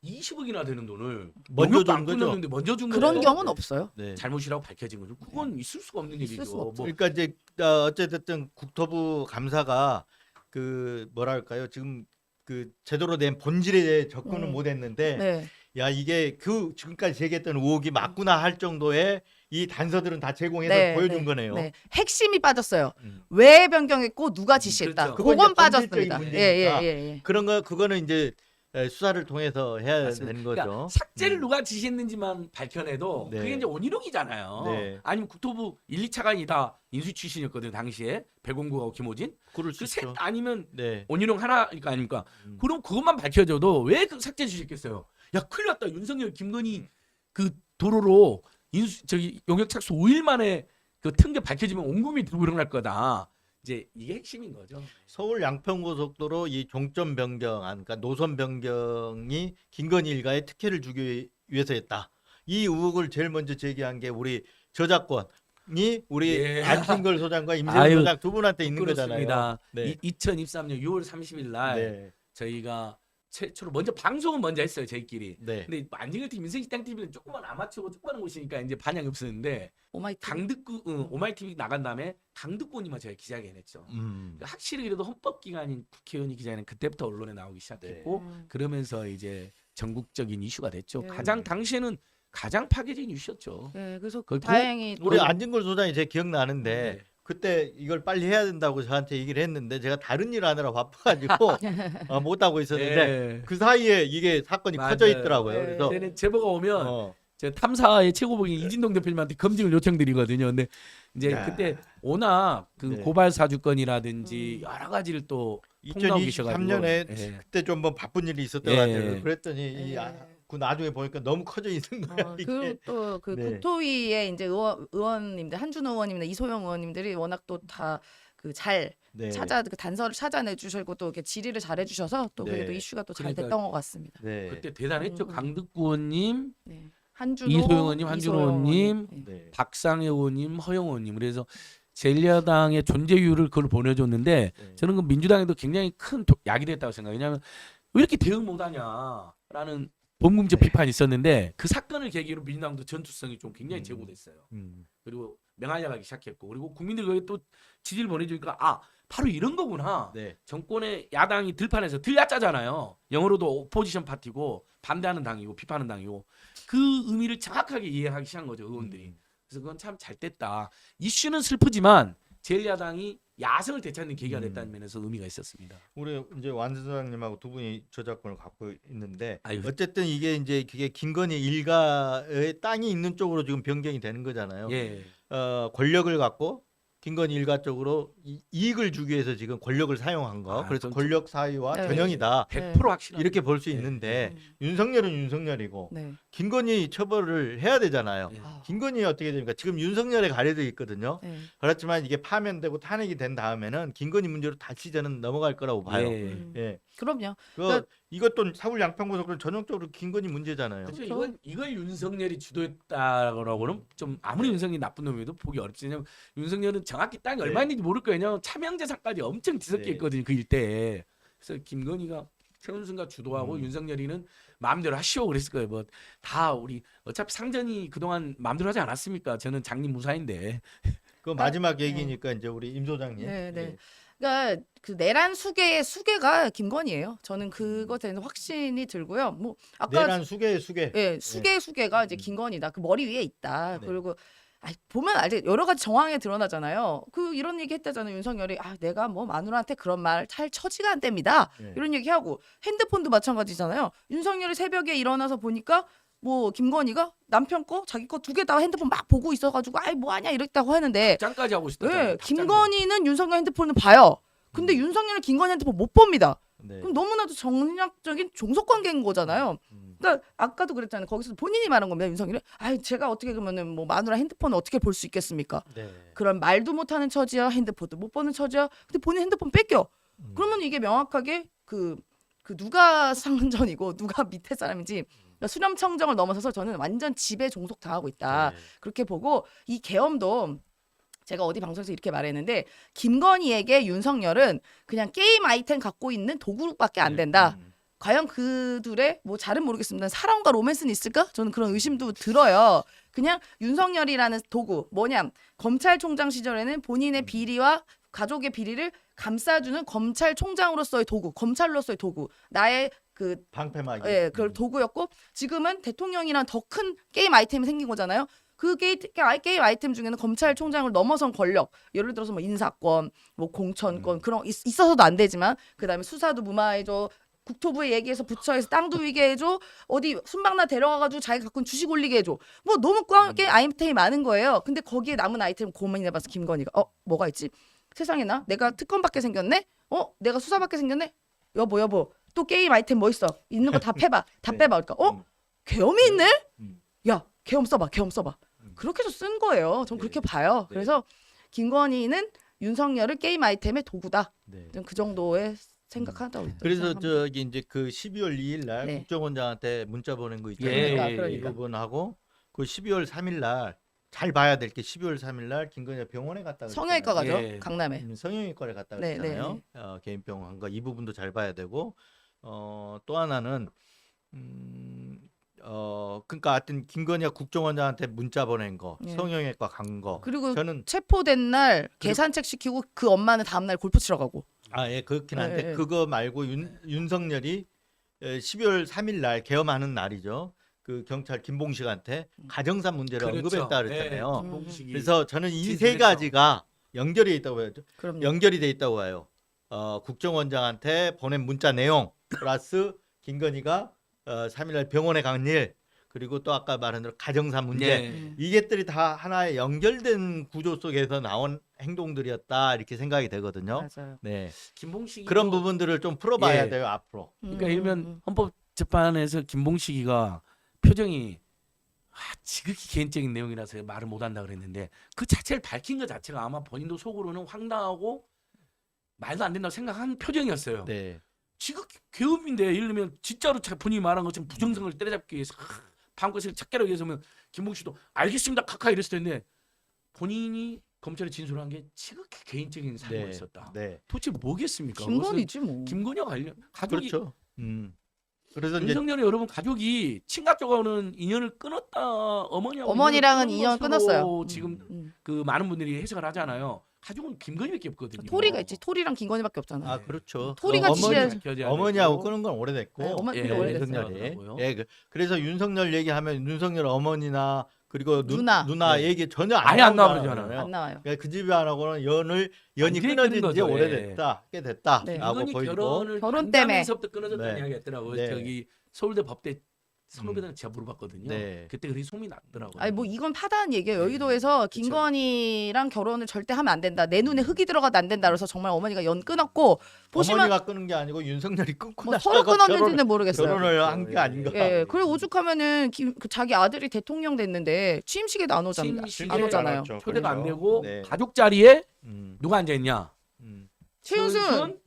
20억이나 되는 돈을 먼저 용역도 준 안 거죠? 끊었는데 먼저 준 그런 거예요. 경우는 없어요. 네. 잘못이라고 밝혀진 거죠. 그건 있을 수가 없는 있을 일이죠. 수가 없죠. 뭐 그러니까 이제 어쨌든 국토부 감사가 그 뭐랄까요 지금 그 제대로 된 본질에 대해 접근을 못했는데 네. 야 이게 그 지금까지 제기했던 의혹이 맞구나 할 정도의 이 단서들은 다 제공해서 네, 보여준 네, 거네요. 네. 핵심이 빠졌어요. 음. 왜 변경했고 누가 지시했다. 그렇죠. 그건 그건 이제 빠졌습니다. 본질적인 예예예. 문제니까. 예, 예. 그런 거 그거는 이제 수사를 통해서 해야 맞습니다. 되는 거죠. 그러니까 삭제를 누가 지시했는지만 밝혀내도 네. 그게 이제 원희룡이잖아요. 네. 아니면 국토부 1, 2차관이 다 인수 출신이었거든요. 당시에 백원구하고 김호진. 그럴 수 그 셋 있죠. 아니면 네. 원희룡 하나니까 아닙니까? 음. 그럼 그것만 밝혀져도 왜 그 삭제 지시했겠어요? 야 큰일 났다. 윤석열 김건희 그 도로로 저기 용역 착수 5일 만에 그 튼게 밝혀지면 온 국민이 들고 일어날 거다. 이제 이게 핵심인 거죠. 서울 양평고속도로 이 종점 변경, 그러니까 노선 변경이 김건희 일가에 특혜를 주기 위해서였다. 이 의혹을 제일 먼저 제기한 게 우리 저작권이 우리 예. 안진걸 소장과 임세훈 아유, 소장 두 분한테 있는 거잖아요. 그렇습니다. 네. 2023년 6월 30일 날 네. 저희가 최초로 먼저 방송은 먼저 했어요. 저희끼리. 네. 근데 안진걸 TV, 민생식당 TV는 조그만 아마추어 조그만 곳이니까 이제 반향이 없었는데 오마이티. 강듣구 오마이 TV 나간 다음에 강듣구님만 저희 기자회견 했죠. 확실히 그래도 헌법기관인 국회의원이 기자회견 그때부터 언론에 나오기 시작했고 네. 그러면서 이제 전국적인 이슈가 됐죠. 네. 가장 당시에는 가장 파괴적인 이슈였죠. 네, 그래서 거의 다행히 우리 또- 안진걸 소장이 제 기억나는데 네. 그때 이걸 빨리 해야 된다고 저한테 얘기를 했는데 제가 다른 일 하느라 바빠가지고 못 하고 있었는데 네. 그 사이에 이게 사건이 맞아요. 커져 있더라고요. 네. 그래서 그때는 제보가 오면 어, 제가 탐사의 최고봉인 이진동 대표님한테 검증을 요청드리거든요. 근데 이제 야. 그때 워낙 그 네. 고발 사주권이라든지 여러 가지를 또 통과하고 계셔가지고 2023년에 예. 그때 좀 뭐 바쁜 일이 있었던 예. 것 같아요. 그랬더니 이 예. 그 나중에 보니까 너무 커져 있는 거야. 이게. 그리고 또그 네. 국토위에 이제 의원님들 한준호 의원님이나 이소영 의원님들이 워낙 또 다 그 잘 네. 그 단서를 찾아내 주시고 또 이렇게 질의를 잘 해주셔서 또 네. 그래도 이슈가 또 잘 그러니까 됐던 것 같습니다. 네. 그때 대단했죠. 음. 강득구 의원님, 네. 한준호, 이소영 의원님, 한준호 의원님, 네. 네. 박상혜 의원님, 허영 의원님. 그래서 제1야당의 존재이유를 그걸 보내줬는데 네. 저는 그 민주당에도 굉장히 큰 약이 됐다고 생각해요. 왜냐하면 왜 이렇게 대응 못하냐라는 범금적 네. 비판이 있었는데 그 사건을 계기로 민주당도 전투성이 좀 굉장히 제고됐어요. 그리고 명활약하기 시작했고 그리고 국민들이 거기에 또 지지를 보내주니까 아 바로 이런 거구나. 네. 정권의 야당이 들판에서 들야짜잖아요. 영어로도 오포지션 파티고 반대하는 당이고 비판하는 당이고 그 의미를 정확하게 이해하기 시작한 거죠 의원들이. 그래서 그건 참 잘 됐다. 이슈는 슬프지만 제1야당이 야성을 되찾는 계기가 됐다는 면에서 의미가 있었습니다. 우리 이제 완 소장님하고 두 분이 저작권을 갖고 있는데 아유. 어쨌든 이게 이제 그게 김건희 일가의 땅이 있는 쪽으로 지금 변경이 되는 거잖아요. 예. 권력을 갖고 김건희 일가 쪽으로 이익을 주기 위해서 지금 권력을 사용한 거. 아, 그래서 그건 권력 사유와 네. 전형이다. 100% 확실한. 이렇게 볼 수 네. 있는데 윤석열은 윤석열이고 네. 김건희 처벌을 해야 되잖아요. 예. 아, 김건희 어떻게 됩니까? 지금 윤석열에 가려져 있거든요. 네. 그렇지만 이게 파면되고 탄핵이 된 다음에는 김건희 문제로 다시 저는 넘어갈 거라고 봐요. 예. 예. 그럼요. 이것도 서울 양평고속도로 전형적으로 김건희 문제잖아요. 그렇죠. 이걸 윤석열이 주도했다라고는 좀 아무리 윤석열이 나쁜 놈이도 보기 어렵지. 왜냐면 윤석열은 정확히 땅이 네. 얼마 있는지 모를 거예요. 왜냐면 차명재산까지 엄청 뒤섞여 네. 있거든요. 그 일대에. 그래서 김건희가 최은순가 주도하고 윤석열이는 마음대로 하시오 그랬을 거예요. 뭐 다 우리 어차피 상전이 그동안 마음대로 하지 않았습니까? 저는 장님 무사인데. 그 마지막 얘기니까 이제 우리 임 소장님. 네, 네. 예. 그러니까 그 내란 수계의 수계가 김건희예요. 저는 그것에 대해서 확신이 들고요. 뭐 아까 내란 수계의 수계. 예, 수계가 이제 김건희다. 그 머리 위에 있다. 네. 그리고 보면 알지 여러 가지 정황에 드러나잖아요. 그 이런 얘기 했다잖아요. 윤석열이 내가 뭐 마누라한테 그런 말 할 처지가 안 됩니다. 네. 이런 얘기하고 핸드폰도 마찬가지잖아요. 윤석열이 새벽에 일어나서 보니까 뭐 김건희가 남편 거 자기 거 두 개 다 핸드폰 막 보고 있어가지고 뭐하냐 이랬다고 하는데 짱까지 하고 싶다. 예, 김건희는 윤석열 핸드폰을 봐요. 근데 윤석열은 김건희 핸드폰 못 봅니다. 네. 그럼 너무나도 정략적인 종속 관계인 거잖아요. 그러니까 아까도 그랬잖아요. 거기서 본인이 말한 겁니다. 윤석열이 제가 어떻게 그러면은 뭐 마누라 핸드폰을 어떻게 볼 수 있겠습니까? 네. 그런 말도 못하는 처지야, 핸드폰도 못 보는 처지야. 근데 본인 핸드폰 뺏겨. 그러면 이게 명확하게 그 누가 상전이고 누가 밑에 사람인지 그러니까 수렴청정을 넘어서서 저는 완전 집에 종속 당하고 있다. 네. 그렇게 보고 이 계엄도 제가 어디 방송에서 이렇게 말했는데 김건희에게 윤석열은 그냥 게임 아이템 갖고 있는 도구밖에 안 된다. 과연 그 둘의 뭐 잘은 모르겠습니다. 사랑과 로맨스는 있을까? 저는 그런 의심도 들어요. 그냥 윤석열이라는 도구 뭐냐 검찰총장 시절에는 본인의 비리와 가족의 비리를 감싸주는 검찰총장으로서의 도구, 검찰로서의 도구, 나의 그 방패막이. 예, 그 도구였고 지금은 대통령이란 더 큰 게임 아이템이 생긴 거잖아요. 그 게임 아이템 중에는 검찰총장을 넘어선 권력, 예를 들어서 뭐 인사권, 뭐 공천권 그런 있어서도 안 되지만 그다음에 수사도 무마해줘. 국토부에 얘기해서 부처에서 땅도 위게 해줘. 어디 순방나 데려가가지고 자기 갖고 있는 주식 올리게 해줘. 뭐 너무 게임 아이템이 많은 거예요. 근데 거기에 남은 아이템 고민해봐서 김건희가 뭐가 있지? 세상에 내가 특검받게 생겼네? 내가 수사받게 생겼네? 여보 또 게임 아이템 뭐 있어? 있는 거 다 패봐. 다 네. 빼봐. 그러니까 계엄이 있네? 음. 야 계엄 써봐. 그렇게 해서 쓴 거예요. 전 네. 그렇게 봐요. 네. 그래서 김건희는 윤석열을 게임 아이템의 도구다. 네. 저는 그 정도의 생각한다고 그래서 생각합니다. 저기 이제 그 12월 2일 날 네. 국정원장한테 문자 보낸 거 있잖아요. 예, 그러니까. 이 부분하고 그 12월 3일 날 잘 봐야 될 게 12월 3일 날 김건희가 병원에 갔다 성형외과 가죠. 예. 강남에. 성형외과를 갔다 네, 그랬잖아요. 개인 병원 한 거 이 부분도 잘 봐야 되고 또 하나는 그러니까 하여튼 김건희가 국정원장한테 문자 보낸 거, 예. 성형외과 간 거. 그리고 저는 체포된 날 계산책 시키고 그 엄마는 다음 날 골프 치러 가고. 예 그렇긴 한데 예, 예. 그거 말고 윤석열이 12월 3일 날 개엄하는 날이죠. 그 경찰 김봉식한테 가정산 문제를 언급했다 그랬잖아요. 김봉식이 그래서 저는 이 세 진술했죠. 가지가 연결이 있다고 해야죠. 그럼요. 연결이 돼 있다고 해요. 국정원장한테 보낸 문자 내용 플러스 김건희가 3일날 병원에 간 일 그리고 또 아까 말한 대로 가정산 문제 예. 이게들이 다 하나의 연결된 구조 속에서 나온 행동들이었다 이렇게 생각이 되거든요. 맞아요. 네 김봉식이 그런 부분들을 좀 풀어봐야 예. 돼요 앞으로. 그러니까 일면 헌법재판에서 김봉식이가 표정이 지극히 개인적인 내용이라서 말을 못한다 그랬는데 그 자체를 밝힌 것 자체가 아마 본인도 속으로는 황당하고 말도 안 된다고 생각한 표정이었어요. 네. 지극히 괴업인데 예를 들면 진짜로 본인이 말한 것처럼 부정선거를 때려잡기 위해서 다음 것을 찾기로 위해서면 김봉식도 알겠습니다 카카 이랬을 텐데 본인이 검찰에 진술한 게 지극히 개인적인 사유가 있었다. 네. 도대체 뭐겠습니까? 김건희지 뭐. 그것은 김건희와 관련 가족이 그렇죠. 그래서 이제 윤석열의 여러분 가족이 친가족과는 인연을 끊었다. 어머니랑은 인연 끊었어요. 지금 음. 그 많은 분들이 해석을 하잖아요. 가족은 김건희밖에 없거든요. 토리가 있지. 토리랑 김건희밖에 없잖아. 아 그렇죠. 토리가 어머니하고 끊은 건 오래됐고 네, 어머니도 예, 오래됐어요. 윤석열이. 그렇더라고요. 예, 그래서 윤석열 얘기하면 윤석열 어머니나 그리고 누나 네. 얘기 전혀 아예 안 나오잖아요. 나와버리잖아요. 안 나와요. 그러니까 그 집안하고는 연이 완전히 끊어진 끊은 지 거죠. 오래됐다, 꽤 됐다라고 네. 김건희 보이고. 결혼을 결혼 때문에. 반대하면서부터 끊어졌다는 네. 이야기가 있더라고요. 네. 저기 서울대 법대 선후배들한테 제가 물어봤거든요. 네. 그때 그렇게 소문이 났더라고요. 아니 뭐 이건 파다한 얘기예요. 여의도에서 김건희랑 결혼을 절대 하면 안 된다. 내 눈에 흙이 들어가도 안 된다. 그래서 정말 어머니가 연 끊었고 보시면 어머니가 끊은 게 아니고 윤석열이 끊고 뭐 서로 끊었는지는 모르겠어요. 결혼을 한 게 아닌가. 예, 그리고 오죽하면은 그 자기 아들이 대통령 됐는데 취임식에도 안 오잖아요. 취임식에 안 오잖아요. 그렇죠. 초대가 안 그렇죠. 되고 네. 가족 자리에 음, 누가 앉아 있냐? 음, 최윤순,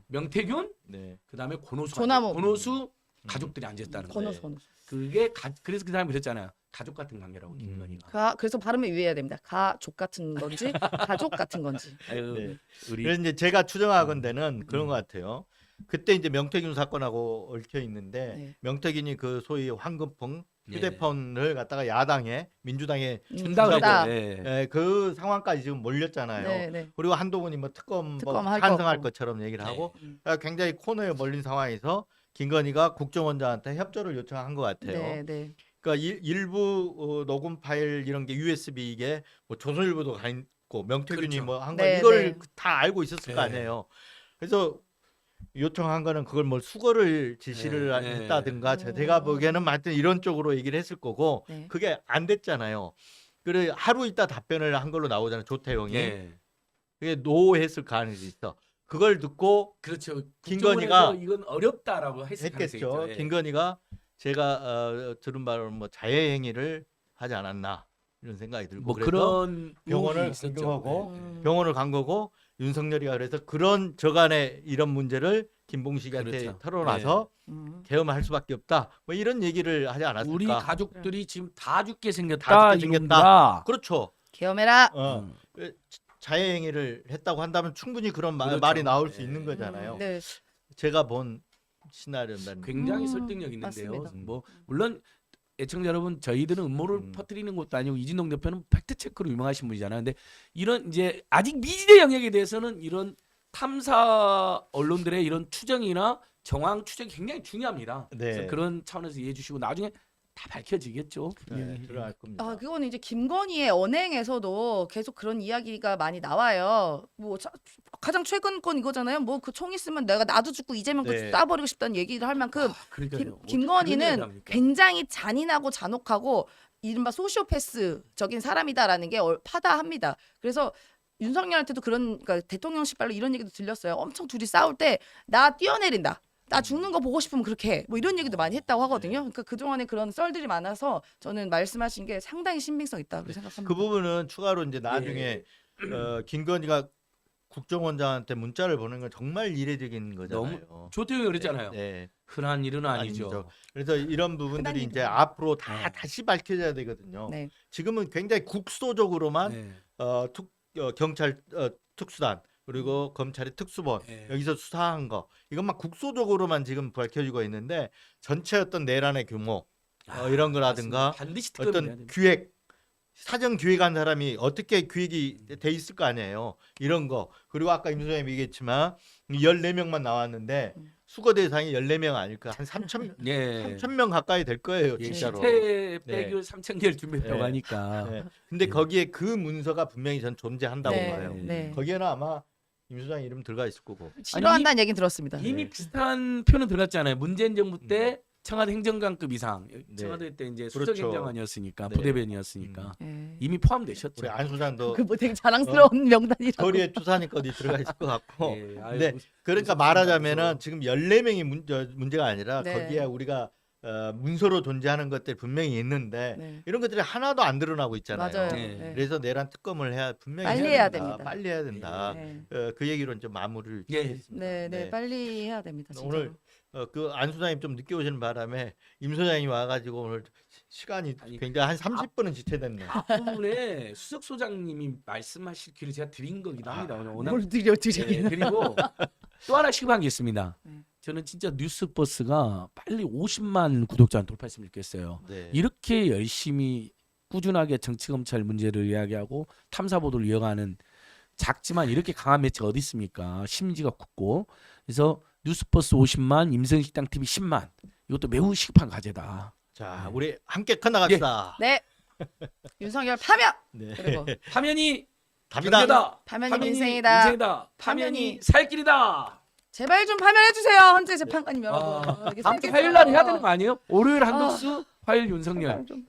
명태균, 네. 그다음에 권오수. 조남욱. 권오수 가족들이 앉아 있다는 거예요. 권오수. 그게 그래서 그 사람이 그랬잖아요. 가족 같은 관계라고 김건희가. 그래서 발음을 유의해야 됩니다. 가족 같은 건지 가족 같은 건지. 아유, 네. 우리 그래서 이제 제가 추정하건대는 그런 것 같아요. 그때 이제 명태균 사건하고 얽혀 있는데 네. 명태균이 그 소위 황금폰 네. 휴대폰을 갖다가 야당에 민주당에 준다 준다. 그랬죠. 예. 예, 그 상황까지 지금 몰렸잖아요. 네, 네. 그리고 한동훈이 뭐 특검 특검할 찬성할 거고. 것처럼 얘기를 하고 음. 굉장히 코너에 몰린 상황에서 김건희가 국정원장한테 협조를 요청한 것 같아요. 네, 네. 그러니까 일부 녹음 파일 이런 게 USB 이게 뭐 조선일보도 가 있고 명태균이 그렇죠. 뭐 한 거 네, 이걸 네. 다 알고 있었을 거 네. 아니에요. 그래서 요청한 거는 그걸 뭐 수거를 지시를 네, 네. 했다든가 제가 보기에는 하여튼 이런 쪽으로 얘기를 했을 거고 네. 그게 안 됐잖아요. 그래 하루 있다 답변을 한 걸로 나오잖아요. 조태용이. 예. 그게 노했을 가능성이 있어. 그걸 듣고 그렇죠. 김건희가 국정원에서 이건 어렵다라고 했을 가능성이 했겠죠. 있죠. 예. 김건희가 제가 들은 바로는 뭐 자해 행위를 하지 않았나 이런 생각이 들고 뭐 그래서 그런 병원을 의혹이 있었죠. 강조하고 음. 병원을 간 거고 윤석열이가 그래서 그런 저간의 이런 문제를 김봉식한테 그렇죠. 털어놔서 음. 계엄할 수밖에 없다. 뭐 이런 얘기를 하지 않았을까? 우리 가족들이 지금 다 죽게 생겼다. 다 죽게 생겼다. 이놈들아. 그렇죠. 계엄해라. 음. 자해 행위를 했다고 한다면 충분히 그런 그렇죠. 말이 나올 수 네. 있는 거잖아요. 네. 제가 본 시나리오는 굉장히 음, 설득력 있는데요. 맞습니다. 뭐 물론 애청자 여러분 저희들은 음모를 퍼뜨리는 것도 아니고 이진동 대표는 팩트 체크로 유명하신 분이잖아요. 근데 이런 이제 아직 미지대 영역에 대해서는 이런 탐사 언론들의 이런 추정이나 정황 추적이 굉장히 중요합니다. 네. 그래서 그런 차원에서 이해해 주시고 나중에 다 밝혀지겠죠. 네, 들어갈 겁니다. 아, 그거는 이제 김건희의 언행에서도 계속 그런 이야기가 많이 나와요. 뭐 가장 최근 건 이거잖아요. 뭐 그 총 있으면 내가 나도 죽고 이재명도 네. 쏴버리고 싶다는 얘기를 할 만큼 그러니까요. 김건희는 굉장히 잔인하고 잔혹하고 이른바 소시오패스적인 사람이다라는 게 파다합니다. 그래서 윤석열한테도 그러니까 대통령실 발로 이런 얘기도 들렸어요. 엄청 둘이 싸울 때 나 뛰어내린다. 나 죽는 거 보고 싶으면 그렇게 해. 뭐 이런 얘기도 많이 했다고 하거든요. 그러니까 그동안에 그런 썰들이 많아서 저는 말씀하신 게 상당히 신빙성 있다고 생각합니다. 그 부분은 추가로 이제 나중에 김건희가 국정원장한테 문자를 보낸 건 정말 이례적인 거잖아요. 조태용이 그랬잖아요. 네. 흔한 일은 아니죠. 아니죠. 그래서 이런 부분들이 흔한 이제 일은 앞으로 다 네. 다시 밝혀져야 되거든요. 네. 지금은 굉장히 국소적으로만 네. 경찰 특수단 그리고 검찰의 특수본 네. 여기서 수사한 거 이것만 국소적으로만 지금 밝혀지고 있는데 전체 어떤 내란의 규모 이런 거라든가 맞습니다. 반드시 특검이 돼야 어떤 됩니다. 기획 사전 기획한 사람이 어떻게 기획이 돼 있을 거 아니에요. 이런 거. 그리고 아까 임 소장님이 얘기했지만 14명만 나왔는데 수거 대상이 14명 아닐까? 한 3,000명 가까이 될 거예요, 예, 진짜로. 시태 백을 3,000개를 준비했다고 네. 하니까. 네. 근데 예. 거기에 그 문서가 분명히 전 존재한다고 네, 봐요. 네. 거기에는 아마 임 소장 이름 들어가 있을 거고. 싫어한다는 얘기는 들었습니다. 이미 네. 비슷한 표는 들었잖아요. 문재인 정부 때 청와대 행정관급 이상, 청와대 때 이제 그렇죠. 수석행정관이었으니까 네. 부대변이었으니까 네. 이미 포함되셨죠. 우리 안 소장도 그 뭐 되게 자랑스러운 명단이라고. 서류에 투사니까 어디 들어가 있을 것 같고. 예, 아유, 근데 그러니까 무슨 말하자면은 무서워. 지금 14명이 문제가 아니라 네. 거기에 우리가 문서로 존재하는 것들이 분명히 있는데 네. 이런 것들이 하나도 안 드러나고 있잖아요. 맞아요. 네. 네. 그래서 내란 특검을 분명히 빨리 해야 해야 된다. 됩니다. 빨리 해야 된다. 네. 그 얘기로 좀 마무리를 예. 짓겠습니다. 네, 네, 네. 빨리 해야 됩니다. 진짜로. 오늘 그 안 소장님 좀 늦게 오시는 바람에 임 소장님 와가지고 오늘 시간이 아니, 굉장히 한 30분은 지체됐네. 앞부분에 수석 소장님이 말씀하실 기회를 제가 드린 거기도 합니다. 워낙 뭘 드려 네, 그리고 또 하나 실망한 게 있습니다. 네. 저는 진짜 뉴스버스가 빨리 50만 구독자 돌파했으면 좋겠어요. 네. 이렇게 열심히 꾸준하게 정치 검찰 문제를 이야기하고 탐사 보도를 이어가는 작지만 이렇게 강한 매체가 어디 있습니까? 심지가 굳고. 그래서 뉴스버스 50만, 임성식당 TV 10만. 이것도 매우 시급한 과제다. 자, 우리 함께 커나갑시다. 네. 윤석열 파면. 네. 그리고 파면이 답이다. 경제다. 파면이 인생이다. 인생이다. 파면이 살 길이다. 제발 좀 파면해 주세요. 헌재 재판관님 여러분. 이렇게 다음 주 생겼어요. 화요일 날 해야 되는 거 아니에요? 월요일 한덕수, 화요일 윤석열. 제발 좀.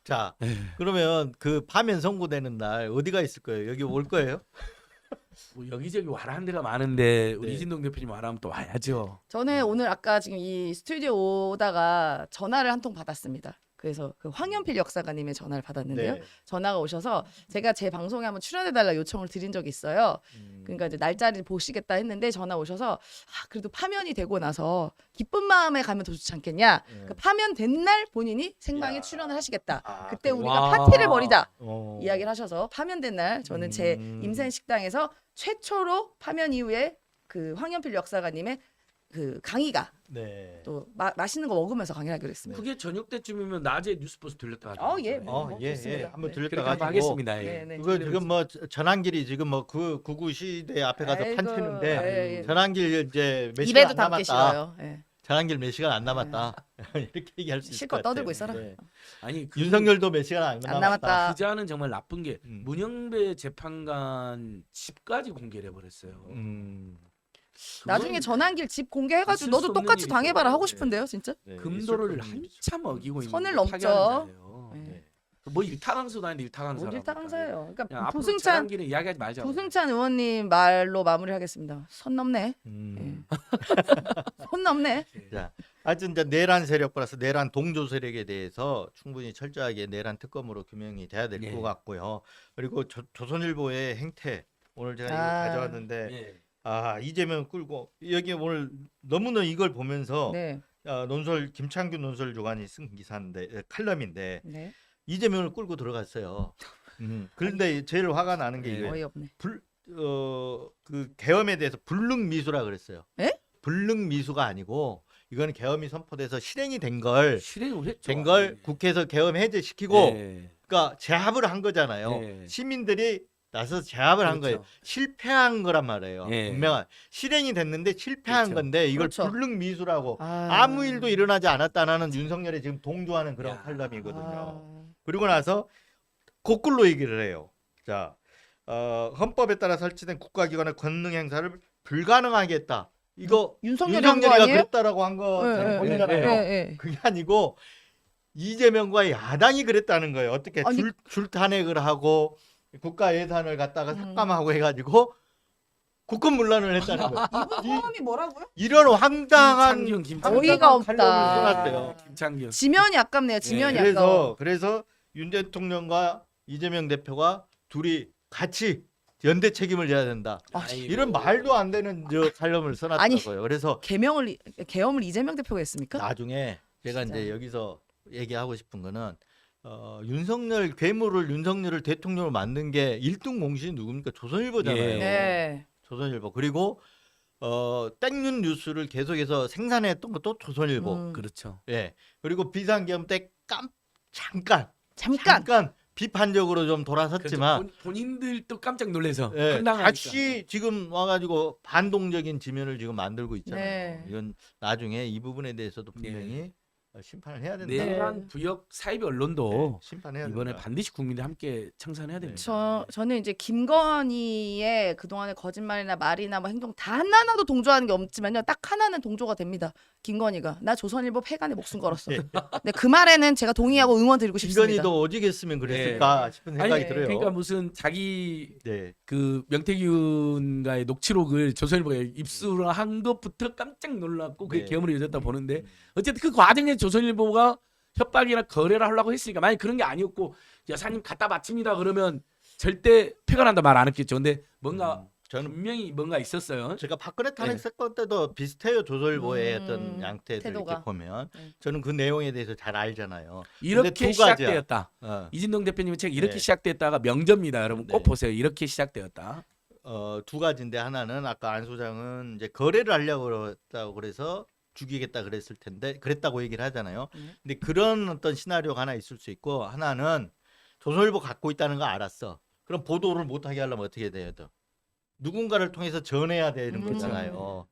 자, 네. 그러면 그 파면 선고되는 날 어디가 있을 거예요? 여기 올 거예요? 뭐 여기저기 와라는 데가 많은데 우리 네. 이진동 대표님 와라면 또 와야죠. 저는 오늘 아까 지금 이 스튜디오 오다가 전화를 한 통 받았습니다. 그래서 그 황현필 역사가님의 전화를 받았는데요. 네. 전화가 오셔서 제가 제 방송에 한번 출연해달라 요청을 드린 적이 있어요. 그러니까 이제 날짜를 보시겠다 했는데 전화 오셔서 그래도 파면이 되고 나서 기쁜 마음에 가면 더 좋지 않겠냐. 그 파면된 날 본인이 생방에 야. 출연을 하시겠다. 아, 그때 그래요? 우리가 와. 파티를 벌이자. 어. 이야기를 하셔서 파면된 날 저는 제 임센식당에서 최초로 파면 이후에 그 황현필 역사가님의 그 강의가 네. 또 맛있는 거 먹으면서 강의를 하기로 했습니다. 그게 저녁 때쯤이면 낮에 뉴스버스 들렸다 가지고. 예. 예, 좋습니다. 한번 네. 들렸다 그렇게 한번 가지고. 하겠습니다. 예. 네, 네. 그거 지금 뭐 전환길이 지금 뭐 그 구구시대 앞에 가서 아이고, 판치는데 예. 전환길 이제 몇 시간 입에도 안 담기 남았다. 싫어요. 예. 전환길 몇 시간 안 남았다. 이렇게 얘기할 수 있을 실컷 것 같아요. 떠들고 있어라. 네. 아니 그 윤석열도 몇 시간 안 남았다. 남았다. 기자는 정말 나쁜 게 음. 문영배 재판관 집까지 공개를 해버렸어요. 나중에 전환길 집 공개해가지고 있을 너도 수 없는 똑같이 일이죠. 당해봐라 하고 네. 싶은데요, 진짜. 네, 금도를 있을 겁니다. 한참 어기고 있는 선을 거 넘죠. 파괴하는 자예요. 네. 네. 뭐 일타강사도 아닌데 일타강사. 뭘 일타강사예요. 그러니까 앞으로 부승찬 전환길에 이야기하지 말자. 부승찬 의원님 말로 마무리하겠습니다. 선 넘네. 선 넘네. 자, 하여튼 이제 내란 세력 플러스 내란 동조 세력에 대해서 충분히 철저하게 내란 특검으로 규명이 돼야 될 것 네. 같고요. 그리고 조선일보의 행태 오늘 제가 이거 아. 가져왔는데 예. 이재명 끌고 여기 오늘 너무나 이걸 보면서 네. 논설 김창규 논설 조간이 쓴 기사인데 칼럼인데 네. 이재명을 끌고 들어갔어요. 그런데 제일 화가 나는 게 네. 이거예요. 어이없네. 그 계엄에 대해서 불능미수라 그랬어요. 에? 불능미수가 아니고 이거는 계엄이 선포돼서 실행이 된 걸 실행을 했죠. 된 걸 국회에서 계엄 해제시키고 네. 그러니까 제압을 한 거잖아요. 네. 시민들이 나서서 제압을 한 그렇죠. 거예요. 실패한 거란 말이에요. 네. 분명한 실행이 됐는데 실패한 그렇죠. 건데 이걸 그렇죠. 불능미수라고 아무 일도 일어나지 않았다는 윤석열이 지금 동조하는 그런 야. 칼럼이거든요. 그리고 나서 거꾸로 얘기를 해요. 자, 헌법에 따라 설치된 국가기관의 권능 행사를 불가능하게 했다. 이거 윤석열이 한 거 윤석열이가 아니에요? 그랬다라고 한 거 네, 보이잖아요. 네. 그게 아니고 이재명과 야당이 그랬다는 거예요. 어떻게 아니, 줄 탄핵을 하고 국가 예산을 갖다가 삭감하고 해가지고 국권문란을 했다는 거예요. 이분 성함이 뭐라고요? 이런 황당한 김창균. 어이가 없다. 칼럼을 써놨대요. 김창규. 지면이 아깝네요. 지면이 네. 아까워. 그래서 윤 대통령과 이재명 대표가 둘이 같이 연대 책임을 져야 된다. 아이고. 이런 말도 안 되는 저 칼럼을 써놨다고요. 그래서 계엄을 이재명 대표가 했습니까? 나중에 제가 진짜. 이제 여기서 얘기하고 싶은 거는 윤석열을 대통령으로 만든 게 1등 공신이 누굽니까? 조선일보잖아요. 예. 네. 조선일보. 그리고 땡윤 뉴스를 계속해서 생산했던 것도 조선일보. 그렇죠. 예. 그리고 비상계엄 때 잠깐 비판적으로 좀 돌아섰지만 그렇죠. 본인들도 깜짝 놀래서 예, 황당하니까. 다시 지금 와가지고 반동적인 지면을 지금 만들고 있잖아요. 네. 이건 나중에 이 부분에 대해서도 분명히 심판을 해야 된다. 내란 부역 사이비 언론도 심판해야 이번에 된다. 반드시 국민들 함께 청산해야 됩니다. 저는 이제 김건희의 그동안의 거짓말이나 말이나 뭐 행동 다 하나도 동조하는 게 없지만요. 딱 하나는 동조가 됩니다. 김건희가 나 조선일보 폐간에 목숨 걸었어. 근데 그 말에는 제가 동의하고 응원 드리고 싶습니다. 김건희도 오직했으면 그랬을까 싶은 생각이 아니, 들어요. 그러니까 무슨 자기 네. 그 명태균과의 녹취록을 조선일보에 입수를 한 것부터 깜짝 놀랐고 그게 네. 계엄으로 이어졌다 보는데 어쨌든 그 과정에 조선일보가 협박이나 거래를 하려고 했으니까 만약 그런 게 아니었고 여사님 갖다 바칩니다 그러면 절대 폐간한다 말 안 했겠죠. 근데 뭔가 저는 분명히 뭔가 있었어요. 제가 박근혜 탄핵 네. 사건 때도 비슷해요. 조선일보의 음, 어떤 양태들 태도가. 이렇게 보면 네. 저는 그 내용에 대해서 잘 알잖아요. 이렇게 두 가지야. 시작되었다. 이진동 이진동 대표님의 책 이렇게 네. 시작됐다가 명저입니다. 여러분 꼭 네. 보세요. 이렇게 시작되었다. 두 가지인데 하나는 아까 안 소장은 이제 거래를 하려고 그랬다고 그래서 죽이겠다 그랬을 텐데 그랬다고 얘기를 하잖아요. 근데 그런 어떤 시나리오가 하나 있을 수 있고 하나는 조선일보 갖고 있다는 거 알았어. 그럼 보도를 못하게 하려면 어떻게 돼야 돼? 누군가를 통해서 전해야 되는 그렇죠. 거잖아요.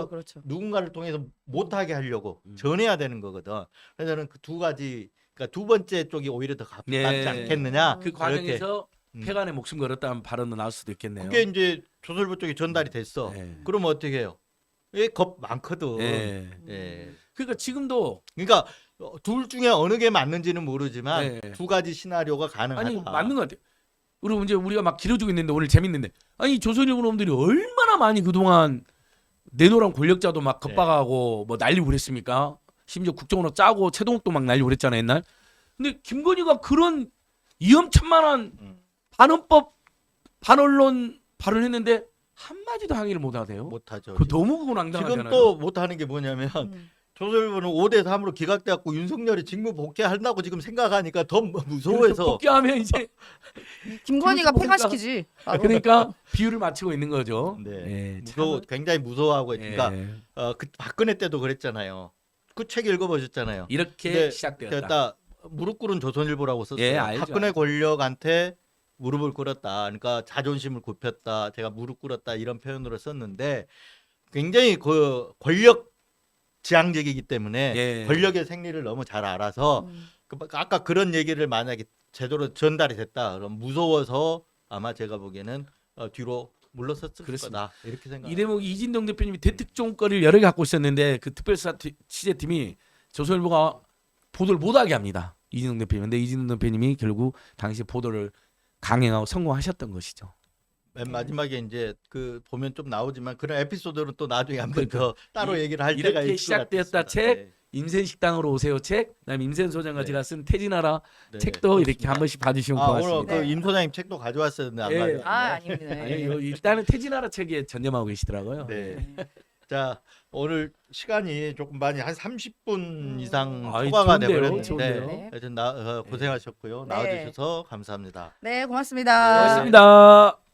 그렇죠. 누군가를 통해서 못하게 하려고 음. 전해야 되는 거거든. 그래서 저는 그 두 가지, 그러니까 두 번째 쪽이 오히려 더 가깝지 네. 않겠느냐. 그 과정에서 음. 폐간에 목숨 걸었다는 발언도 나올 수도 있겠네요. 그게 이제 조선일보 쪽에 전달이 됐어. 네. 그러면 어떻게 해요? 겁 많거든. 네. 예. 그러니까 지금도 그러니까 둘 중에 어느 게 맞는지는 모르지만 네. 두 가지 시나리오가 가능하다. 아니 맞는 것 같아요. 그리고 이제 우리가 막 길어지고 있는데 오늘 재밌는데 아니 조선일보 놈들이 얼마나 많이 그동안 내노란 권력자도 막 겁박하고 뭐 날리고 그랬습니까? 심지어 국정원으로 짜고 최동욱도 막 날리고 그랬잖아요 옛날. 근데 김건희가 그런 위험천만한 반헌법 반언론 발언했는데 한마디도 항의를 못 하세요. 못하죠. 그 너무 그건 황당하잖아요. 지금 또 못하는 게 뭐냐면 조선일보는 5대3으로 기각돼갖고 윤석열이 직무 복귀한다고 지금 생각하니까 더 무서워해서 복귀하면 이제 김건희가 김건희가- 폐간시키지. 바로. 그러니까 비율을 맞추고 있는 거죠. 네. 예, 무서워, 굉장히 무서워하고 그러니까 예. 그 박근혜 때도 그랬잖아요. 그 책 읽어보셨잖아요. 이렇게 근데 시작되었다. 딱 무릎 꿇은 조선일보라고 썼어요. 예, 알죠. 박근혜 권력한테 무릎을 꿇었다. 그러니까 자존심을 굽혔다. 제가 무릎 꿇었다 이런 표현으로 썼는데 굉장히 그 권력 지향적이기 때문에 예. 권력의 생리를 너무 잘 알아서 아까 그런 얘기를 만약에 제대로 전달이 됐다. 그럼 무서워서 아마 제가 보기에는 뒤로 물러섰을 그렇습니다. 거다. 이렇게 생각. 이 대목이 이진동 대표님이 대특종거리를 여러 개 갖고 있었는데 그 특별수사 취재팀이 조선일보가 보도를 못하게 합니다. 이진동 대표님. 근데 이진동 대표님이 결국 당시 보도를 강행하고 성공하셨던 것이죠. 맨 마지막에 이제 그 보면 좀 나오지만 그런 에피소드는 또 나중에 한 번 더 그러니까 따로 얘기를 할 이렇게 때가 있을 것 시작되었다 같습니다. 책, 임센식당으로 오세요 책, 그다음에 임센 소장과 네. 제가 쓴 태진하라 네, 책도 이렇게 그렇습니다. 한 번씩 봐주시면 오늘 고맙습니다. 그 네. 임 소장님 책도 가져왔었는데 안 예. 가져왔네. 아닙니다. 아니, 일단은 태진아라 책에 전념하고 계시더라고요. 네. 자, 오늘 시간이 조금 많이 한 30분 이상 아이, 초과가 좋은데요, 되버렸는데 좋은데요. 네. 하여튼 고생하셨고요. 네. 나와주셔서 감사합니다. 네, 고맙습니다. 고맙습니다.